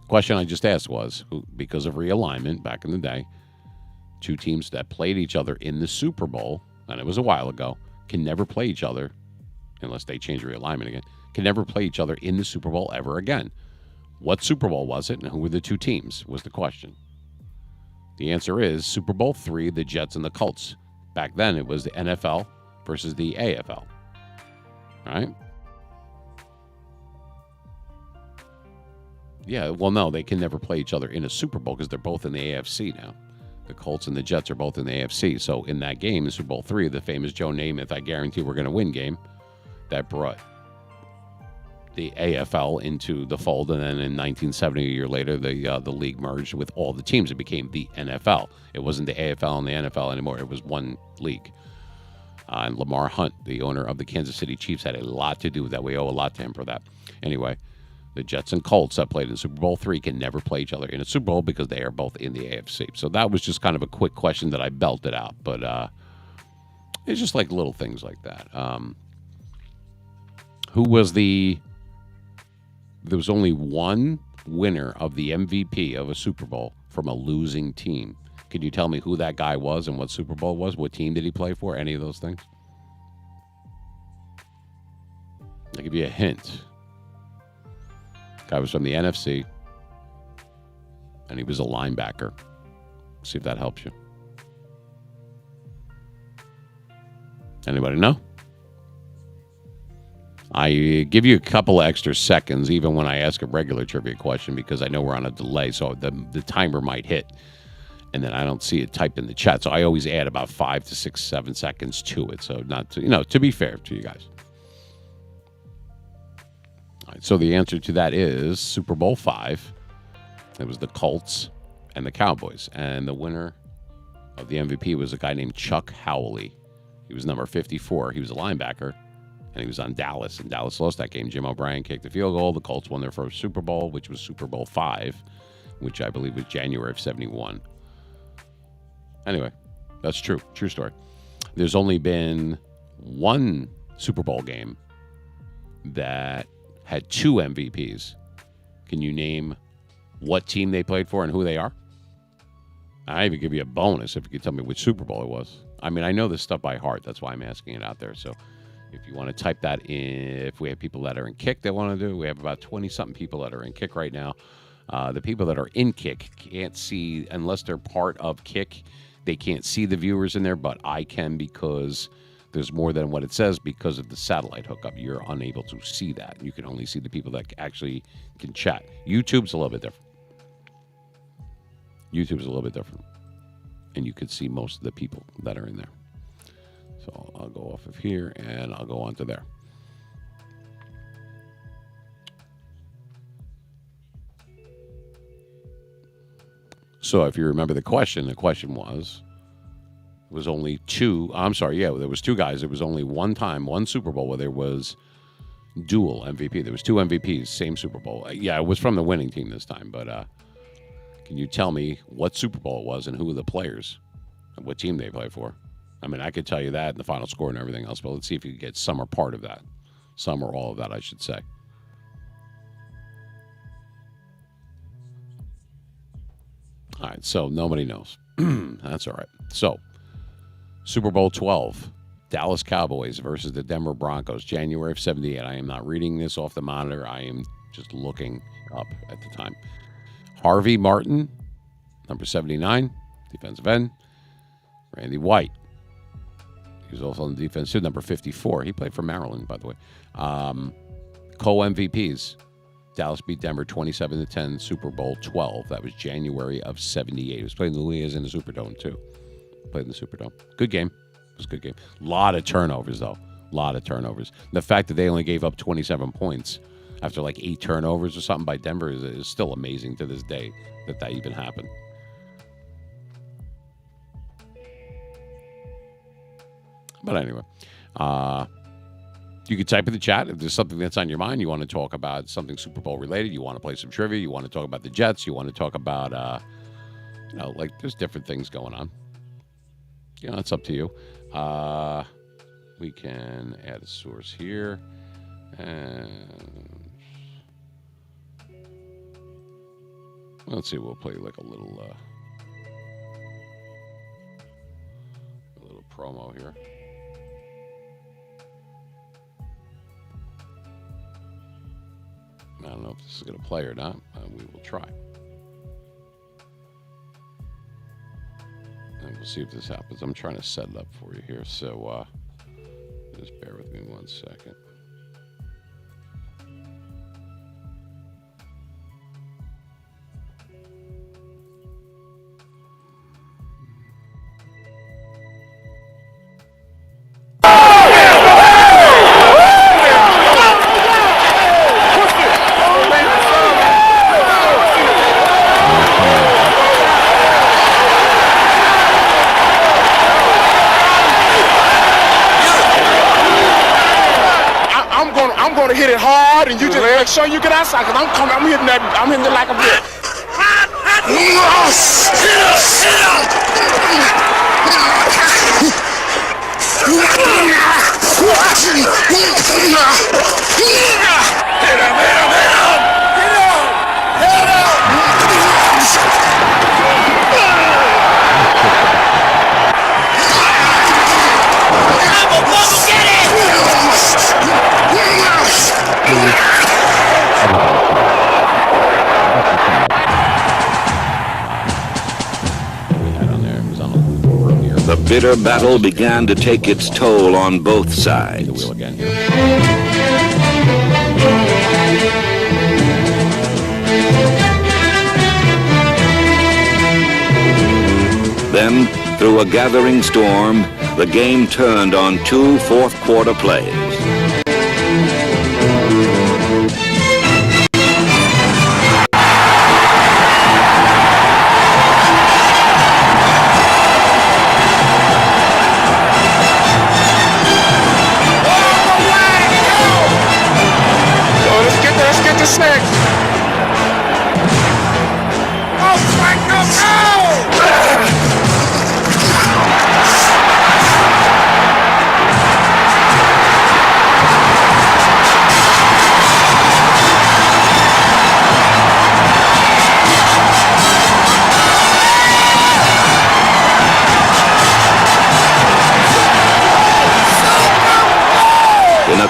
the question I just asked was, because of realignment back in the day, two teams that played each other in the Super Bowl, and it was a while ago, can never play each other, unless they change realignment again, can never play each other in the Super Bowl ever again. What Super Bowl was it, and who were the two teams, was the question. The answer is Super Bowl III, the Jets and the Colts. Back then, it was the NFL versus the AFL. All right? Yeah, well, no, they can never play each other in a Super Bowl because they're both in the AFC now. The Colts and the Jets are both in the AFC. So in that game, in Super Bowl III, the famous Joe Namath, I guarantee we're going to win game, that brought the AFL into the fold, and then in 1970, a year later, the league merged with all the teams. It became the NFL. It wasn't the AFL and the NFL anymore. It was one league. And Lamar Hunt, the owner of the Kansas City Chiefs, had a lot to do with that. We owe a lot to him for that. Anyway, the Jets and Colts that played in Super Bowl III can never play each other in a Super Bowl because they are both in the AFC. So that was just kind of a quick question that I belted out. But it's just like little things like that. Who was there was only one winner of the MVP of a Super Bowl from a losing team. Can you tell me who that guy was and what Super Bowl it was? What team did he play for? Any of those things? I'll give you a hint. Guy was from the NFC, and he was a linebacker. See if that helps you. Anybody know? I give you a couple of extra seconds even when I ask a regular trivia question because I know we're on a delay, so the timer might hit, and then I don't see it typed in the chat. So I always add about 5 to 6, 7 seconds to it. So not to, to be fair to you guys. All right, so the answer to that is Super Bowl V. It was the Colts and the Cowboys, and the winner of the MVP was a guy named Chuck Howley. He was number 54. He was a linebacker. And he was on Dallas, and Dallas lost that game. Jim O'Brien kicked the field goal. The Colts won their first Super Bowl, which was Super Bowl V, which I believe was January of 71. Anyway, that's true. True story. There's only been one Super Bowl game that had two MVPs. Can you name what team they played for and who they are? I even give you a bonus if you could tell me which Super Bowl it was. I mean, I know this stuff by heart. That's why I'm asking it out there. So if you want to type that in, if we have people that are in Kick that want to do, we have about 20-something people that are in Kick right now. The people that are in Kick can't see, unless they're part of Kick, they can't see the viewers in there, but I can because there's more than what it says because of the satellite hookup. You're unable to see that. You can only see the people that actually can chat. YouTube's a little bit different. And you can see most of the people that are in there. So I'll go off of here and I'll go on to there. So if you remember the question was only two. I'm sorry, yeah, there was two guys. There was only one Super Bowl where there was dual MVP. There was two MVPs, same Super Bowl. Yeah, it was from the winning team this time. But can you tell me what Super Bowl it was and who were the players and what team they played for? I mean, I could tell you that and the final score and everything else, but let's see if you can get some or part of that. Some or all of that, I should say. All right, so nobody knows. That's all right. So, Super Bowl 12, Dallas Cowboys versus the Denver Broncos, January of 78. I am not reading this off the monitor. I am just looking up at the time. Harvey Martin, number 79, defensive end. Randy White. He was also on the defense too, number 54. He played for Maryland, by the way. Co-MVPs. Dallas beat Denver 27-10, Super Bowl 12. That was January of 78. He was playing the league in the Superdome, too. Played in the Superdome. Good game. It was a good game. A lot of turnovers, though. A lot of turnovers. The fact that they only gave up 27 points after like 8 turnovers or something by Denver is still amazing to this day that even happened. But anyway, you can type in the chat if there's something that's on your mind. You want to talk about something Super Bowl related. You want to play some trivia. You want to talk about the Jets. You want to talk about, like there's different things going on. It's up to you. We can add a source here. And let's see. We'll play like a little promo here. I don't know if this is going to play or not. We will try. And we'll see if this happens. I'm trying to set it up for you here. So just bear with me 1 second. To hit it hard, and you just make sure you get outside. Cause I'm hitting it like a brick. The bitter battle began to take its toll on both sides. The wheel again. Then, through a gathering storm, the game turned on 2 fourth-quarter plays.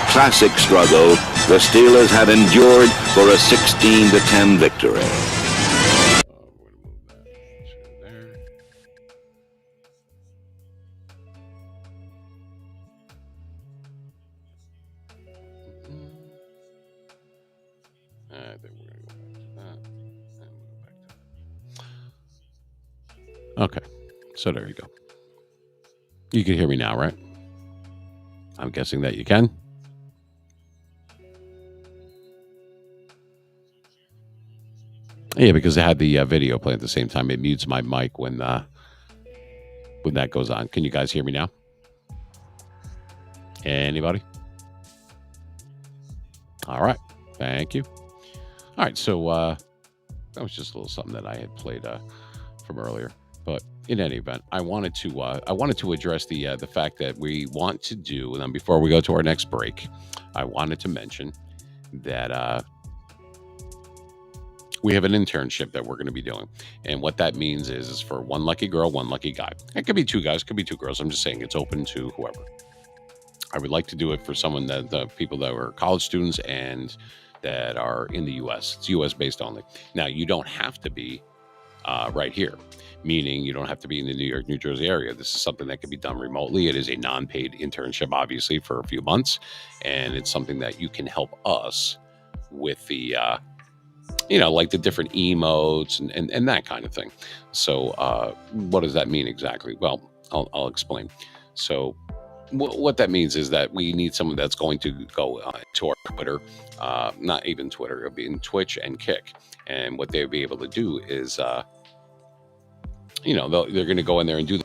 Classic struggle, the Steelers have endured for a 16-10 victory. Okay, so there you go. You can hear me now, right? I'm guessing that you can. Yeah, because I had the video playing at the same time. It mutes my mic when that goes on. Can you guys hear me now? Anybody? All right. Thank you. All right. So that was just a little something that I had played from earlier. But in any event, I wanted to address the fact that we want to do. And then before we go to our next break, I wanted to mention that we have an internship that we're going to be doing, and what that means is for one lucky girl, one lucky guy. It could be two guys, could be two girls. I'm just saying it's open to whoever. I would like to do it for someone that the people that are college students and that are in the U.S. It's U.S. based only. Now you don't have to be right here, meaning you don't have to be in the New York, New Jersey area. This is something that can be done remotely. It is a non-paid internship, obviously, for a few months, and it's something that you can help us with the, like the different emotes and that kind of thing. So what does that mean exactly? Well, I'll explain. So what that means is that we need someone that's going to go to our Twitter, not even Twitter, it'll be in Twitch and Kick. And what they'll be able to do is, they're going to go in there and do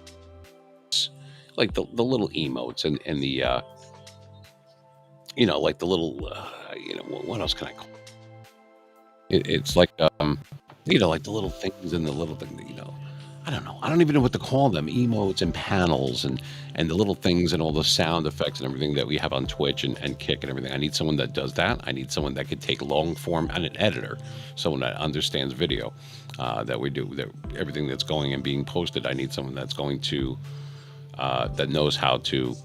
like the little emotes and the, like the little, what else can I call it? It's like, like the little things and the little thing, I don't know. I don't even know what to call them. Emotes and panels and the little things and all the sound effects and everything that we have on Twitch and Kick and everything. I need someone that does that. I need someone that could take long form and an editor, someone that understands video, that we do that everything that's going and being posted. I need someone that's going to that knows how to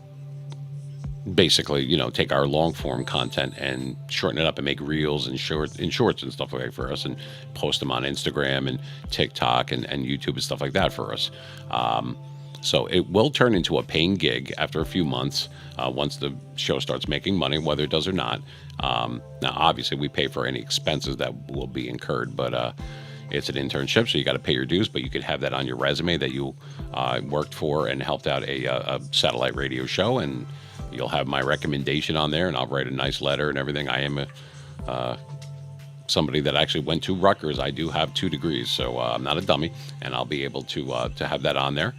basically, take our long form content and shorten it up and make reels and shorts and stuff like that for us and post them on Instagram and TikTok and YouTube and stuff like that for us. So it will turn into a paying gig after a few months, once the show starts making money, whether it does or not. Now, obviously, we pay for any expenses that will be incurred, but it's an internship, so you got to pay your dues, but you could have that on your resume that you worked for and helped out a satellite radio show, and you'll have my recommendation on there, and I'll write a nice letter and everything. I am somebody that actually went to Rutgers. I do have 2 degrees, so I'm not a dummy, and I'll be able to have that on there.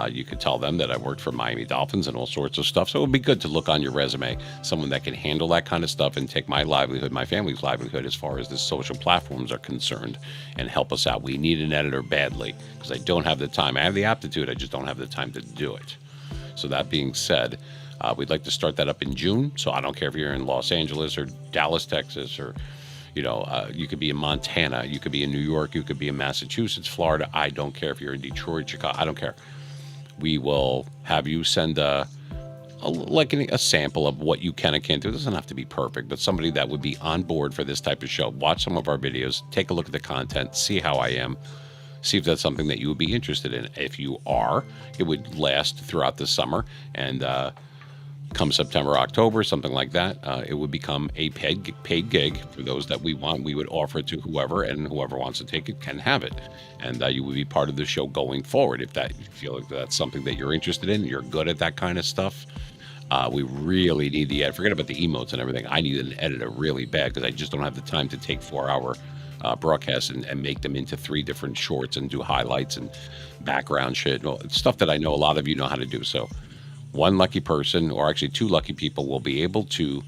You could tell them that I worked for Miami Dolphins and all sorts of stuff. So it would be good to look on your resume, someone that can handle that kind of stuff and take my livelihood, my family's livelihood, as far as the social platforms are concerned, and help us out. We need an editor badly because I don't have the time. I have the aptitude, I just don't have the time to do it. So that being said, we'd like to start that up in June. So I don't care if you're in Los Angeles or Dallas, Texas, or you could be in Montana, you could be in New York, you could be in Massachusetts, Florida. I don't care if you're in Detroit, Chicago. I don't care. We will have you send a sample of what you can and can't do. It doesn't have to be perfect, but somebody that would be on board for this type of show. Watch some of our videos, take a look at the content, see how I am, see if that's something that you would be interested in. If you are, it would last throughout the summer, and come September, October, something like that, it would become a paid gig for those that we want. We would offer it to whoever, and whoever wants to take it can have it. And you would be part of the show going forward. If you feel like that's something that you're interested in, you're good at that kind of stuff. We really need forget about the emotes and everything. I need an editor really bad because I just don't have the time to take 4-hour broadcasts and make them into 3 different shorts and do highlights and background shit. Stuff that I know a lot of you know how to do. So one lucky person, or actually 2 lucky people, will be able to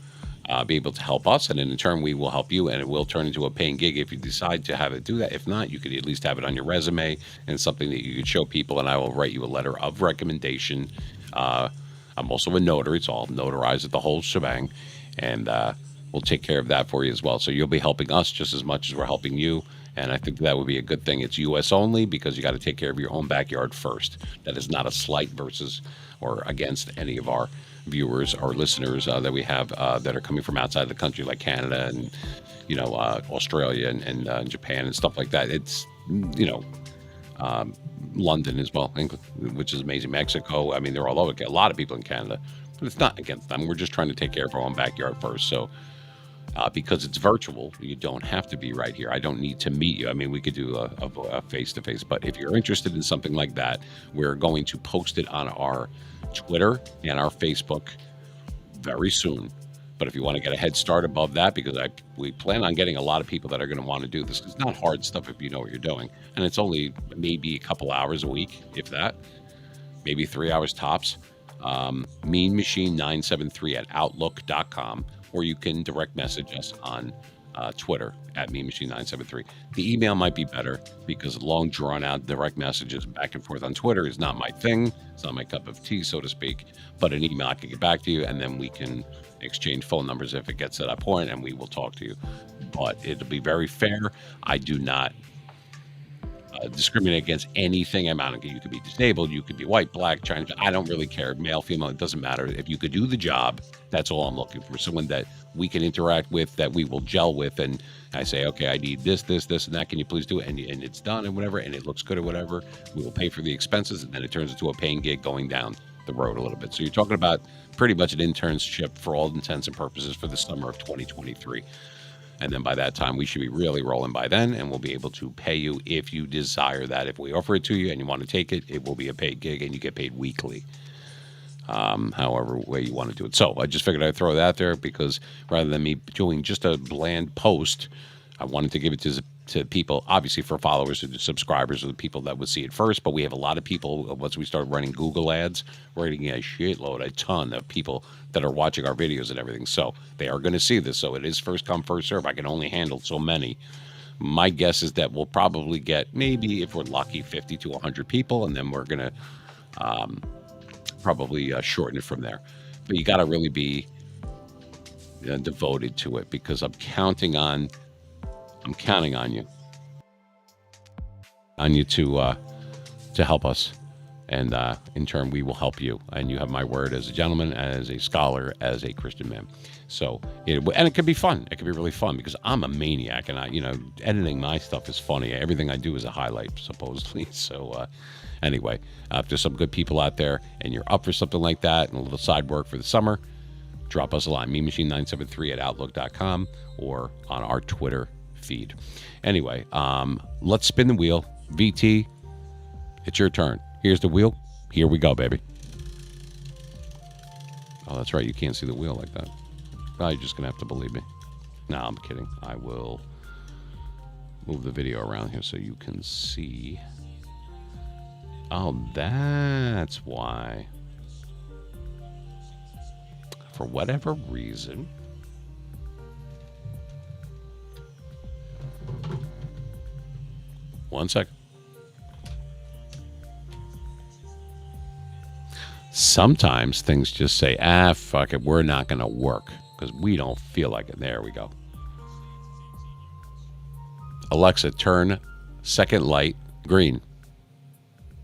help us, and in turn we will help you, and it will turn into a paying gig if you decide to have it do that. If not, you could at least have it on your resume and something that you could show people, and I will write you a letter of recommendation. I'm also a notary, so I'll notarize it, the whole shebang, and we'll take care of that for you as well. So you'll be helping us just as much as we're helping you. And I think that would be a good thing. It's U.S. only because you got to take care of your own backyard first. That is not a slight versus or against any of our viewers or listeners that we have that are coming from outside the country, like Canada and Australia and Japan and stuff like that. It's London as well, which is amazing. Mexico. I mean, they're all over. A lot of people in Canada, but it's not against them. We're just trying to take care of our own backyard first. So. Because it's virtual, you don't have to be right here. I don't need to meet you. I mean, we could do a face-to-face, but if you're interested in something like that, we're going to post it on our Twitter and our Facebook very soon. But if you want to get a head start above that, because we plan on getting a lot of people that are going to want to do this. It's not hard stuff if you know what you're doing. And it's only maybe a couple hours a week, if that, maybe 3 hours tops. meanmachine973 at outlook.com, or you can direct message us on Twitter at MeMachine973. The email might be better because long, drawn out direct messages back and forth on Twitter is not my thing. It's not my cup of tea, so to speak. But an email, I can get back to you, and then we can exchange phone numbers if it gets to that point, and we will talk to you. But it'll be very fair. I do not discriminate against anything. You could be disabled, you could be white, black, Chinese. I don't really care. Male, female, it doesn't matter. If you could do the job, that's all I'm looking for. Someone that we can interact with, that we will gel with, and I say, okay, I need this, this, this, and that. Can you please do it? And it's done, and whatever, and it looks good or whatever. We will pay for the expenses, and then it turns into a paying gig going down the road a little bit. So you're talking about pretty much an internship for all intents and purposes for the summer of 2023. And then by that time, we should be really rolling by then, and we'll be able to pay you if you desire that. If we offer it to you and you want to take it, it will be a paid gig, and you get paid weekly, however way you want to do it. So I just figured I'd throw that there because rather than me doing just a bland post, I wanted to give it to people, obviously for followers and subscribers, or the people that would see it first. But we have a lot of people, once we start running Google ads, we're getting a ton of people that are watching our videos and everything. So they are going to see this. So it is first come, first serve. I can only handle so many. My guess is that we'll probably get, maybe if we're lucky, 50 to 100 people, and then we're going to probably shorten it from there. But you got to really be devoted to it, because I'm counting on you to help us, and in turn we will help you. And you have my word as a gentleman, as a scholar, as a Christian man. So and it could be fun. It could be really fun because I'm a maniac, and editing my stuff is funny. Everything I do is a highlight, supposedly. So anyway, if there's some good people out there and you're up for something like that and a little side work for the summer, drop us a line, memachine973 at outlook.com, or on our Twitter feed. Anyway, let's spin the wheel. VT, it's your turn. Here's the wheel. Here we go, baby. Oh, that's right. You can't see the wheel like that. Well, you're just going to have to believe me. No, I'm kidding. I will move the video around here so you can see. Oh, that's why. For whatever reason, one second. Sometimes things just say, fuck it, we're not going to work because we don't feel like it. There we go. Alexa, turn second light green.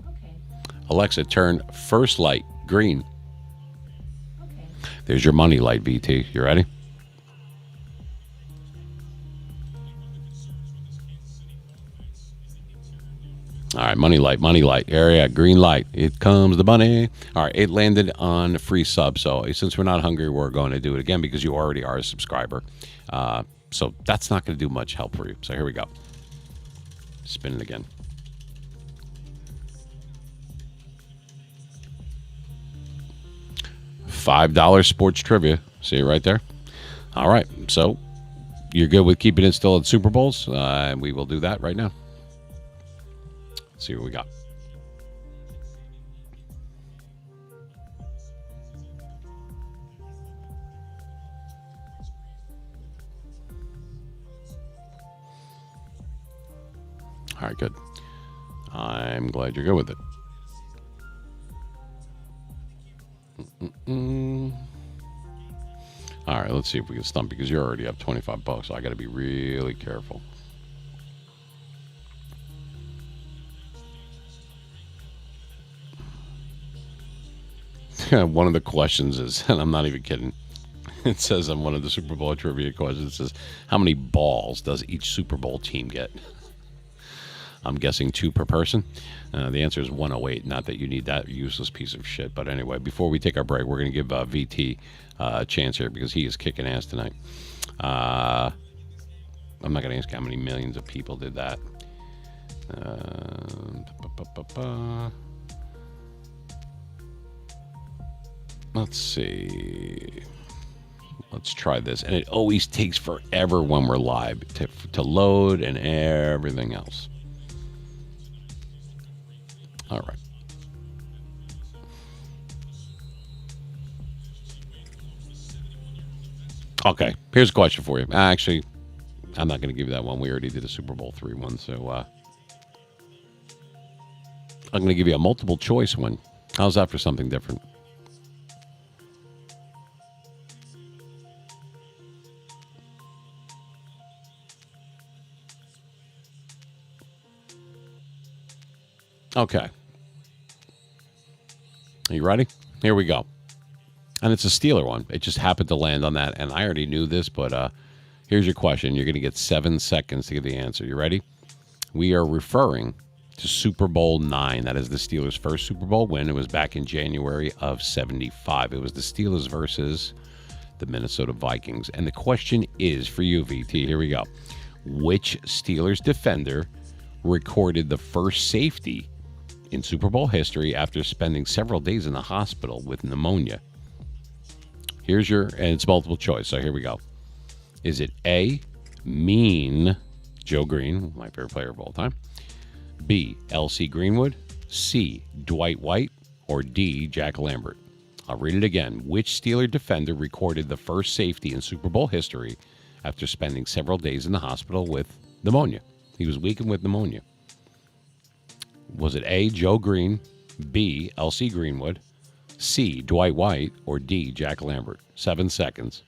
Okay. Alexa, turn first light green. Okay. There's your money light, VT. You ready? All right, money light. Area, green light. It comes the money. All right, it landed on free sub. So since we're not hungry, we're going to do it again because you already are a subscriber. So that's not going to do much help for you. So here we go. Spin it again. $5 sports trivia. See it right there? All right, so you're good with keeping it still at Super Bowls? We will do that right now. Let's see what we got. All right, good. I'm glad you're good with it. All right, let's see if we can stump because you're already up $25, so I got to be really careful. One of the questions is, and I'm not even kidding, it says on one of the Super Bowl trivia questions, it says, how many balls does each Super Bowl team get? I'm guessing 2 per person. The answer is 108. Not that you need that useless piece of shit. But anyway, before we take our break, we're going to give VT a chance here because he is kicking ass tonight. I'm not going to ask how many millions of people did that. Let's see. Let's try this. And it always takes forever when we're live to load and everything else. All right. Okay, here's a question for you. Actually, I'm not going to give you that one. We already did a Super Bowl 3 one, so I'm going to give you a multiple choice one. How's that for something different? Okay. Are you ready? Here we go. And it's a Steeler one. It just happened to land on that, and I already knew this, but here's your question. You're going to get 7 seconds to get the answer. You ready? We are referring to Super Bowl 9. That is the Steelers' first Super Bowl win. It was back in January of 75. It was the Steelers versus the Minnesota Vikings. And the question is for you, VT. Here we go. Which Steelers defender recorded the first safety in Super Bowl history after spending several days in the hospital with pneumonia? And it's multiple choice, so here we go. Is it A, Mean Joe Green, my favorite player of all time, B, L.C. Greenwood, C, Dwight White, or D, Jack Lambert? I'll read it again. Which Steeler defender recorded the first safety in Super Bowl history after spending several days in the hospital with pneumonia? He was weakened with pneumonia. Was it A, Joe Green, B, L.C. Greenwood, C, Dwight White, or D, Jack Lambert? 7 seconds.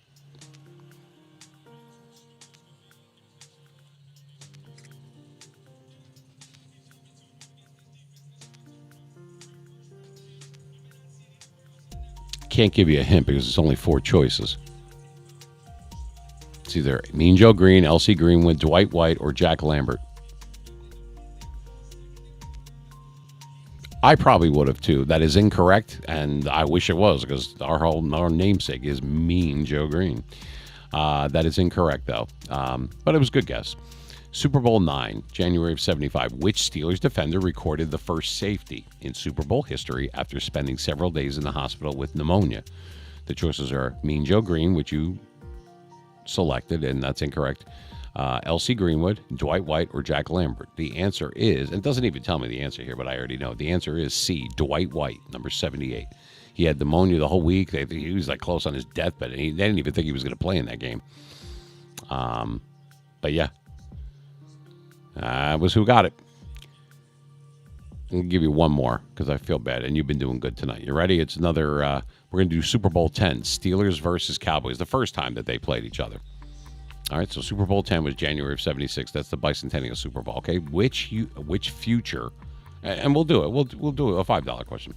Can't give you a hint because it's only 4 choices. It's either Mean Joe Green, L.C. Greenwood, Dwight White, or Jack Lambert. I probably would have too. That is incorrect, and I wish it was because our namesake is Mean Joe Green. That is incorrect though, but it was a good guess. Super Bowl 9, January of 75. Which Steelers defender recorded the first safety in Super Bowl history after spending several days in the hospital with pneumonia? The choices are Mean Joe Green, which you selected, and that's incorrect. L.C. Greenwood, Dwight White, or Jack Lambert. The answer is, and it doesn't even tell me the answer here, but I already know. The answer is C, Dwight White, number 78. He had pneumonia the whole week. He was like close on his deathbed, and they didn't even think he was going to play in that game. But yeah, that was who got it. I'm going to give you one more because I feel bad, and you've been doing good tonight. You ready? It's another, we're going to do Super Bowl 10, Steelers versus Cowboys, the first time that they played each other. All right, so Super Bowl 10 was January of 76. That's the bicentennial Super Bowl, okay? Which future, and we'll do it. We'll do a $5 question.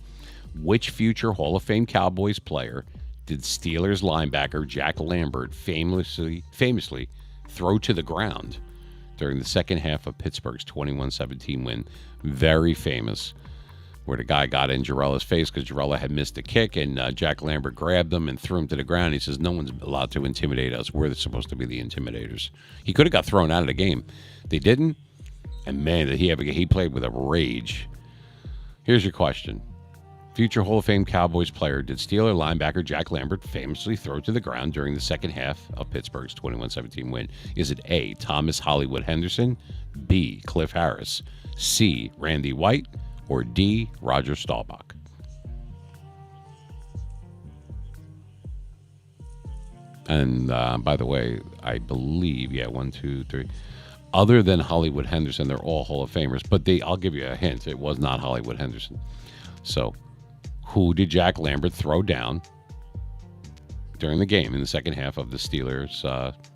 Which future Hall of Fame Cowboys player did Steelers linebacker Jack Lambert famously throw to the ground during the second half of Pittsburgh's 21-17 win? Very famous, where the guy got in Jarella's face because Jarella had missed a kick, and Jack Lambert grabbed him and threw him to the ground. He says, no one's allowed to intimidate us. We're supposed to be the intimidators. He could have got thrown out of the game. They didn't, and man, did he played with a rage. Here's your question. Future Hall of Fame Cowboys player did Steeler linebacker Jack Lambert famously throw to the ground during the second half of Pittsburgh's 21-17 win? Is it A, Thomas Hollywood Henderson, B, Cliff Harris, C, Randy White, or D, Roger Staubach? And by the way, I believe, 1, 2, 3. Other than Hollywood Henderson, they're all Hall of Famers. But I'll give you a hint. It was not Hollywood Henderson. So, who did Jack Lambert throw down during the game in the second half of the Steelers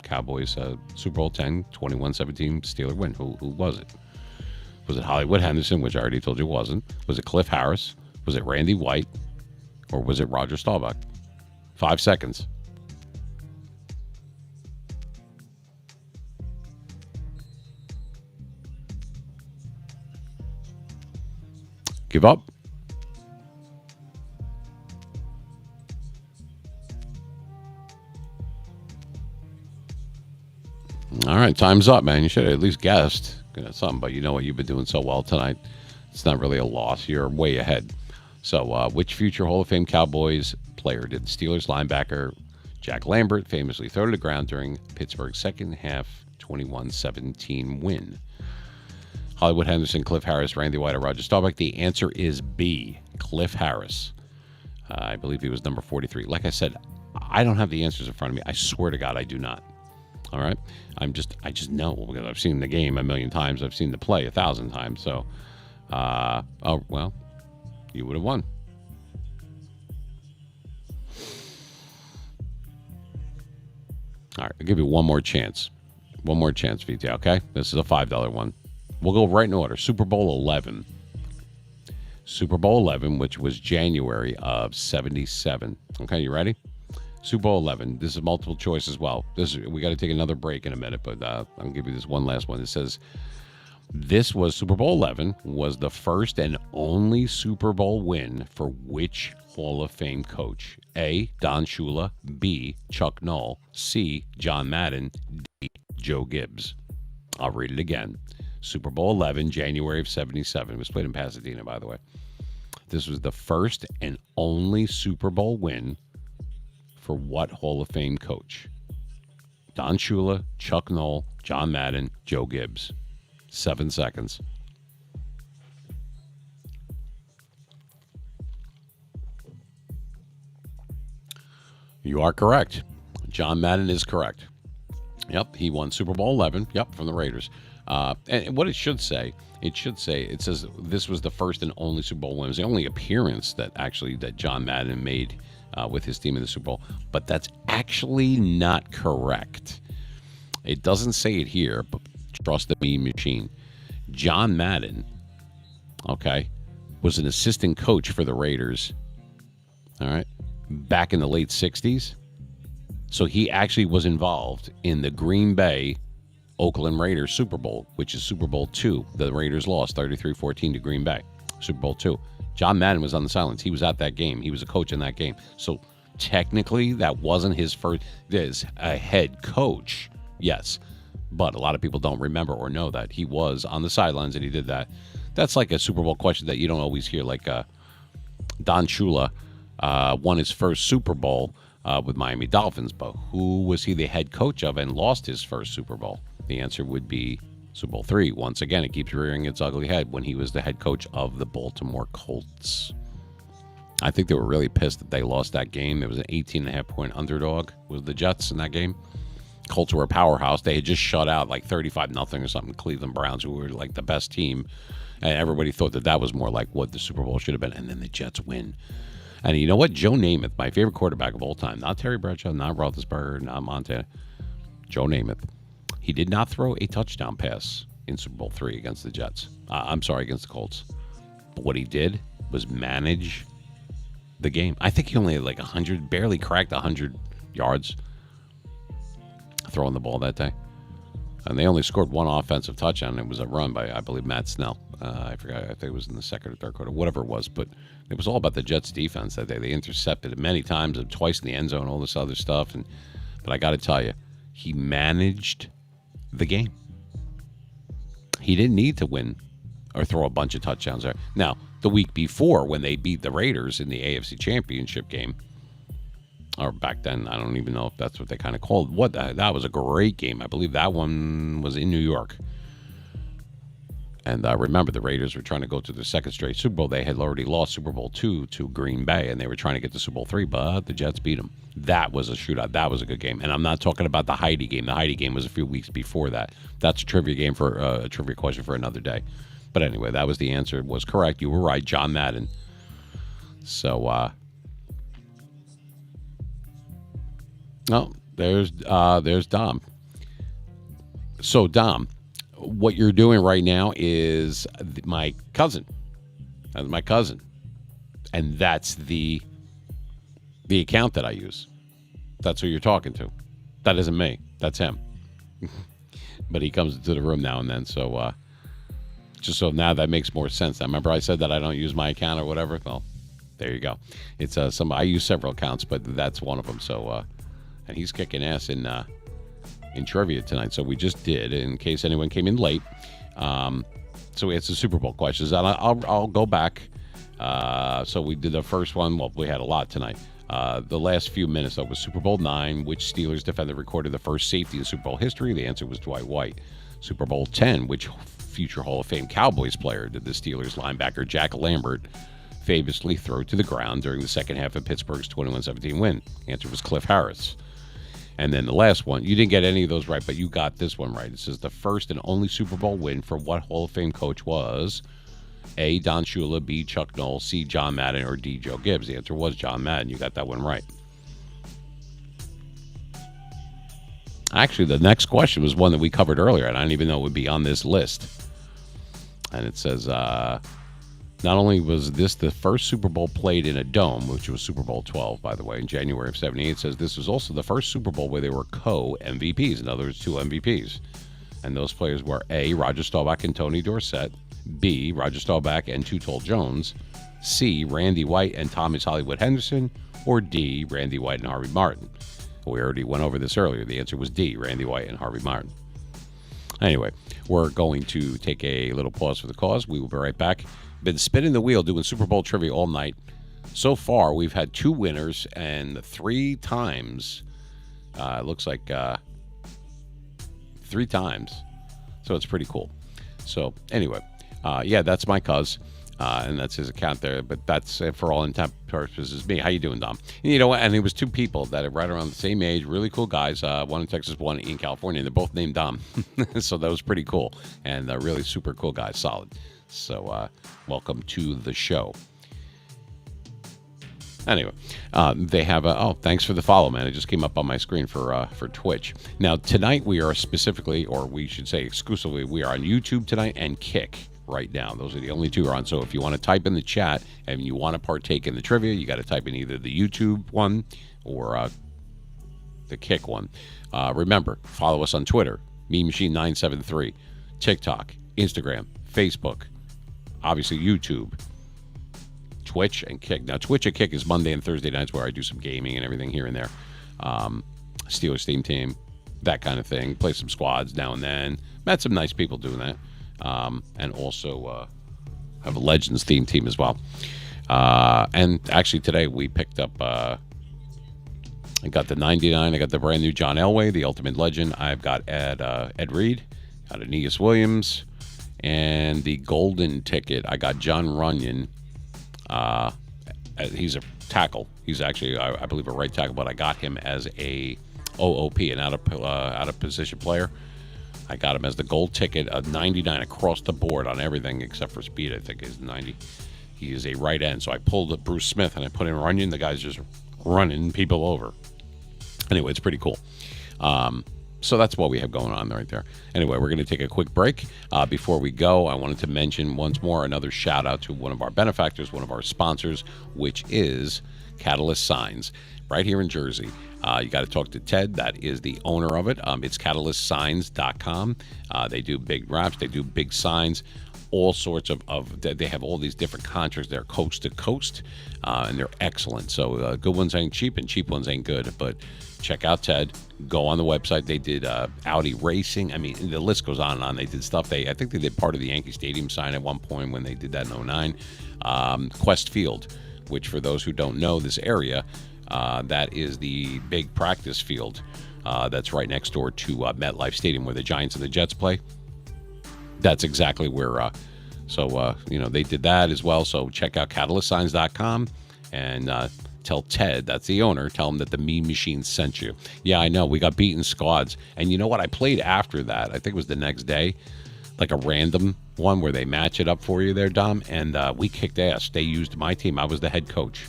Cowboys Super Bowl 10 21-17 Steeler win? Who was it? Was it Hollywood Henderson, which I already told you wasn't? Was it Cliff Harris? Was it Randy White? Or was it Roger Staubach? 5 seconds. Give up? All right, time's up, man. You should have at least guessed something, but you know what? You've been doing so well tonight. It's not really a loss. You're way ahead. So, which future Hall of Fame Cowboys player did the Steelers linebacker Jack Lambert famously throw to the ground during Pittsburgh's second half 21-17 win? Hollywood Henderson, Cliff Harris, Randy White, or Roger Staubach? The answer is B, Cliff Harris. I believe he was number 43. Like I said, I don't have the answers in front of me. I swear to God, I do not. All right. I just know because I've seen the game a million times. I've seen the play 1,000 times. So, oh, well, you would have won. All right. I'll give you one more chance. One more chance, VT, okay? This is a $5 one. We'll go right in order. Super Bowl 11. Super Bowl 11, which was January of 77. Okay, you ready? Super Bowl 11. This is multiple choice as well. We got to take another break in a minute, but I'll give you this one last one. It says, this was Super Bowl 11, was the first and only Super Bowl win for which Hall of Fame coach? A, Don Shula. B, Chuck Noll. C, John Madden. D, Joe Gibbs. I'll read it again. Super Bowl 11, January of 77. It was played in Pasadena, by the way. This was the first and only Super Bowl win for what Hall of Fame coach? Don Shula, Chuck Noll, John Madden, Joe Gibbs. 7 seconds. You are correct. John Madden is correct. Yep, he won Super Bowl 11. Yep, from the Raiders. And what it says this was the first and only Super Bowl win. It was the only appearance that John Madden made with his team in the Super Bowl. But that's actually not correct. It doesn't say it here, but trust the meme machine. John Madden, okay, was an assistant coach for the Raiders, all right, back in the late 60s. So he actually was involved in the Green Bay Oakland Raiders Super Bowl, which is Super Bowl II. The Raiders lost 33-14 to Green Bay, Super Bowl II. John Madden was on the sidelines. He was at that game. He was a coach in that game. So technically, that wasn't his first. There's a head coach, yes. But a lot of people don't remember or know that he was on the sidelines and he did that. That's like a Super Bowl question that you don't always hear. Like Don Shula won his first Super Bowl with Miami Dolphins, but who was he the head coach of and lost his first Super Bowl? The answer would be Super Bowl III. Once again, it keeps rearing its ugly head when he was the head coach of the Baltimore Colts. I think they were really pissed that they lost that game. It was an 18.5-point underdog, was the Jets in that game. Colts were a powerhouse. They had just shut out like 35-0 or something, Cleveland Browns, who were like the best team. And everybody thought that was more like what the Super Bowl should have been. And then the Jets win. And you know what? Joe Namath, my favorite quarterback of all time, not Terry Bradshaw, not Roethlisberger, not Montana, Joe Namath. He did not throw a touchdown pass in Super Bowl III against the Jets. Against the Colts. But what he did was manage the game. I think he only had like 100, barely cracked 100 yards throwing the ball that day. And they only scored one offensive touchdown. It was a run by, I believe, Matt Snell. I forgot. I think it was in the second or third quarter, whatever it was. But it was all about the Jets' defense that day. They intercepted it many times, and twice in the end zone, all this other stuff. But I got to tell you, he managed the game. He didn't need to win or throw a bunch of touchdowns there. Now, the week before, when they beat the Raiders in the AFC Championship game, or back then, I don't even know if that's what they kind of called. That was a great game. I believe that one was in New York. And remember, the Raiders were trying to go to their second straight Super Bowl. They had already lost Super Bowl II to Green Bay, and they were trying to get to Super Bowl III, but the Jets beat them. That was a shootout. That was a good game. And I'm not talking about the Heidi game. The Heidi game was a few weeks before that. That's a trivia question for another day. But anyway, that was the answer. It was correct. You were right, John Madden. So, there's Dom. So, Dom, what you're doing right now is my cousin. That's my cousin. And that's the account that I use. That's who you're talking to. That isn't me. That's him. But he comes into the room now and then. So just so now that makes more sense. I remember I said that I don't use my account or whatever. Well, there you go. It's I use several accounts, but that's one of them. So and he's kicking ass in trivia tonight. So we just did, in case anyone came in late. So we had some Super Bowl questions. And I'll go back. So we did the first one. Well, we had a lot tonight. The last few minutes, that was Super Bowl IX. Which Steelers defender recorded the first safety in Super Bowl history? The answer was Dwight White. Super Bowl X. Which future Hall of Fame Cowboys player did the Steelers linebacker Jack Lambert famously throw to the ground during the second half of Pittsburgh's 21-17 win? The answer was Cliff Harris. And then the last one, you didn't get any of those right, but you got this one right. It says the first and only Super Bowl win for what Hall of Fame coach was A, Don Shula, B, Chuck Noll, C, John Madden, or D, Joe Gibbs. The answer was John Madden. You got that one right. Actually, the next question was one that we covered earlier, and I didn't even know it would be on this list. And it says, not only was this the first Super Bowl played in a dome, which was Super Bowl 12, by the way, in January of 78, it says this was also the first Super Bowl where they were co-MVPs. In other words, two MVPs. And those players were A, Roger Staubach and Tony Dorsett, B, Roger Staubach and Tootall Jones, C, Randy White and Thomas Hollywood Henderson, or D, Randy White and Harvey Martin. We already went over this earlier. The answer was D, Randy White and Harvey Martin. Anyway, we're going to take a little pause for the cause. We will be right back. Been spinning the wheel doing Super Bowl trivia all night. So far, we've had 2 winners and 3 times. It looks like 3 times. So it's pretty cool. So anyway, yeah, that's my cuz. And that's his account there. But that's for all intent purposes me. How you doing, Dom? And you know what? And it was 2 people that are right around the same age, really cool guys. One in Texas, one in California. They're both named Dom. So that was pretty cool. And really super cool guys. Solid. So welcome to the show. Anyway, they have thanks for the follow, man. It just came up on my screen for Twitch. Now, tonight we are specifically, or we should say exclusively, we are on YouTube tonight and Kick right now. Those are the only 2 we're on. So if you want to type in the chat and you want to partake in the trivia, you got to type in either the YouTube one or the Kick one. Remember, follow us on Twitter, MeMachine973, TikTok, Instagram, Facebook, obviously YouTube, Twitch, and Kick. Now, Twitch and Kick is Monday and Thursday nights where I do some gaming and everything here and there. Steelers theme team, that kind of thing. Play some squads now and then. Met some nice people doing that. And also have a Legends theme team as well. And actually today we picked up, I got the 99. I got the brand new John Elway, the Ultimate Legend. I've got Ed Reed, got Aeneas Williams, and the golden ticket. I got John Runyon. He's a tackle. He's actually, I believe, a right tackle, but I got him as a OOP, an out of position player. I got him as the gold ticket, a 99 across the board on everything except for speed. I think is 90. He is a right end, so I pulled up Bruce Smith and I put in Runyon. The guy's just running people over. Anyway, it's pretty cool. So that's what we have going on right there. Anyway, we're going to take a quick break. Before we go, I wanted to mention once more another shout out to one of our benefactors, one of our sponsors, which is Catalyst Signs, right here in Jersey. You got to talk to Ted. That is the owner of it. It's catalystsigns.com. They do big wraps. They do big signs. All sorts of they have all these different contracts. They're coast to coast, and they're excellent. So good ones ain't cheap, and cheap ones ain't good. But check out Ted. Go on the website. They did Audi racing. I mean, the list goes on and on. They did stuff. I think they did part of the Yankee Stadium sign at one point when they did that in 09. Quest Field, which for those who don't know this area, that is the big practice field that's right next door to MetLife Stadium where the Giants and the Jets play. That's exactly where, they did that as well. So check out catalystsigns.com and tell Ted, that's the owner, tell him that the Mean Machine sent you. Yeah, I know, we got beaten squads. And you know what? I played after that. I think it was the next day, like a random one where they match it up for you there, Dom. And we kicked ass. They used my team. I was the head coach.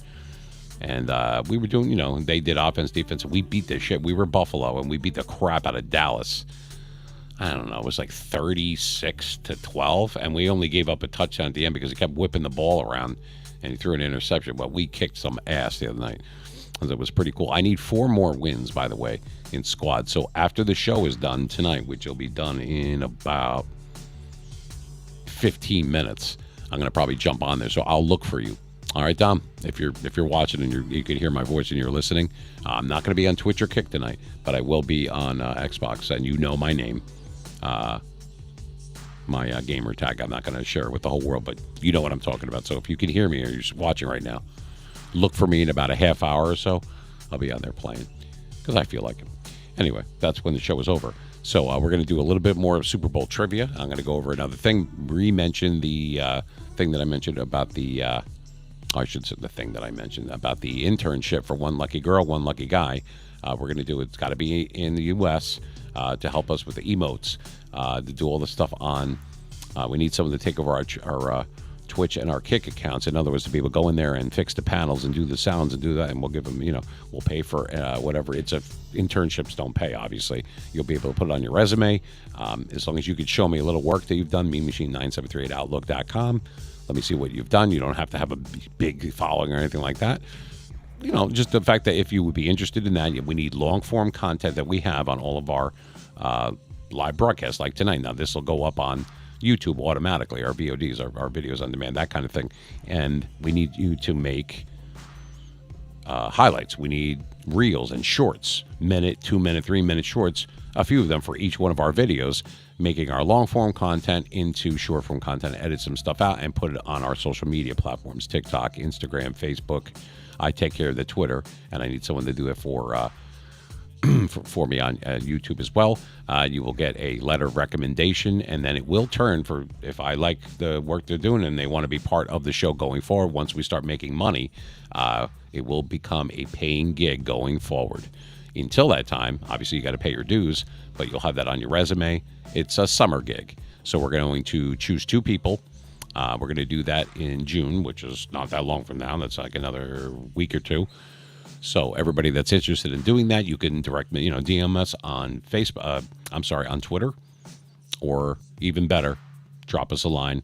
And we were doing, they did offense, defense. We beat the shit. We were Buffalo, and we beat the crap out of Dallas. I don't know. It was like 36-12, and we only gave up a touchdown at the end because he kept whipping the ball around, and he threw an interception. But we kicked some ass the other night. It was pretty cool. I need 4 more wins, by the way, in squad. So after the show is done tonight, which will be done in about 15 minutes, I'm going to probably jump on there. So I'll look for you. All right, Dom, if you're watching and you can hear my voice and you're listening, I'm not going to be on Twitch or Kick tonight, but I will be on Xbox, and you know my name, my gamer tag. I'm not going to share it with the whole world, but you know what I'm talking about. So if you can hear me or you're just watching right now, look for me in about a half hour or so. I'll be on there playing because I feel like it. Anyway, that's when the show is over. So we're going to do a little bit more of Super Bowl trivia. I'm going to go over another thing, re-mention the thing that I mentioned about the... I should say the thing that I mentioned about the internship for One Lucky Girl, One Lucky Guy. We're going to do it's got to be in the U.S. To help us with the emotes, to do all the stuff on. We need someone to take over our Twitch and our Kick accounts. In other words, to be able to go in there and fix the panels and do the sounds and do that, and we'll give them, we'll pay for whatever. Internships don't pay, obviously. You'll be able to put it on your resume as long as you could show me a little work that you've done. MeanMachine973@outlook.com. Let me see what you've done. You don't have to have a big following or anything like that. Just the fact that if you would be interested in that, we need long form content that we have on all of our live broadcasts, like tonight. Now, this will go up on YouTube automatically, our VODs, our videos on demand, that kind of thing. And we need you to make highlights. We need reels and shorts, minute, 2 minute, 3 minute shorts, a few of them for each one of our videos, making our long form content into short form content, edit some stuff out, and put it on our social media platforms, TikTok, Instagram, Facebook. I take care of the Twitter, and I need someone to do it for for me on YouTube as well. You will get a letter of recommendation, and then it will turn for if I like the work they're doing and they want to be part of the show going forward. Once we start making money, it will become a paying gig going forward. Until that time, obviously you got to pay your dues, but you'll have that on your resume. It's a summer gig, so we're going to choose 2 people. We're going to do that in June, which is not that long from now. That's like another week or 2. So everybody that's interested in doing that, you can direct me, DM us on Facebook. On Twitter, or even better, drop us a line,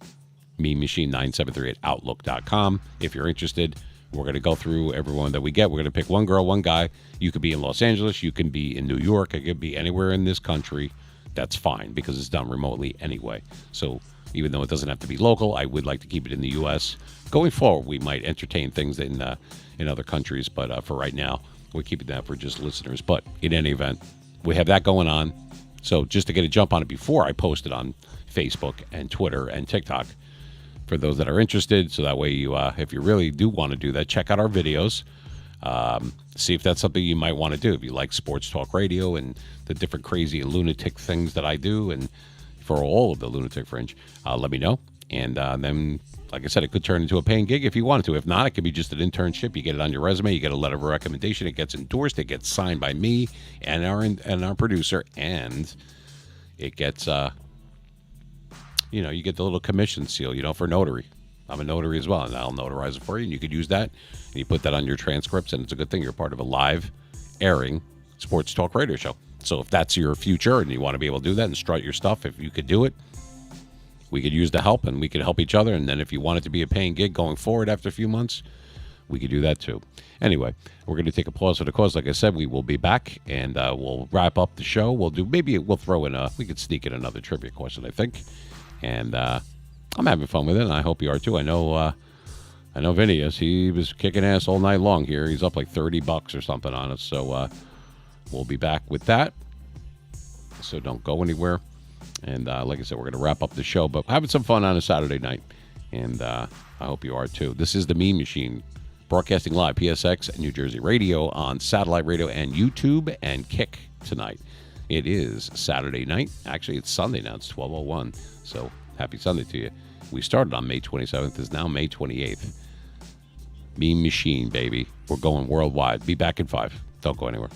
MeanMachine973@outlook.com. If you're interested, we're going to go through everyone that we get. We're going to pick one girl, one guy. You could be in Los Angeles. You can be in New York. It could be anywhere in this country. That's fine because it's done remotely anyway. So even though it doesn't have to be local, I would like to keep it in the U.S. Going forward, we might entertain things in other countries, but for right now, we're keeping that for just listeners. But in any event, we have that going on. So just to get a jump on it before I post it on Facebook and Twitter and TikTok, for those that are interested, so that way you, if you really do want to do that, check out our videos. See if that's something you might want to do. If you like sports talk radio and the different crazy and lunatic things that I do, and for all of the Lunatic Fringe, let me know. And then, like I said, it could turn into a paying gig if you wanted to. If not, it could be just an internship. You get it on your resume. You get a letter of recommendation. It gets endorsed. It gets signed by me and our producer. And it gets, you get the little commission seal, for notary. I'm a notary as well, and I'll notarize it for you. And you could use that, and you put that on your transcripts, and it's a good thing. You're part of a live airing sports talk radio show. So if that's your future and you want to be able to do that and strut your stuff, if you could do it, we could use the help and we could help each other. And then if you want it to be a paying gig going forward after a few months, we could do that too. Anyway, we're going to take a pause for the cause. Like I said, we will be back and we'll wrap up the show. We'll throw in we could sneak in another trivia question, I think. And I'm having fun with it, and I hope you are too. I know Vinny is. He was kicking ass all night long here. He's up like $30 or something on us. So we'll be back with that. So don't go anywhere. And like I said, we're going to wrap up the show, but having some fun on a Saturday night. And I hope you are too. This is the Mean Machine, broadcasting live PSX and New Jersey Radio on satellite radio and YouTube and Kick tonight. It is Saturday night. Actually, it's Sunday now. It's 12:01. So happy Sunday to you. We started on May 27th. It's now May 28th. Mean Machine, baby. We're going worldwide. Be back in 5. Don't go anywhere.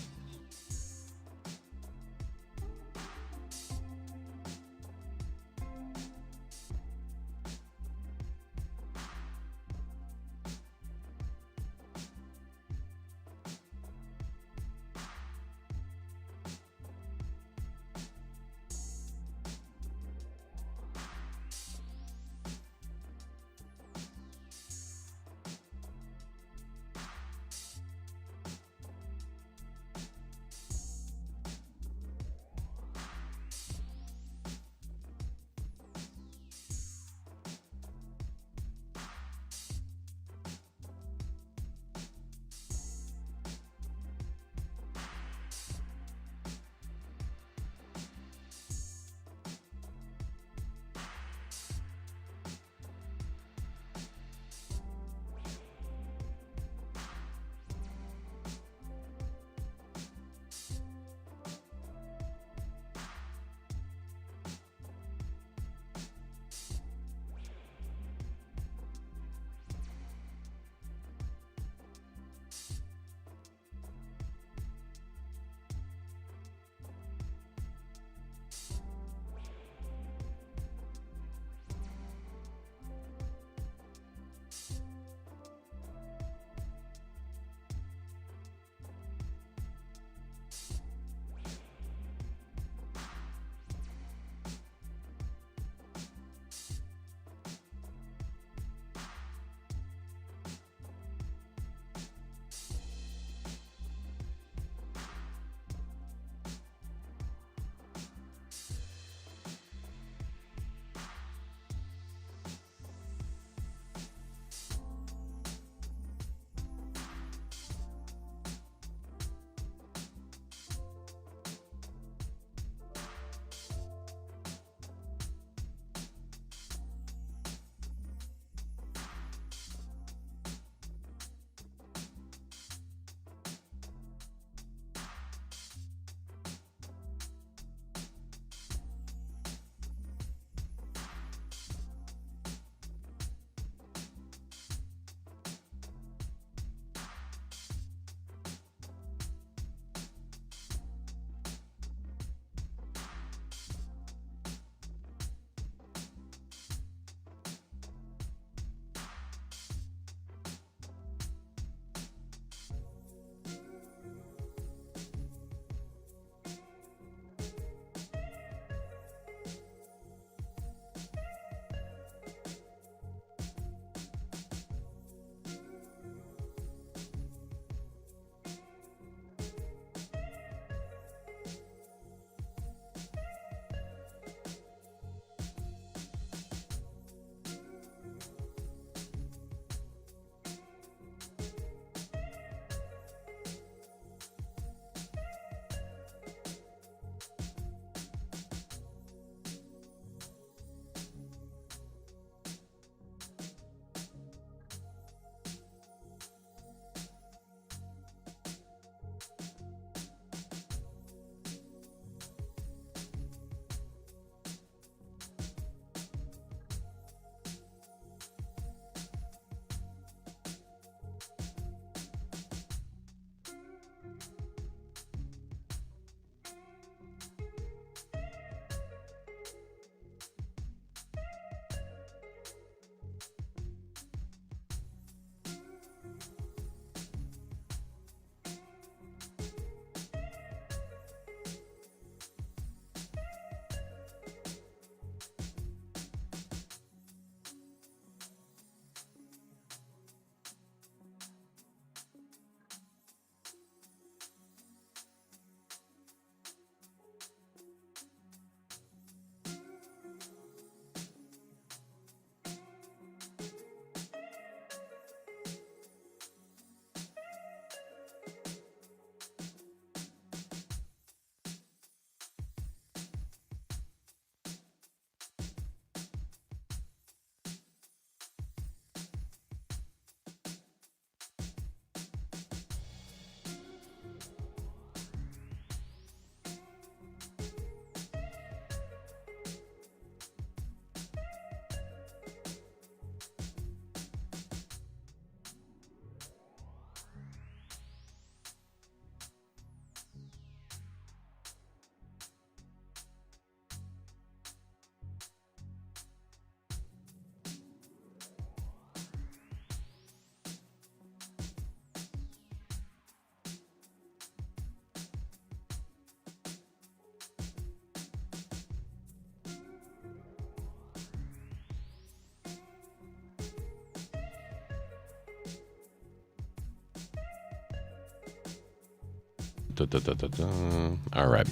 All right.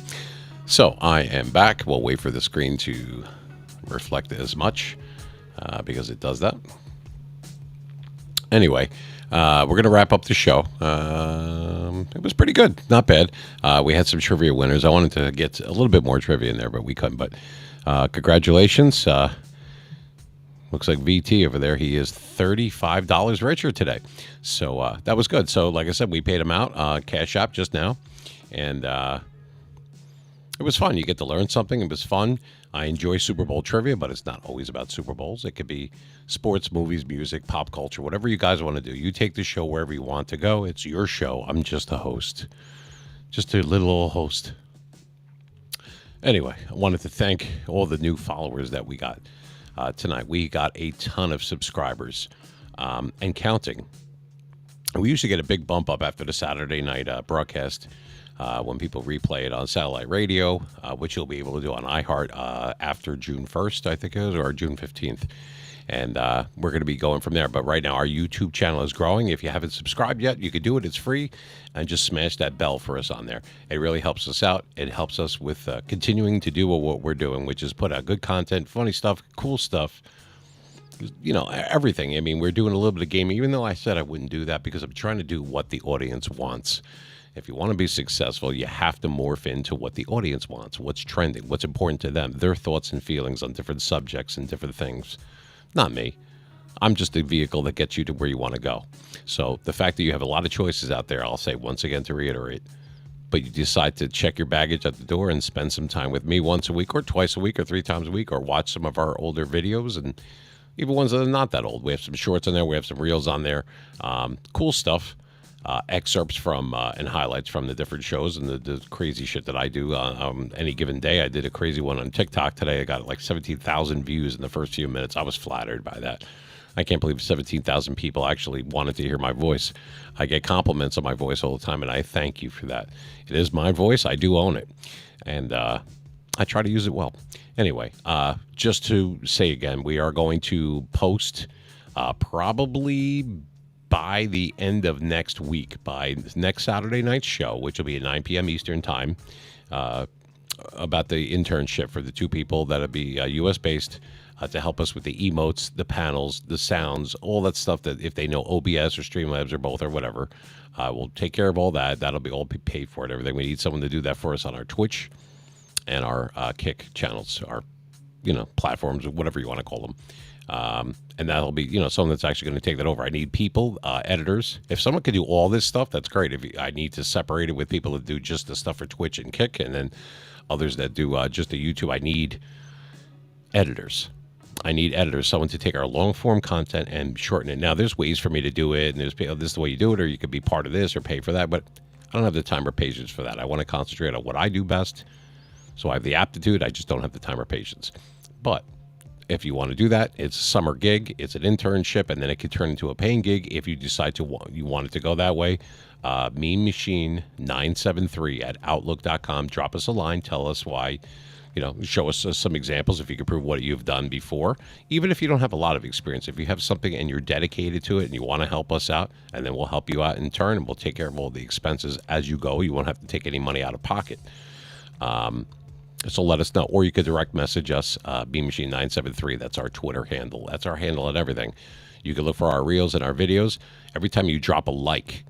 So I am back. We'll wait for the screen to reflect as much because it does that. Anyway, we're going to wrap up the show. It was pretty good. Not bad. We had some trivia winners. I wanted to get a little bit more trivia in there, but we couldn't. But congratulations. Looks like VT over there, he is $35 richer today. So that was good. So like I said, we paid him out, Cash App just now. And it was fun. You get to learn something. It was fun. I enjoy Super Bowl trivia, but it's not always about Super Bowls. It could be sports, movies, music, pop culture, whatever you guys want to do. You take the show wherever you want to go. It's your show. I'm just a host. Just a little old host. Anyway, I wanted to thank all the new followers that we got tonight. We got a ton of subscribers and counting. We usually get a big bump up after the Saturday night broadcast when people replay it on satellite radio, which you'll be able to do on iHeart after June 1st, I think it is, or June 15th. And we're going to be going from there. But right now, our YouTube channel is growing. If you haven't subscribed yet, you can do it. It's free. And just smash that bell for us on there. It really helps us out. It helps us with continuing to do what we're doing, which is put out good content, funny stuff, cool stuff. You know, everything. I mean, we're doing a little bit of gaming, even though I said I wouldn't do that because I'm trying to do what the audience wants. If you want to be successful, you have to morph into what the audience wants, what's trending, what's important to them, their thoughts and feelings on different subjects and different things. Not me. I'm just a vehicle that gets you to where you want to go. So the fact that you have a lot of choices out there, I'll say once again to reiterate, but you decide to check your baggage at the door and spend some time with me once a week or twice a week or 3 times a week, or watch some of our older videos, and even ones that are not that old. We have some shorts on there. We have some reels on there. Cool stuff. Excerpts from and highlights from the different shows and the crazy shit that I do on any given day. I did a crazy one on TikTok today. I got like 17,000 views in the first few minutes. I was flattered by that. I can't believe 17,000 people actually wanted to hear my voice. I get compliments on my voice all the time, and I thank you for that. It is my voice. I do own it, and I try to use it well. Anyway, just to say again, we are going to post probably by the end of next week, by next Saturday night's show, which will be at 9 p.m. Eastern time, about the internship for the 2 people that'll be U.S.-based to help us with the emotes, the panels, the sounds, all that stuff that if they know OBS or Streamlabs or both or whatever, we'll take care of all that. That'll be all paid for and everything. We need someone to do that for us on our Twitch and our Kick channels, our platforms, whatever you want to call them. And that'll be, someone that's actually going to take that over. I need people, editors. If someone could do all this stuff, that's great. I need to separate it with people that do just the stuff for Twitch and Kick, and then others that do just the YouTube. I need editors. Someone to take our long-form content and shorten it. Now, there's ways for me to do it, and this is the way you do it, or you could be part of this or pay for that, but I don't have the time or patience for that. I want to concentrate on what I do best. So I have the aptitude. I just don't have the time or patience. But if you want to do that, it's a summer gig. It's an internship, and then it could turn into a paying gig if you decide you want it to go that way. Mean Machine 973 at outlook.com. Drop us a line. Tell us why. Show us some examples if you can prove what you've done before. Even if you don't have a lot of experience, if you have something and you're dedicated to it and you want to help us out, and then we'll help you out in turn, and we'll take care of all the expenses as you go. You won't have to take any money out of pocket. So let us know. Or you could direct message us, BeamMachine973. That's our Twitter handle. That's our handle at everything. You can look for our reels and our videos. Every time you drop a like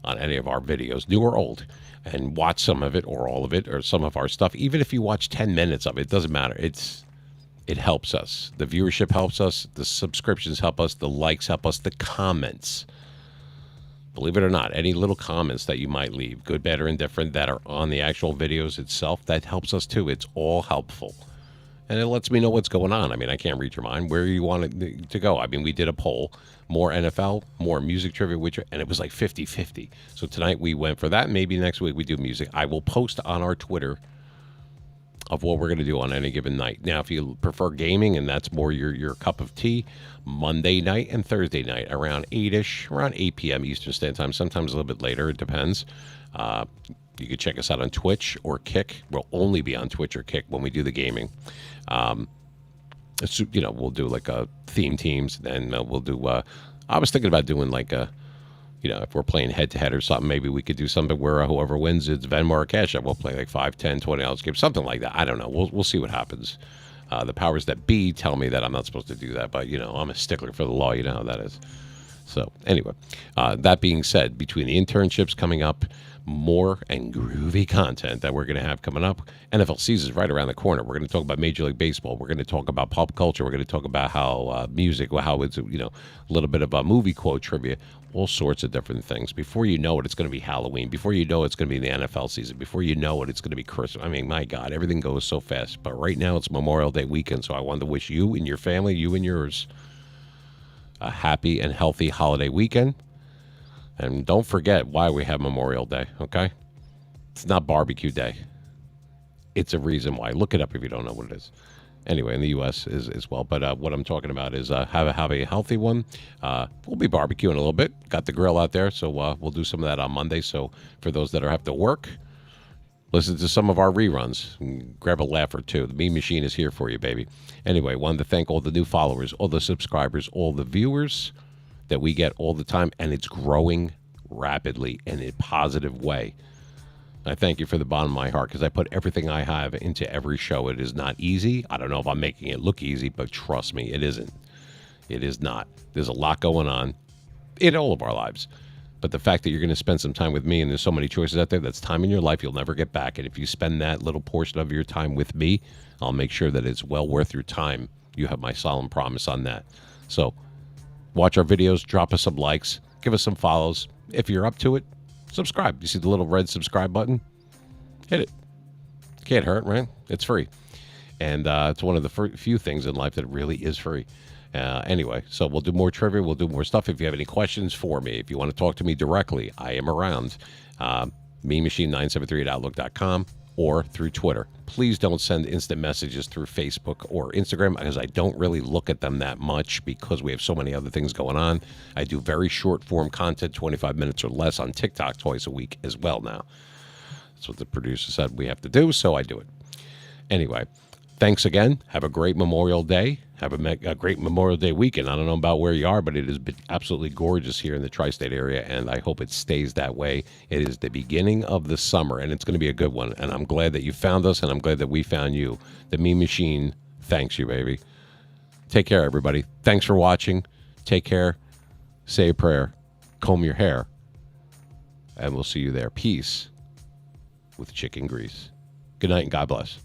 on any of our videos, new or old, and watch some of it or all of it or some of our stuff, even if you watch 10 minutes of it, it doesn't matter. It helps us. The viewership helps us. The subscriptions help us. The likes help us. The comments. Believe it or not, any little comments that you might leave, good, bad, or indifferent, that are on the actual videos itself, that helps us too. It's all helpful. And it lets me know what's going on. I mean, I can't read your mind. Where you want it to go? I mean, we did a poll. More NFL, more music trivia, and it was like 50-50. So tonight we went for that. Maybe next week we do music. I will post on our Twitter of what we're going to do on any given night. Now, if you prefer gaming and that's more your cup of tea, Monday night and Thursday night around 8-ish, around 8 p.m. Eastern Standard Time, sometimes a little bit later. It depends. You can check us out on Twitch or Kick. We'll only be on Twitch or Kick when we do the gaming. We'll do like a theme teams. Then we'll do. I was thinking about doing like a, if we're playing head-to-head or something, maybe we could do something where whoever wins, it's Venmo or Cash App. We'll play like $5, $10, $20 games, something like that. I don't know. We'll see what happens. The powers that be tell me that I'm not supposed to do that, but, I'm a stickler for the law. You know how that is. So anyway, that being said, between the internships coming up, more and groovy content that we're going to have coming up. NFL season is right around the corner. We're going to talk about Major League Baseball. We're going to talk about pop culture. We're going to talk about how music, how it's, a little bit of a movie quote trivia, all sorts of different things. Before you know it, it's going to be Halloween. Before you know it, it's going to be the NFL season. Before you know it, it's going to be Christmas. I mean, my God, everything goes so fast. But right now, it's Memorial Day weekend, so I wanted to wish you and your family, you and yours, a happy and healthy holiday weekend. And don't forget why we have Memorial Day, okay? It's not barbecue day. It's a reason why. Look it up if you don't know what it is. Anyway, in the U.S. as well. But what I'm talking about is have a healthy one. We'll be barbecuing a little bit. Got the grill out there, so we'll do some of that on Monday. So for those that have to work, listen to some of our reruns. Grab a laugh or two. The Meme Machine is here for you, baby. Anyway, wanted to thank all the new followers, all the subscribers, all the viewers that we get all the time, and it's growing rapidly in a positive way. I thank you for the bottom of my heart because I put everything I have into every show. It is not easy. I don't know if I'm making it look easy, but trust me, it isn't. It is not. There's a lot going on in all of our lives. But the fact that you're going to spend some time with me, and there's so many choices out there, that's time in your life you'll never get back. And if you spend that little portion of your time with me, I'll make sure that it's well worth your time. You have my solemn promise on that. So watch our videos, drop us some likes, give us some follows. If you're up to it, subscribe. You see the little red subscribe button? Hit it. Can't hurt, right? It's free. And it's one of the few things in life that really is free. Anyway, so we'll do more trivia. We'll do more stuff. If you have any questions for me, if you want to talk to me directly, I am around. memachine973@outlook.com or through Twitter. Please don't send instant messages through Facebook or Instagram because I don't really look at them that much because we have so many other things going on. I do very short form content, 25 minutes or less on TikTok twice a week as well now. That's what the producer said we have to do, so I do it. Anyway, thanks again. Have a great Memorial Day. Have a great Memorial Day weekend. I don't know about where you are, but it has been absolutely gorgeous here in the tri-state area, and I hope it stays that way. It is the beginning of the summer, and it's going to be a good one. And I'm glad that you found us, and I'm glad that we found you. The Meme Machine thanks you, baby. Take care, everybody. Thanks for watching. Take care. Say a prayer. Comb your hair. And we'll see you there. Peace with chicken grease. Good night, and God bless.